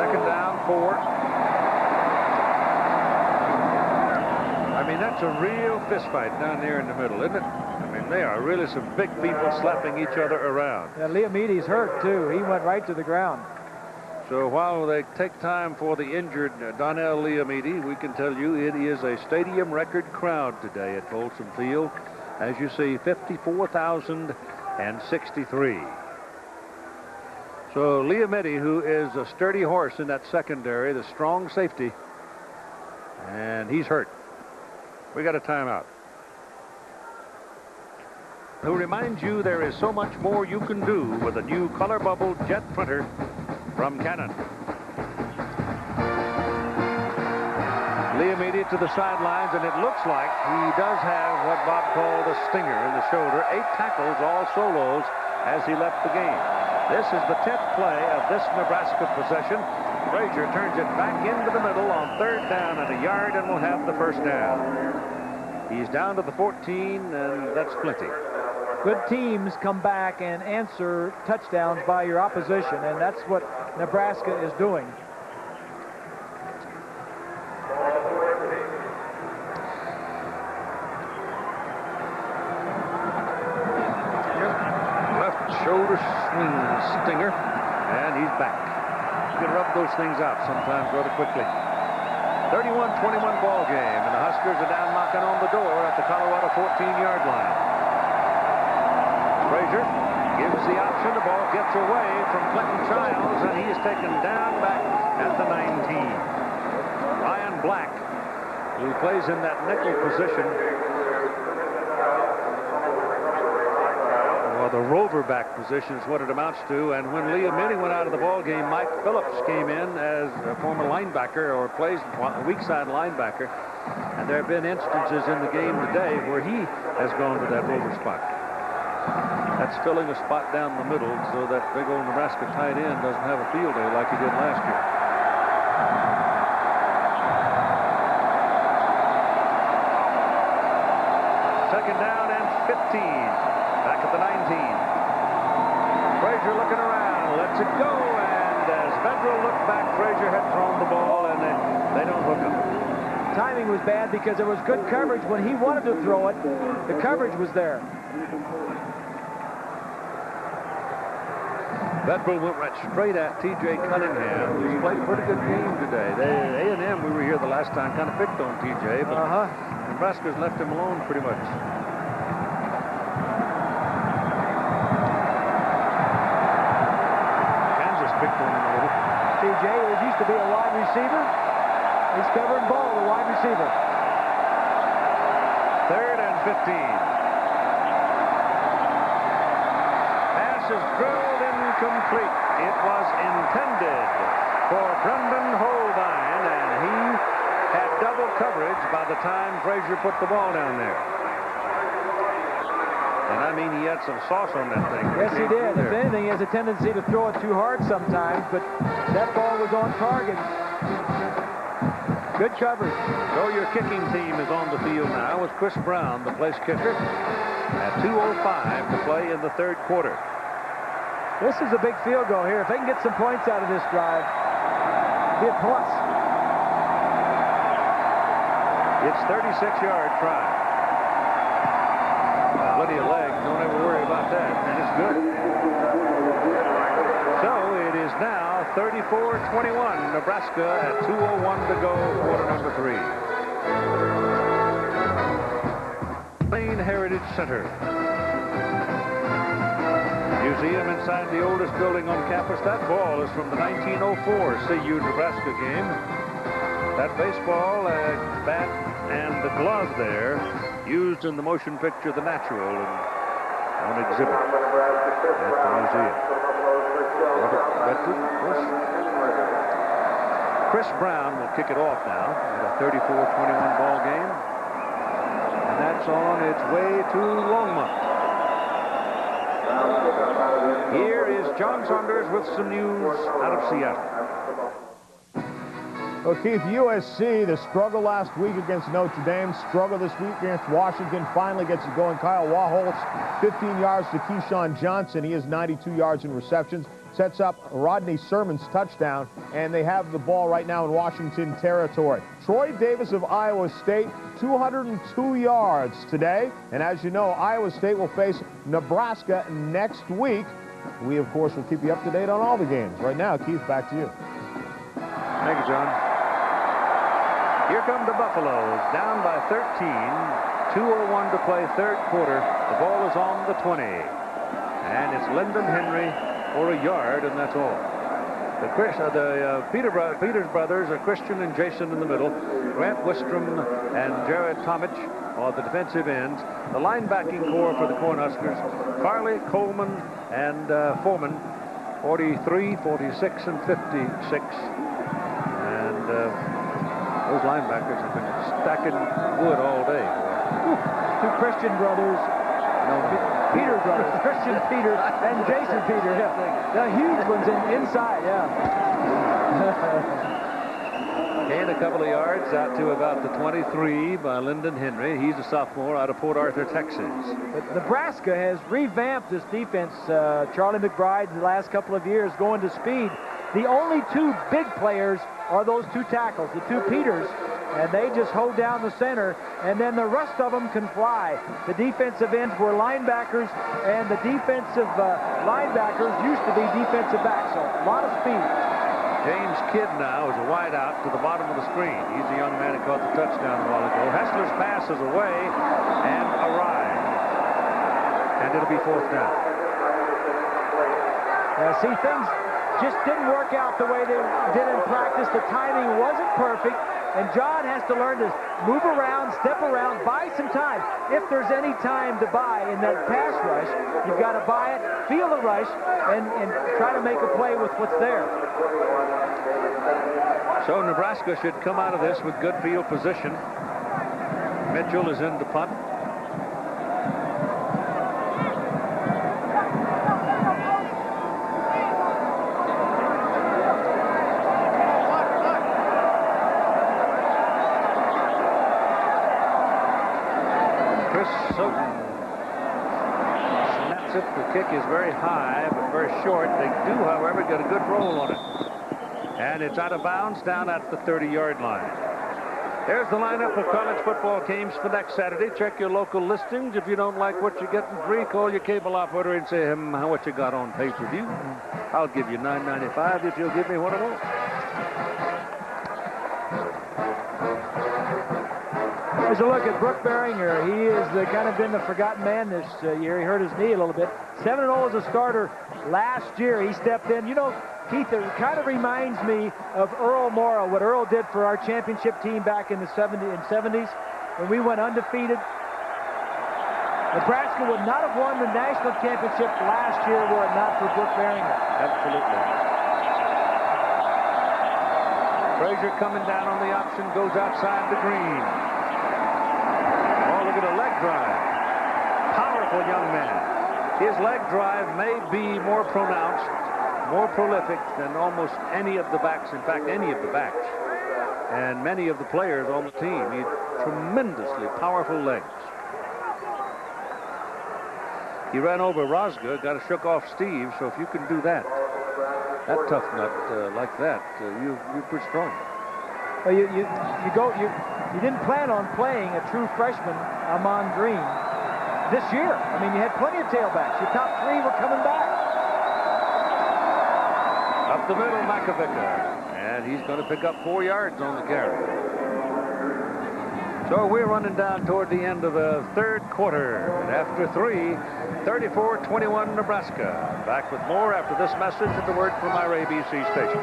Second down, 4. I mean, that's a real fist fight down there in the middle, isn't it? I mean, they are really some big people slapping each other around. Yeah, Liamides hurt, too. He went right to the ground. So while they take time for the injured Donnell Liamidi, we can tell you it is a stadium record crowd today at Folsom Field. As you see, 54,063. So Liamidi, who is a sturdy horse in that secondary, the strong safety, and he's hurt. We got a timeout. To remind you, there is so much more you can do with a new color bubble jet printer from Canon. Liamidi to the sidelines, and it looks like he does have what Bob called a stinger in the shoulder. 8 tackles, all solos, as he left the game. This is the 10th play of this Nebraska possession. Frazier turns it back into the middle on 3rd down and a yard, and will have the first down. He's down to the 14, and that's plenty. Good teams come back and answer touchdowns by your opposition, and that's what Nebraska is doing. Left shoulder swing stinger, and he's back. You can rub those things out sometimes rather quickly. 31-21 ball game, and the Huskers are down knocking on the door at the Colorado 14-yard line. Frazier gives the option. The ball gets away from Clinton Childs, and he is taken down back at the 19. Ryan Black, who plays in that nickel position, or the rover back position is what it amounts to. And when Liamidi went out of the ball game, Mike Phillips came in as a former linebacker, or plays weak side linebacker. And there have been instances in the game today where he has gone to that rover spot. That's filling a spot down the middle so that big old Nebraska tight end doesn't have a field day like he did last year. Second down and 15. Back at the 19. Frazier looking around, lets it go, and as Vedral looked back, Frazier had thrown the ball, and they don't hook him. Timing was bad because there was good coverage when he wanted to throw it. The coverage was there. Vedral went right straight at T.J. Cunningham, who's played a pretty good game today. A&M, we were here the last time, kind of picked on T.J., but Nebraska's left him alone pretty much. Kansas picked on him a little. T.J. used to be a wide receiver. He's covering ball, the wide receiver. 3rd and 15. Pass is drilled incomplete. It was intended for Brendan Holbein, and he had double coverage by the time Frazier put the ball down there. And I mean, he had some sauce on that thing. Yes, he did. If anything, he has a tendency to throw it too hard sometimes, but that ball was on target. Good coverage. So your kicking team is on the field now with Chris Brown, the place kicker, at 2:05 to play in the 3rd quarter. This is a big field goal here. If they can get some points out of this drive, it'll be a plus. It's 36-yard try. Plenty of legs. Don't ever worry about that. And it's good. So it is now 34-21. Nebraska at 2:01 to go, quarter number 3. Plain Heritage Center. Museum inside the oldest building on campus. That ball is from the 1904 CU Nebraska game. That baseball bat and the glove there used in the motion picture The Natural and on exhibit at the museum. Chris Brown will kick it off now at a 34-21 ball game. And that's on its way to Longmont. Here is John Saunders with some news out of Seattle. Well, Keith, USC, the struggle last week against Notre Dame, struggle this week against Washington, finally gets it going. Kyle Waholtz, 15 yards to Keyshawn Johnson. He has 92 yards in receptions. sets up Rodney Sermon's touchdown, and they have the ball right now in Washington territory. Troy Davis of Iowa State, 202 yards today, and as you know, Iowa State will face Nebraska next week. We, of course, will keep you up to date on all the games. Right now, Keith, back to you. Thank you, John. Here come the Buffaloes, down by 13. 2:01 to play, third quarter. The ball is on the 20. And it's Lyndon Henry for a yard, and that's all. Peters brothers are Christian and Jason in the middle. Grant Wistrom and Jared Tomich are the defensive ends. The linebacking core for the Cornhuskers, Farley, Coleman, and Foreman, 43, 46, and 56. And those linebackers have been stacking wood all day. Two Christian brothers. No, Peter brothers. Christian Peter and Jason Peter. Yeah. The huge ones inside, yeah. Gained a couple of yards out to about the 23 by Lyndon Henry. He's a sophomore out of Port Arthur, Texas. But Nebraska has revamped this defense. Charlie McBride, the last couple of years, going to speed. The only two big players are those two tackles, the two Peters, and they just hold down the center, and then the rest of them can fly. The defensive ends were linebackers, and the defensive linebackers used to be defensive backs, so a lot of speed. James Kidd now is a wide out to the bottom of the screen. He's the young man who caught the touchdown a while ago. Hessler's pass is away and arrived. And it'll be fourth down. See, things just didn't work out the way they did in practice. The timing wasn't perfect, and John has to learn to move around, step around, buy some time. If there's any time to buy in that pass rush, you've got to buy it, feel the rush, and try to make a play with what's there. So Nebraska should come out of this with good field position. Mitchell is in to punt. The kick is very high, but very short. They do, however, get a good roll on it. And it's out of bounds down at the 30-yard line. There's the lineup of college football games for next Saturday. Check your local listings. If you don't like what you're getting free, call your cable operator and say, what you got on pay-per-view? I'll give you $9.95 if you'll give me what I want. Here's a look at Brooke Berringer. He has kind of been the forgotten man this year. He hurt his knee a little bit. 7-0 as a starter last year. He stepped in. You know, Keith, it kind of reminds me of Earl Morrow, what Earl did for our championship team back in the 70s when we went undefeated. Nebraska would not have won the national championship last year were it not for Brooke Berringer. Absolutely. Frazier coming down on the option, goes outside the green. Look at a leg drive. Powerful young man. His leg drive may be more pronounced, more prolific than almost any of the backs. In fact, any of the backs. And many of the players on the team. He had tremendously powerful legs. He ran over Rosga, got a shook off Steve, so if you can do that tough nut like that, you're pretty strong. Well, you didn't plan on playing a true freshman, Ahman Green, this year. I mean, you had plenty of tailbacks. Your top three were coming back. Up the middle, Makovica. And he's going to pick up 4 yards on the carry. So we're running down toward the end of the third quarter. And after 3, 34-21 Nebraska. Back with more after this message and the word from our ABC station.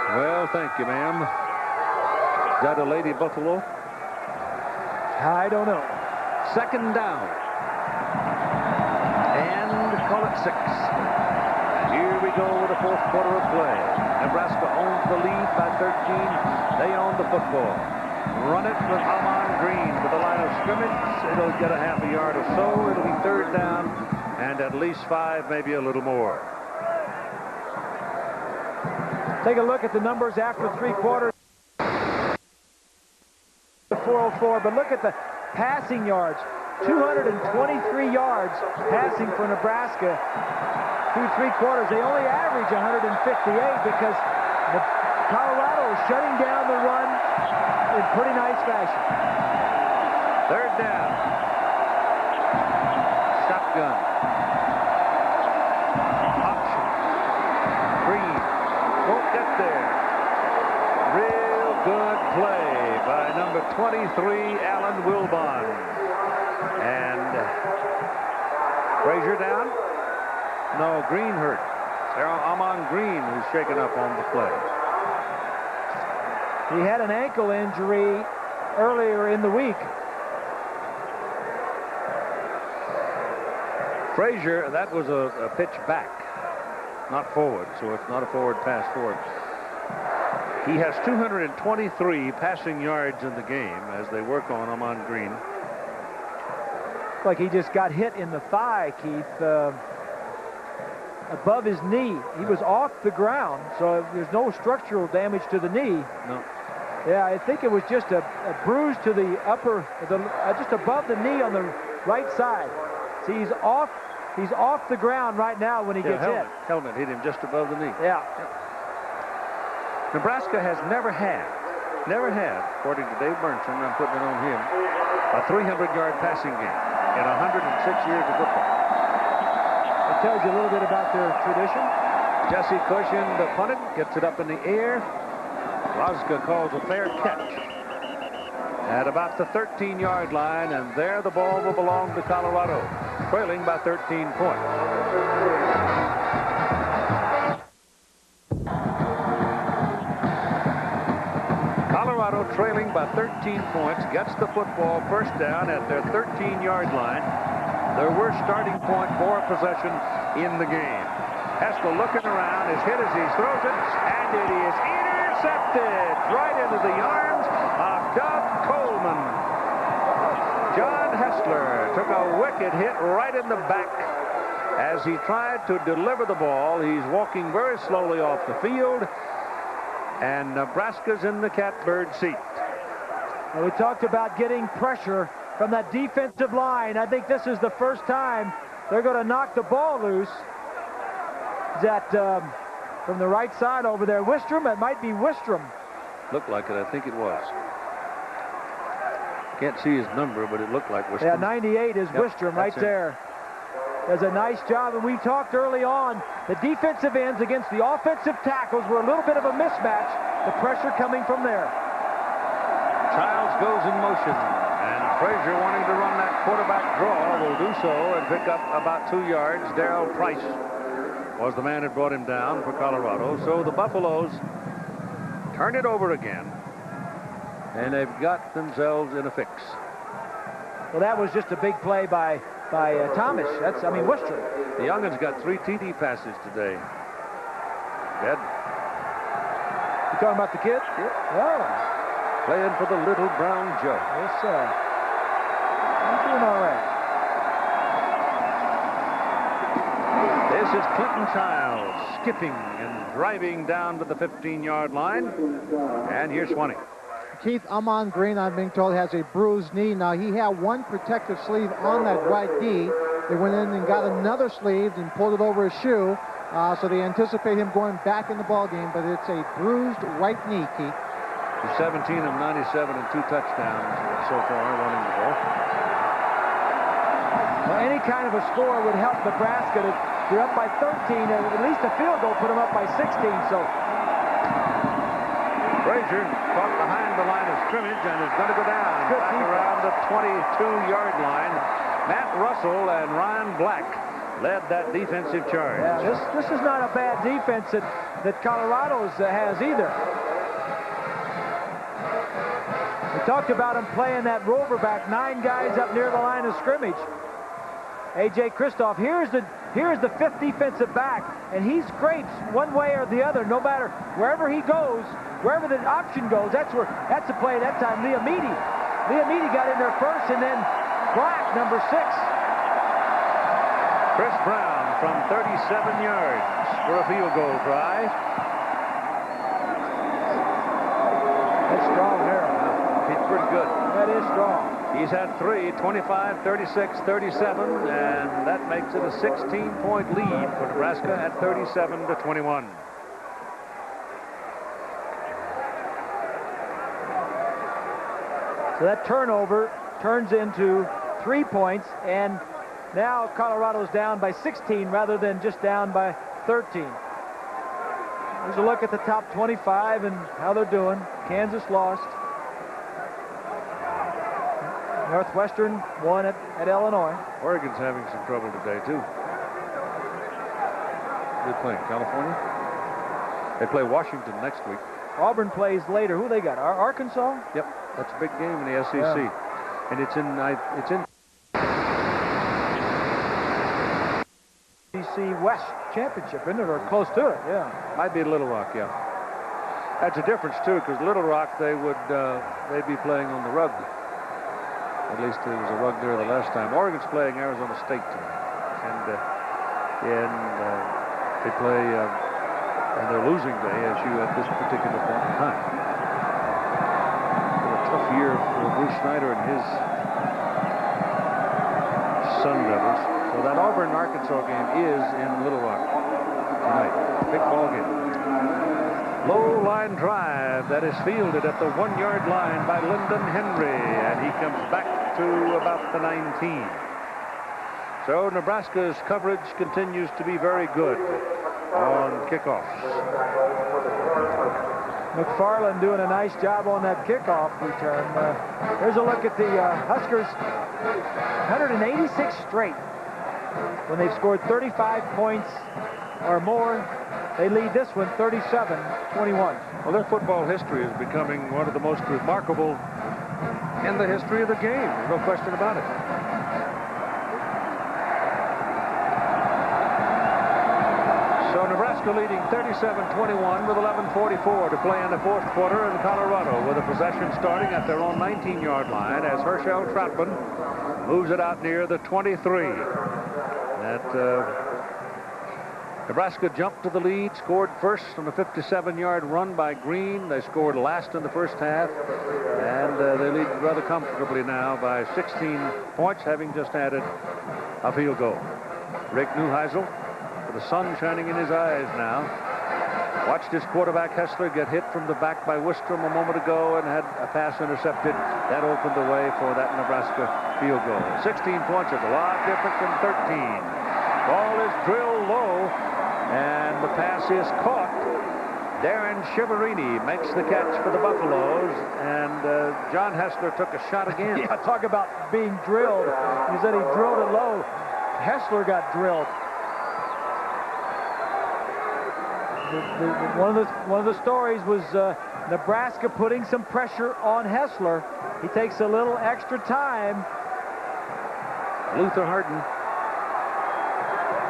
Well, thank you, ma'am. Is that a Lady Buffalo? I don't know. Second down. And call it 6. Here we go with the fourth quarter of play. Nebraska owns the lead by 13. They own the football. Run it with Ahman Green to the line of scrimmage. It'll get a half a yard or so. It'll be third down and at least 5, maybe a little more. Take a look at the numbers after 3 quarters. 404, but look at the passing yards. 223 yards passing for Nebraska through 3 quarters. They only average 158 because Colorado is shutting down the run in pretty nice fashion. 3rd down. Shotgun. Option. Green. Won't get there. Real good play by number 23, Alan Wilbon. And Frazier down? No, Green hurt. Amon Green who's shaken up on the play. He had an ankle injury earlier in the week. Frazier, that was a pitch back, not forward, so it's not a forward pass forward. He has 223 passing yards in the game as they work on Amon Green. Like he just got hit in the thigh, Keith, above his knee. He was off the ground, so there's no structural damage to the knee. No. Yeah, I think it was just a bruise to the upper, just above the knee on the right side. See, he's off the ground right now when he gets hit. Helmet hit him just above the knee. Yeah. Nebraska has never had, according to Dave Burnson, I'm putting it on him, a 300-yard passing game in 106 years of football. It tells you a little bit about their tradition. Jesse Cushion, the punted, gets it up in the air. Laska calls a fair catch at about the 13-yard line, and there the ball will belong to Colorado, trailing by 13 points. Colorado trailing by 13 points, gets the football first down at their 13-yard line. Their worst starting point for possession in the game. Haskell looking around, is hit as he throws it, and it is intercepted right into the arms of Doug Coleman. John Hessler took a wicked hit right in the back as he tried to deliver the ball. He's walking very slowly off the field, and Nebraska's in the catbird seat. Well, we talked about getting pressure from that defensive line. I think this is the first time they're going to knock the ball loose. That from the right side over there, Wistrom. It might be Wistrom. Looked like it. I think it was. Can't see his number, but it looked like Wistrom. Yeah, 98 is Wistrom right there. Does a nice job, and we talked early on, the defensive ends against the offensive tackles were a little bit of a mismatch. The pressure coming from there. Childs goes in motion, and Frazier, wanting to run that quarterback draw, will do so and pick up about 2 yards. Darrell Price was the man that brought him down for Colorado. So the Buffaloes turn it over again, and they've got themselves in a fix. Well, that was just a big play by Thomas. Wistrom. The young'un's got 3 TD passes today. Ed. You talking about the kid? Yeah. Oh. Playing for the Little Brown Joe. Yes, sir. I'm doing all right. This is Clinton Childs skipping and driving down to the 15-yard line. And here's Swanee. Keith, Amon Green, I'm being told, has a bruised knee. Now, he had one protective sleeve on that right knee. They went in and got another sleeve and pulled it over his shoe. So they anticipate him going back in the ball game, but it's a bruised right knee, Keith. He's 17 of 97 and 2 touchdowns so far running the ball. Well, any kind of a score would help Nebraska. They're up by 13, and at least a field goal put them up by 16. So Frazier caught behind the line of scrimmage and is going to go down back around the 22-yard line. Matt Russell and Ryan Black led that defensive charge. Yeah, this is not a bad defense that Colorado's has either. We talked about him playing that rover back, 9 guys up near the line of scrimmage. A.J. Kristoff, here's the 5th defensive back, and he scrapes one way or the other, no matter wherever he goes, wherever the option goes. That's the play that time. Liamidi got in there first, and then Black, number 6. Chris Brown from 37 yards for a field goal try. That's strong there. He's pretty good. That is strong. He's had 3, 25, 36, 37, and that makes it a 16-point lead for Nebraska at 37-21. So that turnover turns into 3 points, and now Colorado's down by 16 rather than just down by 13. Here's a look at the top 25 and how they're doing. Kansas lost. Northwestern won at Illinois. Oregon's having some trouble today, too. They're playing California. They play Washington next week. Auburn plays later. Who they got? Arkansas? Yep, that's a big game in the SEC. Yeah. And it's in SEC West Championship, isn't it? Or close to it, yeah. Might be Little Rock, yeah. That's a difference, too, because Little Rock, they'd be playing on the rug. At least there was a rug there the last time. Oregon's playing Arizona State tonight. And they play, and they're losing to ASU at this particular point in time. A tough year for Bruce Snyder and his Sun Devils. So that Auburn-Arkansas game is in Little Rock tonight. Big ball game. Low line drive that is fielded at the 1-yard line by Lyndon Henry, and he comes back to about the 19. So Nebraska's coverage continues to be very good on kickoffs. McFarland doing a nice job on that kickoff return. Here's a look at the Huskers. 186 straight. When they've scored 35 points or more, they lead this one 37-21. Well, their football history is becoming one of the most remarkable in the history of the game. There's no question about it. So Nebraska leading 37-21 with 11:44 to play in the fourth quarter in Colorado, with a possession starting at their own 19-yard line as Herschel Troutman moves it out near the 23. Nebraska jumped to the lead, scored first on a 57-yard run by Green. They scored last in the first half, and they lead rather comfortably now by 16 points, having just added a field goal. Rick Neuheisel, with the sun shining in his eyes now, watched his quarterback Hessler get hit from the back by Wistrom a moment ago and had a pass intercepted. That opened the way for that Nebraska field goal. 16 points is a lot different than 13. Ball is drilled low, and the pass is caught. Darren Chiaverini makes the catch for the Buffaloes, and John Hessler took a shot again. Yeah, talk about being drilled. He said he drilled it low. Hessler got drilled. One of the stories was Nebraska putting some pressure on Hessler. He takes a little extra time. Luther Harden.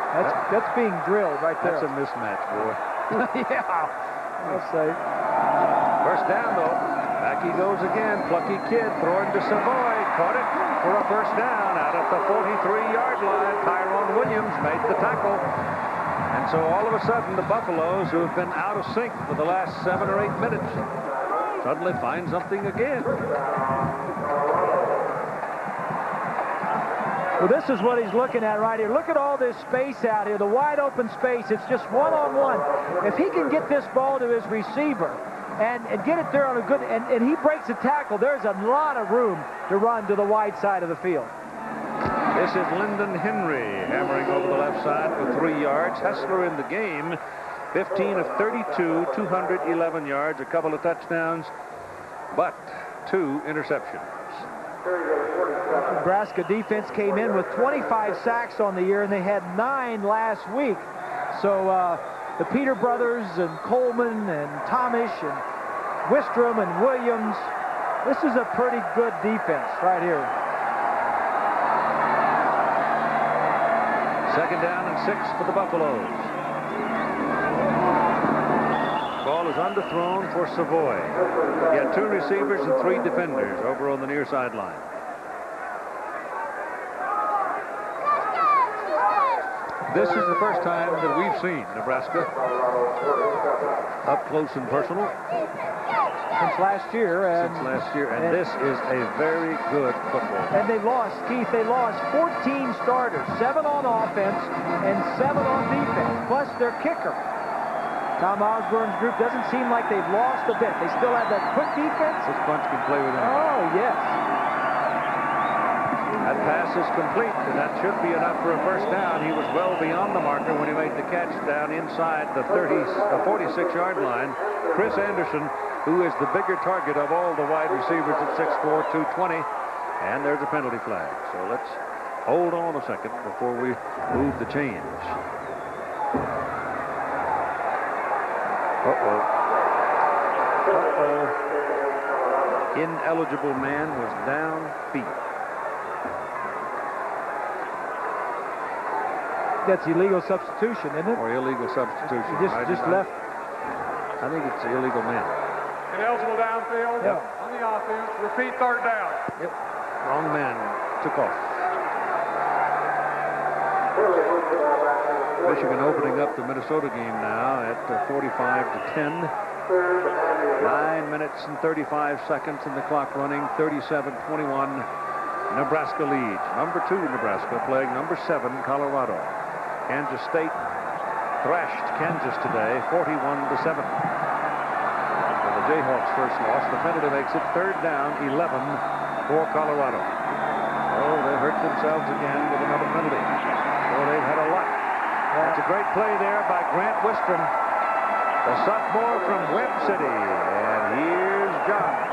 That's being drilled right there. That's a mismatch, boy. Yeah, I'll say. First down, though. Back he goes again. Plucky kid throwing to Savoy. Caught it for a first down out at the 43-yard line. Tyrone Williams made the tackle. And so all of a sudden, the Buffaloes, who have been out of sync for the last 7 or 8 minutes, suddenly find something again. Well, this is what he's looking at right here. Look at all this space out here, the wide open space. It's just one-on-one. If he can get this ball to his receiver and get it there on a good, and he breaks a tackle, there's a lot of room to run to the wide side of the field. This is Lyndon Henry hammering over the left side for 3 yards. Hessler in the game, 15 of 32, 211 yards, a couple of touchdowns, but 2 interceptions. Nebraska defense came in with 25 sacks on the year, and they had 9 last week. So the Peter brothers and Coleman and Tomish and Wistrom and Williams, this is a pretty good defense right here. Second down and 6 for the Buffaloes. Ball is underthrown for Savoy. He had 2 receivers and 3 defenders over on the near sideline. This is the first time that we've seen Nebraska up close and personal. Since last year. And this is a very good football. And they lost, Keith, they lost 14 starters, 7 on offense and 7 on defense, plus their kicker. Tom Osborne's group doesn't seem like they've lost a bit. They still have that quick defense. This bunch can play with anybody. Oh, yes. That pass is complete, and that should be enough for a first down. He was well beyond the marker when he made the catch down inside the 46-yard line. Chris Anderson, who is the bigger target of all the wide receivers at 6'4", 220, and there's a penalty flag. So let's hold on a second before we move the change. Ineligible man was down feet. That's illegal substitution, isn't it? Or illegal substitution. Just left. I think it's illegal man. Ineligible downfield. Yep. On the offense. Repeat third down. Yep. Wrong man took off. Michigan opening up the Minnesota game now at 45-10. 9 minutes and 35 seconds in the clock running. 37-21. Nebraska leads. Number 2 Nebraska playing number 7 Colorado. Kansas State thrashed Kansas today 41-7. For the Jayhawks' first loss, the penalty makes it 3rd down, 11 for Colorado. Oh, they hurt themselves again with another penalty. Oh, they've had a lot. That's a great play there by Grant Wistrom, the sophomore from Webb City. And here's John.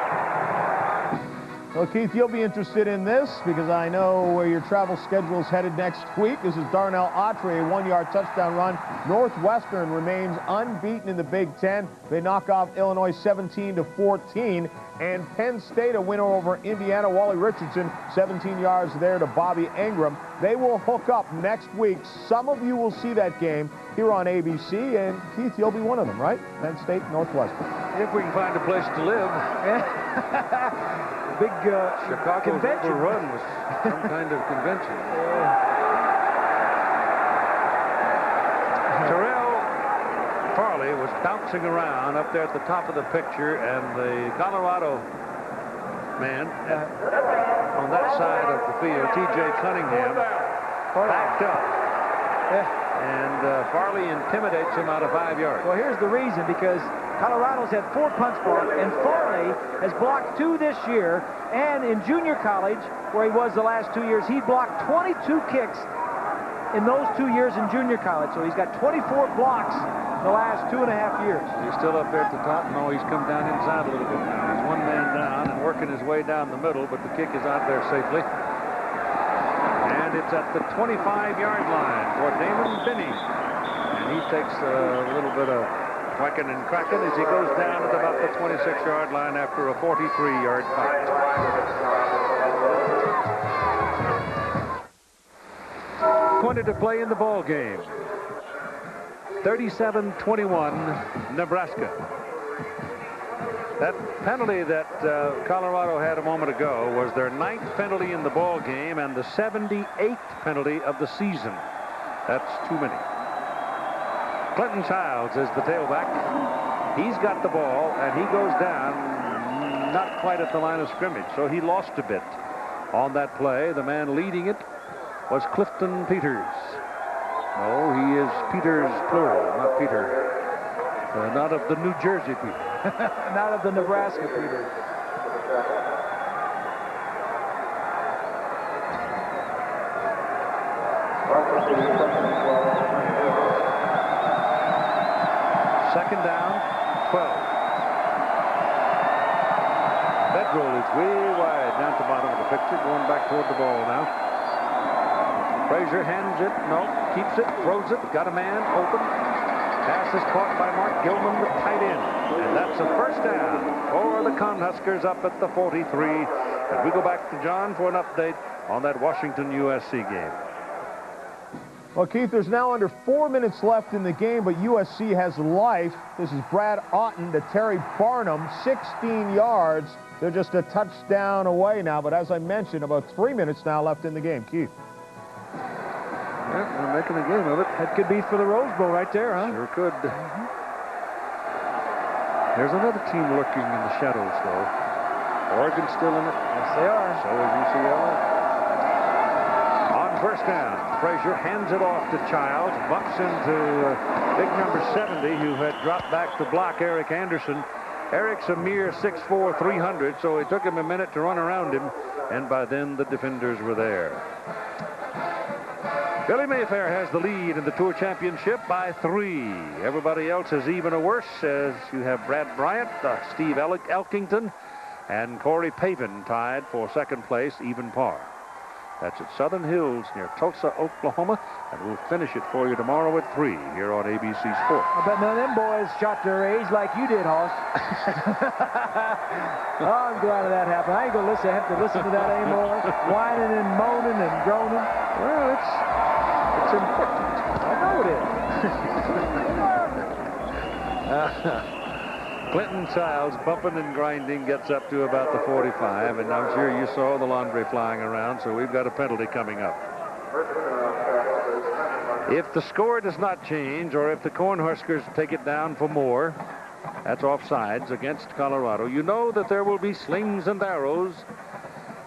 Well, Keith, you'll be interested in this because I know where your travel schedule is headed next week. This is Darnell Autry, a 1-yard touchdown run. Northwestern remains unbeaten in the Big Ten. They knock off Illinois 17-14. And Penn State, a winner over Indiana. Wally Richardson, 17 yards there to Bobby Ingram. They will hook up next week. Some of you will see that game here on ABC. And, Keith, you'll be one of them, right? Penn State, Northwestern. If we can find a place to live. Big Chicago's convention. overrun with some kind of convention. Terrell Farley was bouncing around up there at the top of the picture, and the Colorado man on that side of the field, T.J. Cunningham, backed up. And Farley intimidates him out of 5 yards. Well, here's the reason, because Colorado's had 4 punts blocked, and Farley has blocked 2 this year, and in junior college, where he was the last 2 years, he blocked 22 kicks in those 2 years in junior college. So he's got 24 blocks the last 2.5 years. He's still up there at the top. No, he's come down inside a little bit now. He's 1 man down and working his way down the middle, but the kick is out there safely. And it's at the 25-yard line for Damon Binney. And he takes a little bit of whacking and cracking as he goes down at about the 26-yard line after a 43-yard punt. 20 to play in the ball game. 37-21, Nebraska. That penalty that Colorado had a moment ago was their 9th penalty in the ball game and the 78th penalty of the season. That's too many. Clinton Childs is the tailback. He's got the ball, and he goes down not quite at the line of scrimmage, so he lost a bit on that play. The man leading it was Clifton Peters. No, he is Peters plural, not Peter. Not of the New Jersey Peter. Not of the Nebraska Peters. Second down, 12. Bedroll is way wide down at the bottom of the picture, going back toward the ball now. Frazier hands it, no, keeps it, throws it, got a man open. Pass is caught by Mark Gilman, the tight end. And that's a first down for the Cornhuskers up at the 43. And we go back to John for an update on that Washington-USC game. Well, Keith, there's now under 4 minutes left in the game, but USC has life. This is Brad Otten to Terry Barnum, 16 yards. They're just a touchdown away now, but as I mentioned, about 3 minutes now left in the game. Keith. Yeah, they're making a game of it. That could be for the Rose Bowl right there, huh? Sure could. There's another team lurking in the shadows, though. Oregon's still in it. Yes, they are. So is UCLA. On first down, Frazier hands it off to Childs, bumps into big number 70, who had dropped back to block Eric Anderson. Eric's a mere 6'4", 300, so it took him a minute to run around him, and by then the defenders were there. Billy Mayfair has the lead in the Tour Championship by 3. Everybody else is even or worse, as you have Brad Bryant, Steve Elkington, and Corey Pavin tied for second place, even par. That's at Southern Hills near Tulsa, Oklahoma, and we'll finish it for you tomorrow at 3 here on ABC Sports. I bet none of them boys shot their age like you did, Hoss. Oh, I'm glad that happened. I ain't gonna have to listen to that anymore. Whining and moaning and groaning. Well, it's important. I know it is. Clinton Childs, bumping and grinding, gets up to about the 45, and I'm sure you saw the laundry flying around, so we've got a penalty coming up. If the score does not change, or if the Cornhuskers take it down for more, that's offsides against Colorado, you know that there will be slings and arrows,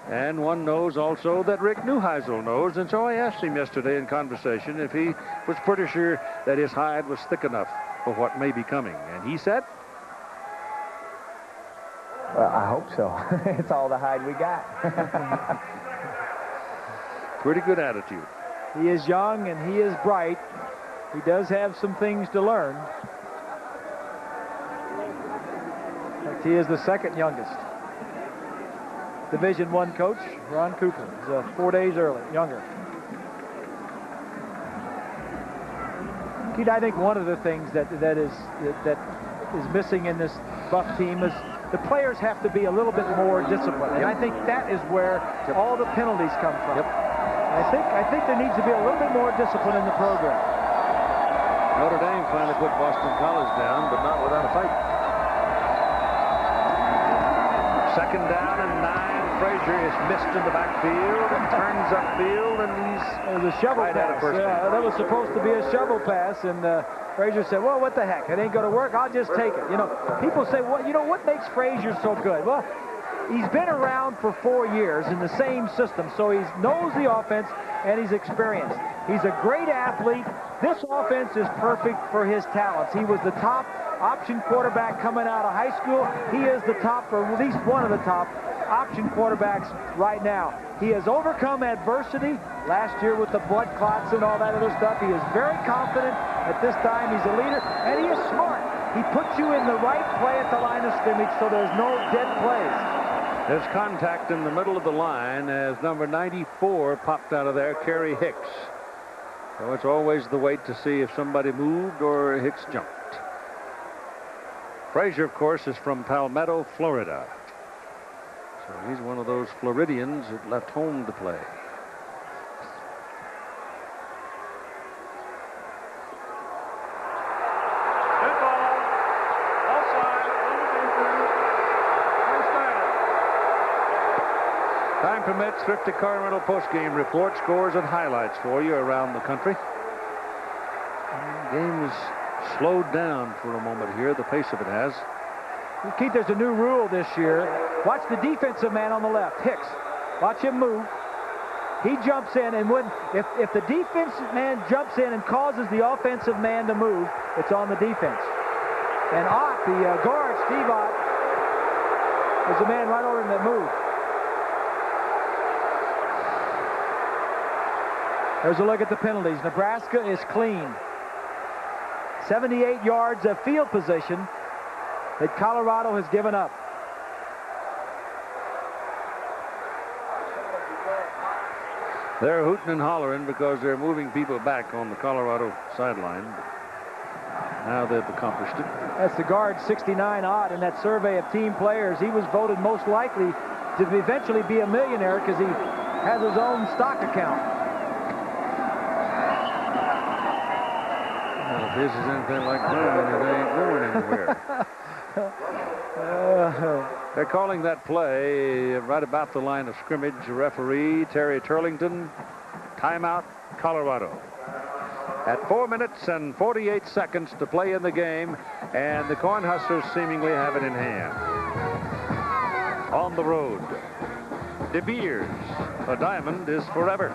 and one knows also that Rick Neuheisel knows, and so I asked him yesterday in conversation if he was pretty sure that his hide was thick enough for what may be coming, and he said, well, I hope so. It's all the hide we got. Pretty good attitude. He is young and he is bright. He does have some things to learn. But he is the second youngest. Division I coach, Ron Cooper. He's 4 days younger. Keith, I think one of the things that is missing in this Buff team is the players have to be a little bit more disciplined, and I think that is where all the penalties come from. I think there needs to be a little bit more discipline in the program. Notre Dame finally put Boston College down, but not without a fight. Second down and 9. Frazier is missed in the backfield and turns upfield, and he's a shovel right pass. Out of first down. That was supposed to be a shovel pass, and Frazier said, well, what the heck? It ain't going to work. I'll just take it. You know, people say, well, you know, what makes Frazier so good? Well, he's been around for 4 years in the same system, so he knows the offense, and he's experienced. He's a great athlete. This offense is perfect for his talents. He was the top option quarterback coming out of high school. He is the top, or at least one of the top, option quarterbacks right now. He has overcome adversity last year with the blood clots and all that other stuff. He is very confident at this time. He's a leader, and he is smart. He puts you in the right play at the line of scrimmage, so there's no dead plays. There's contact in the middle of the line as number 94 popped out of there, Kerry Hicks. So it's always the wait to see if somebody moved or Hicks jumped. Frazier, of course, is from Palmetto, Florida. So he's one of those Floridians that left home to play. Time permits, Thrifty Continental postgame report, scores and highlights for you around the country. The game is slowed down for a moment here. The pace of it has. Keith, there's a new rule this year. Watch the defensive man on the left, Hicks. Watch him move. He jumps in, and if the defensive man jumps in and causes the offensive man to move, it's on the defense. And Ott, the guard, Steve Ott, was the man right over him that moved. There's a look at the penalties. Nebraska is clean. 78 yards of field position that Colorado has given up. They're hooting and hollering because they're moving people back on the Colorado sideline. Now they've accomplished it. That's the guard, 69 Ott, in that survey of team players. He was voted most likely to eventually be a millionaire because he has his own stock account. Well, if this is anything like that, it ain't going anywhere. They're calling that play right about the line of scrimmage. Referee Terry Turlington, timeout Colorado. At 4 minutes and 48 seconds to play in the game, and the Cornhuskers seemingly have it in hand. On the road, De Beers, a diamond is forever.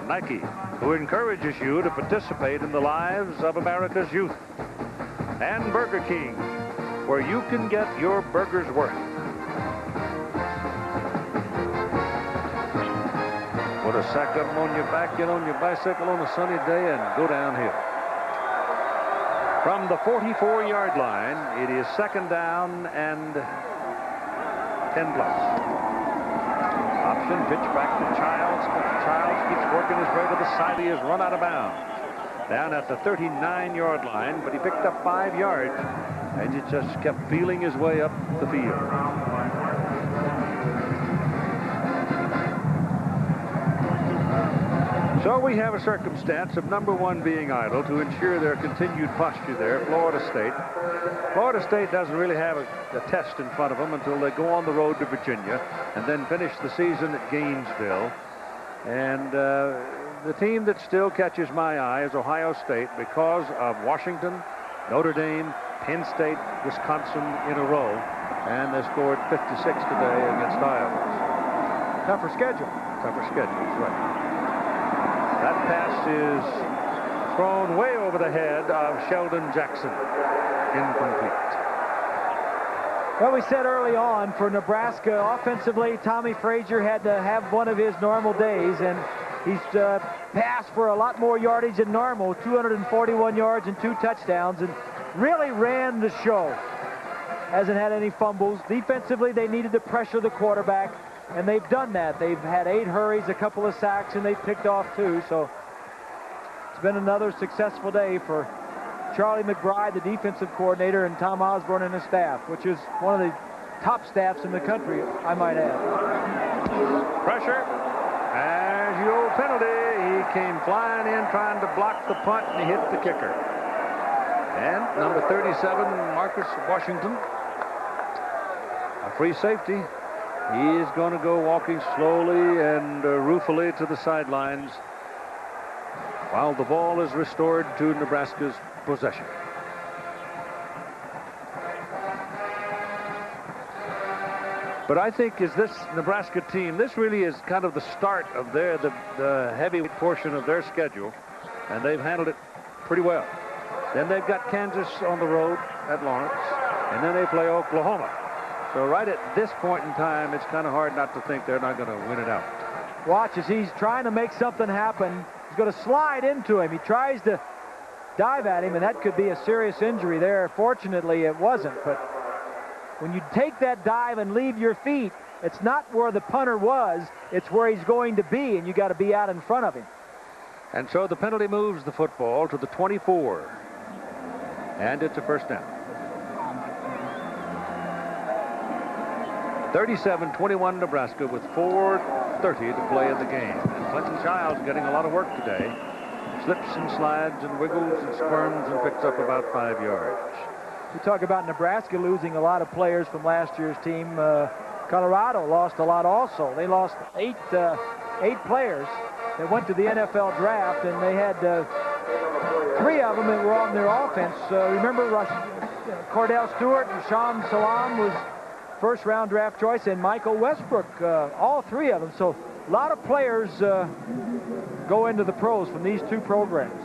Nike, who encourages you to participate in the lives of America's youth. And Burger King, where you can get your burger's worth. Put a sack up on your back, get on your bicycle on a sunny day, and go downhill. From the 44-yard line, it is second down and 10 plus. Option, pitch back to Childs. Childs keeps working his way to the side. He is run out of bounds. Down at the 39-yard line, but he picked up 5 yards, and he just kept feeling his way up the field. So we have a circumstance of number 1 being idle to ensure their continued posture there, Florida State. Florida State doesn't really have a test in front of them until they go on the road to Virginia and then finish the season at Gainesville. And the team that still catches my eye is Ohio State because of Washington, Notre Dame, Penn State, Wisconsin in a row. And they scored 56 today against Iowa. Tougher schedule. Tougher schedule, that's right. That pass is thrown way over the head of Sheldon Jackson. Incomplete. Well, we said early on for Nebraska, offensively, Tommy Frazier had to have one of his normal days, and he's passed for a lot more yardage than normal, 241 yards and 2 touchdowns, and really ran the show. Hasn't had any fumbles. Defensively, they needed to pressure the quarterback, and they've done that. They've had 8 hurries, a couple of sacks, and they've picked off 2. So it's been another successful day for Charlie McBride, the defensive coordinator, and Tom Osborne and his staff, which is one of the top staffs in the country, I might add. Pressure. As the old penalty, he came flying in trying to block the punt, and he hit the kicker. And number 37, Marcus Washington, a free safety. He is going to go walking slowly and ruefully to the sidelines while the ball is restored to Nebraska's possession. But I think as this Nebraska team, this really is kind of the start of the heavyweight portion of their schedule, and they've handled it pretty well. Then they've got Kansas on the road at Lawrence, and then they play Oklahoma. So right at this point in time, it's kind of hard not to think they're not going to win it out. Watch as he's trying to make something happen. He's going to slide into him. He tries to dive at him, and that could be a serious injury there. Fortunately, it wasn't. But when you take that dive and leave your feet, it's not where the punter was. It's where he's going to be, and you got to be out in front of him. And so the penalty moves the football to the 24. And it's a first down. 37-21 Nebraska with 4:30 to play in the game. And Clinton Childs getting a lot of work today. Slips and slides and wiggles and squirms and picks up about 5 yards. We talk about Nebraska losing a lot of players from last year's team. Colorado lost a lot also. They lost eight players that went to the NFL draft, and they had 3 of them that were on their offense. Remember Cordell Stewart and Sean Salam was first-round draft choice, and Michael Westbrook, all 3 of them. So a lot of players go into the pros from these 2 programs.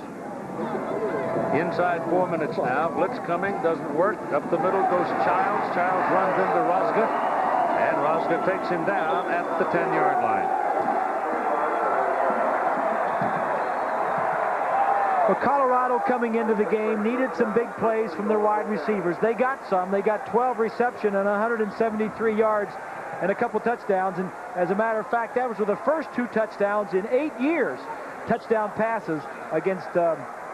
Inside 4 minutes now. Blitz coming, doesn't work. Up the middle goes Childs. Childs runs into Rosga, and Rosga takes him down at the 10-yard line. Well, Colorado coming into the game needed some big plays from their wide receivers. They got some. They got 12 reception and 173 yards and a couple touchdowns. And as a matter of fact, that was the first 2 touchdowns in 8 years. Touchdown passes against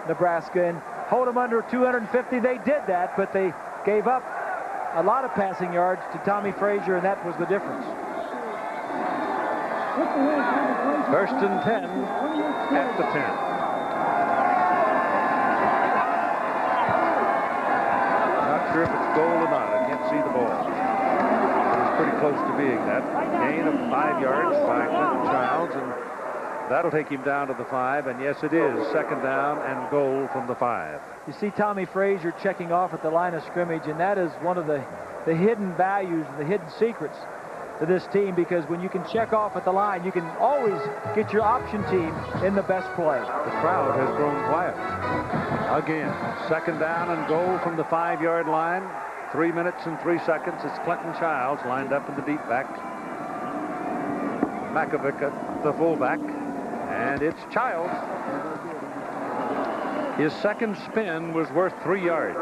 Nebraska, and hold them under 250. They did that, but they gave up a lot of passing yards to Tommy Frazier, and that was the difference. First and 10 at the 10. Sure if it's goal or not. I can't see the ball. It was pretty close to being that. Gain of 5 yards by Clinton Childs, and That'll take him down to the 5, and yes, it is second down and goal from the 5. You see Tommy Frazier checking off at the line of scrimmage, and that is one of the hidden values, the hidden secrets to this team, because when you can check off at the line, you can always get your option team in the best play. The crowd has grown quiet. Again, second down and goal from the 5-yard line. 3 minutes and 3 seconds. It's Clinton Childs lined up in the deep back. Makovic at the fullback. And it's Childs. His second spin was worth 3 yards.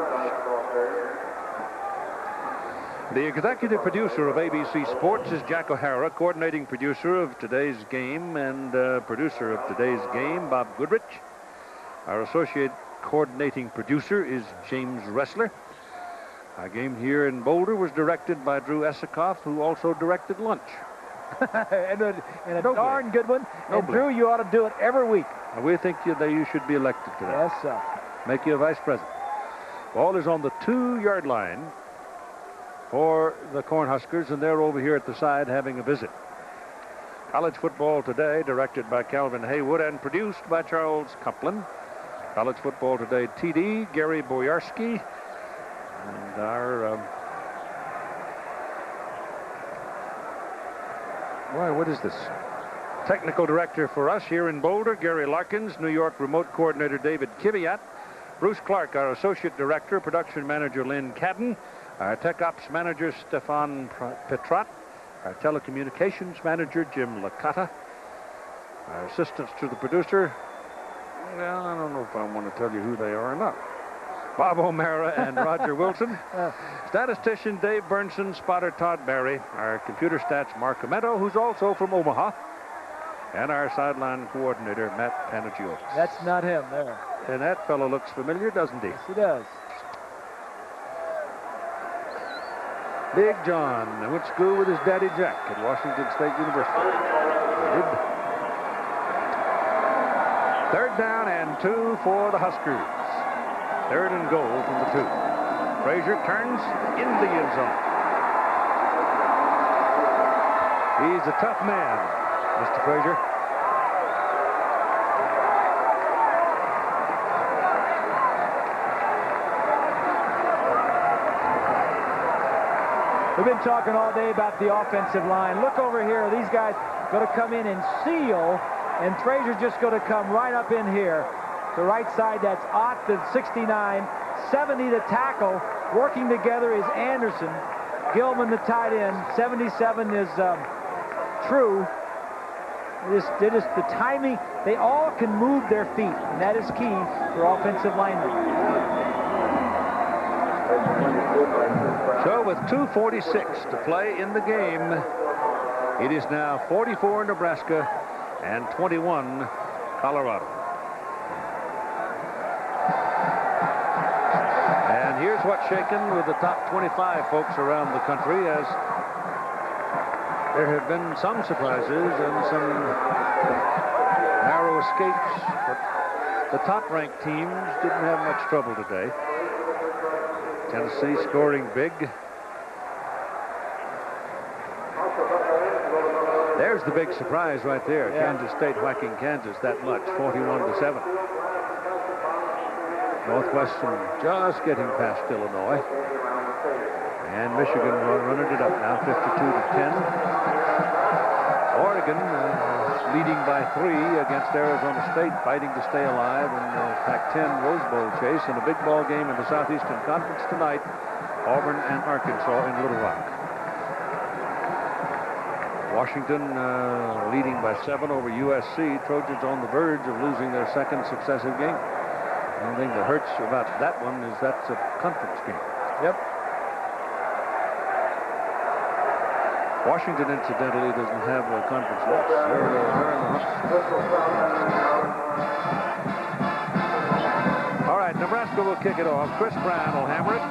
The executive producer of ABC Sports is Jack O'Hara, coordinating producer of today's game, and producer of today's game, Bob Goodrich. Our associate coordinating producer is James Ressler. Our game here in Boulder was directed by Drew Esikoff, who also directed lunch. and a darn good one. And Drew, you ought to do it every week. We think that you should be elected to that. Yes, sir. Make you a vice president. Ball is on the 2-yard line for the Cornhuskers, and they're over here at the side having a visit. College Football Today, directed by Calvin Haywood and produced by Charles Copeland. College Football Today TD, Gary Boyarsky, and our what is this? Technical director for us here in Boulder, Gary Larkins. New York remote coordinator David Kiviat. Bruce Clark, our associate director. Production manager Lynn Cadden. Our tech ops manager Stefan Petrat. Our telecommunications manager Jim Licata. Our assistants to the producer, well, I don't know if I want to tell you who they are or not. Bob O'Mara and Roger Wilson. Statistician Dave Burnson, spotter Todd Barry. Our computer stats Mark Ameto, who's also from Omaha. And our sideline coordinator Matt Panagiotis. That's not him there. And that fellow looks familiar, doesn't he? Yes, he does. Big John went to school with his daddy Jack at Washington State University. Third down and 2 for the Huskers. Third and goal from the 2. Frazier turns in the end zone. He's a tough man, Mr. Frazier. We've been talking all day about the offensive line. Look over here. These guys going to come in and seal, and Frazier's just going to come right up in here. The right side, that's Ott, the 69. 70, the tackle. Working together is Anderson. Gilman, the tight end. 77 is True. Just the timing. They all can move their feet, and that is key for offensive linemen. So with 2:46 to play in the game, it is now 44 Nebraska and 21 Colorado. And here's what's shaken with the top 25 folks around the country, as there have been some surprises and some narrow escapes, but the top-ranked teams didn't have much trouble today. Tennessee scoring big. There's the big surprise right there. Yeah. Kansas State whacking Kansas that much, 41-7. Northwestern just getting past Illinois. And Michigan running it up now, 52-10. Oregon leading by 3 against Arizona State, fighting to stay alive in the Pac-10 Rose Bowl chase, and a big ball game in the Southeastern Conference tonight, Auburn and Arkansas in Little Rock. Washington leading by 7 over USC. Trojans on the verge of losing their second successive game. The only thing that hurts about that one is that's a conference game. Yep. Washington, incidentally, doesn't have a conference loss. They're in the hunt. All right, Nebraska will kick it off. Chris Brown will hammer it.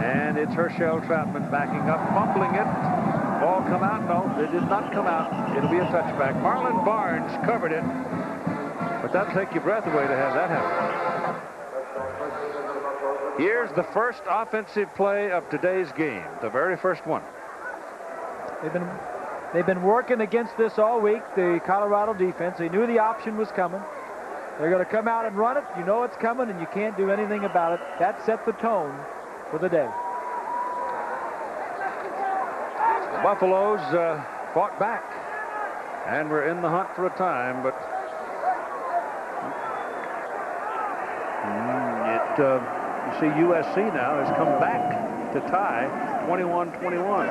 And it's Herschel Troutman backing up, fumbling it. Ball come out? No, it did not come out. It'll be a touchback. Marlon Barnes covered it. But that'll take your breath away to have that happen. Here's the first offensive play of today's game, the very first one. They've been They've been working against this all week, the Colorado defense. They knew the option was coming. They're going to come out and run it. You know it's coming, and you can't do anything about it. That set the tone for the day. The Buffaloes fought back, and we're in the hunt for a time, but you see USC now has come back to tie 21-21.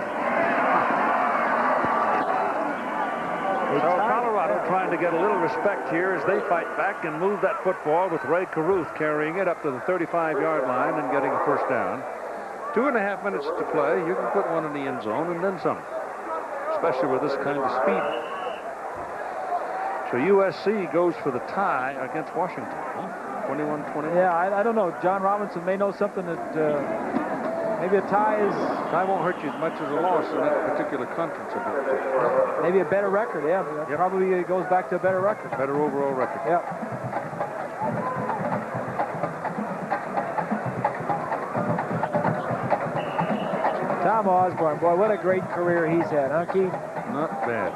So Colorado trying to get a little respect here as they fight back and move that football with Ray Caruth carrying it up to the 35-yard line and getting a first down. 2.5 minutes to play. You can put one in the end zone and then some, especially with this kind of speed. So USC goes for the tie against Washington. 21-20. Yeah, I don't know. John Robinson may know something that maybe a tie won't hurt you as much as a loss in that particular conference. Maybe a better record. Yeah, Yep. Probably it goes back to a better record. Better overall record. Yeah. Tom Osborne, boy, what a great career he's had, huh, Keith? Not bad.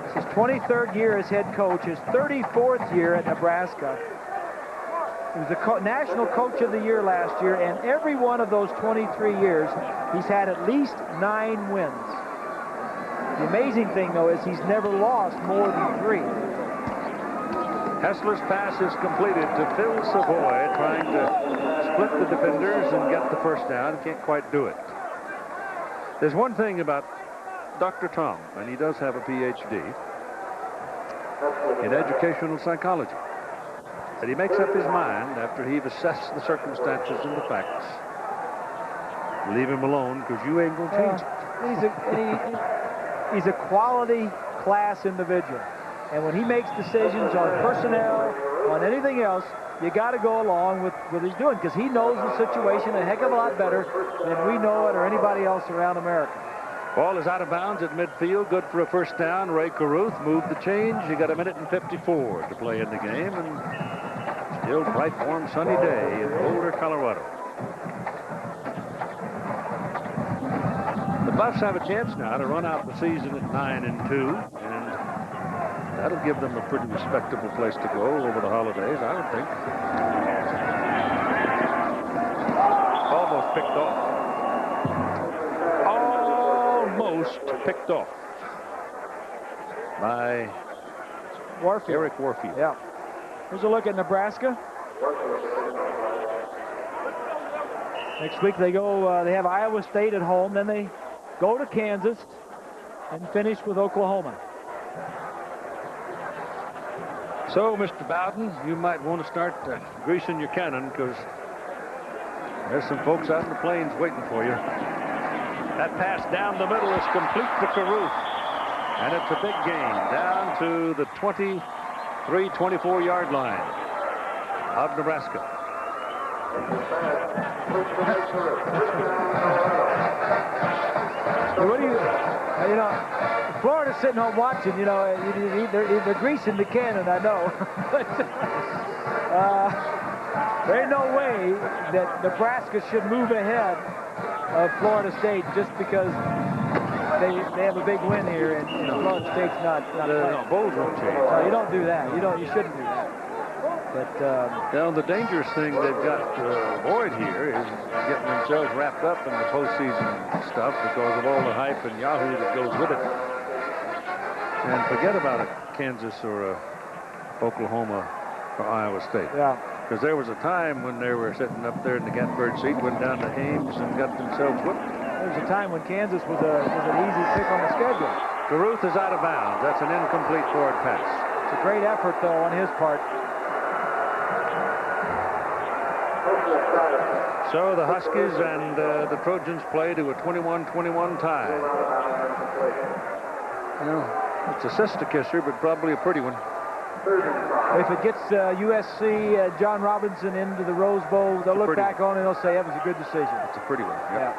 It's his 23rd year as head coach, his 34th year at Nebraska. He was the National Coach of the Year last year, and every one of those 23 years, he's had at least 9 wins. The amazing thing, though, is he's never lost more than 3. Hessler's pass is completed to Phil Savoy, trying to split the defenders and get the first down. Can't quite do it. There's one thing about Dr. Tom, and he does have a PhD in educational psychology, that he makes up his mind after he's assessed the circumstances and the facts. Leave him alone, because you ain't going to change it. He's a quality class individual. And when he makes decisions on personnel, on anything else, you got to go along with what he's doing, because he knows the situation a heck of a lot better than we know it or anybody else around America. Ball is out of bounds at midfield. Good for a first down. Ray Caruth moved the change. You got 1:54 to play in the game, and still bright, warm, sunny day in Boulder, Colorado. The Buffs have a chance now to run out the season at 9-2, and that'll give them a pretty respectable place to go over the holidays, I would think. Almost picked off. Almost picked off by Warfield. Eric Warfield. Yeah. Here's a look at Nebraska. Next week they go, they have Iowa State at home, then they go to Kansas and finish with Oklahoma. So, Mr. Bowden, you might want to start greasing your cannon, because there's some folks out in the plains waiting for you. That pass down the middle is complete to Caruth, and it's a big gain down to the 23-24 yard line of Nebraska. What do you know, Florida's sitting home watching, you know, they're greasing the cannon, I know. But there ain't no way that Nebraska should move ahead of Florida State just because they have a big win here, and Florida State's not No, Bowles won't change. No, you don't do that. You shouldn't do that. But now the dangerous thing they've got to avoid here is getting themselves wrapped up in the postseason stuff because of all the hype and Yahoo that goes with it, and forget about a Kansas or a Oklahoma or Iowa State. Yeah. Because there was a time when they were sitting up there in the catbird seat, went down to Ames and got themselves whipped. There was a time when Kansas was an easy pick on the schedule. Caruth is out of bounds. That's an incomplete forward pass. It's a great effort, though, on his part. So the Huskies and the Trojans play to a 21-21 tie. You know, it's a sister kisser, but probably a pretty one. If it gets USC, John Robinson into the Rose Bowl, they'll look back on it and they'll say that was a good decision. It's a pretty one. Yep. Yeah.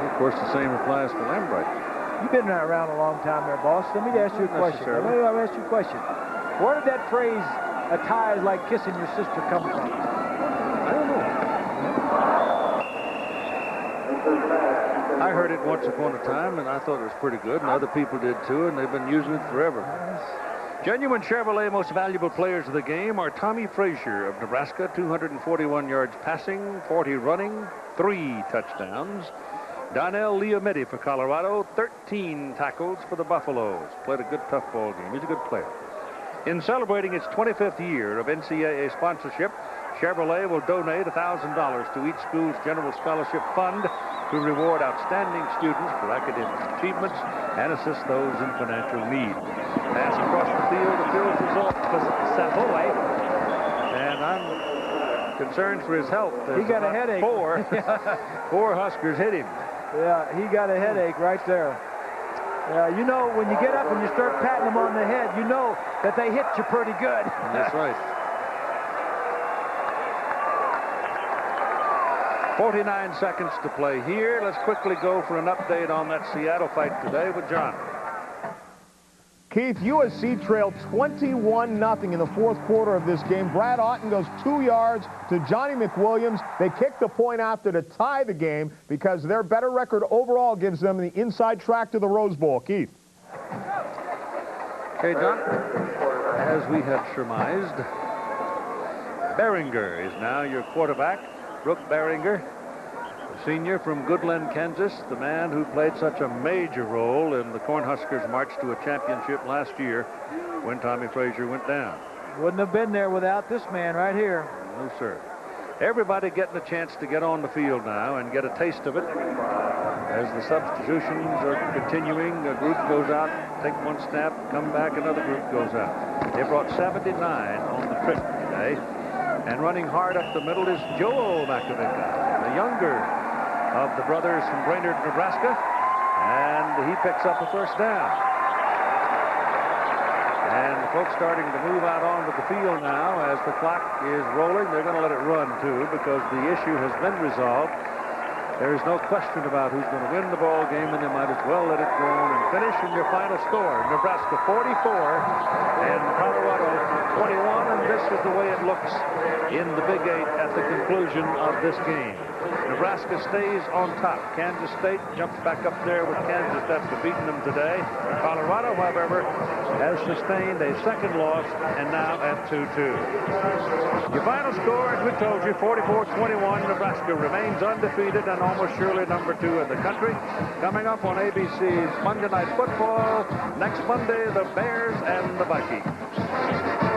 Of course, the same applies for Lambright. You've been around a long time there, boss. Let me ask you a question. Let me ask you a question. Where did that phrase, a tie is like kissing your sister, come from? I don't know. I heard it once upon a time, and I thought it was pretty good, and other people did too, and they've been using it forever. Genuine Chevrolet most valuable players of the game are Tommy Frazier of Nebraska, 241 yards passing, 40 running, 3 touchdowns. Donnell Leometti for Colorado, 13 tackles for the Buffaloes. Played a good tough ball game. He's a good player. In celebrating its 25th year of NCAA sponsorship, Chevrolet will donate $1,000 to each school's General Scholarship Fund to reward outstanding students for academic achievements and assist those in financial need. Pass across the field, the field result for Savoy. And I'm concerned for his health. He got a headache. Four Huskers hit him. Yeah, he got a headache right there. You know, when you get up and you start patting them on the head, you know that they hit you pretty good. That's right. 49 seconds to play here. Let's quickly go for an update on that Seattle fight today with John. Keith, USC trailed 21-0 in the fourth quarter of this game. Brad Otten goes 2 yards to Johnny McWilliams. They kick the point after to tie the game because their better record overall gives them the inside track to the Rose Bowl. Keith. Okay, John, as we had surmised, Behringer is now your quarterback. Brooke Behringer, a senior from Goodland, Kansas, the man who played such a major role in the Cornhuskers' march to a championship last year when Tommy Frazier went down. Wouldn't have been there without this man right here. No, sir. Everybody getting a chance to get on the field now and get a taste of it. As the substitutions are continuing, a group goes out, take one snap, come back, another group goes out. They brought 79 on the trip today. And running hard up the middle is Joel Makovica, the younger of the brothers from Brainerd, Nebraska. And he picks up a first down. And the folks starting to move out onto the field now as the clock is rolling. They're going to let it run, too, because the issue has been resolved. There is no question about who's going to win the ball game, and they might as well let it go on and finish. And your final score, Nebraska 44 and Colorado 21, and this is the way it looks in the Big 8 at the conclusion of this game. Nebraska stays on top. Kansas State jumps back up there with Kansas after beating them today. Colorado, however, has sustained a second loss and now at 2-2. Your final score, as we told you, 44-21. Nebraska remains undefeated and almost surely number 2 in the country. Coming up on ABC's Monday Night Football, next Monday, the Bears and the Vikings.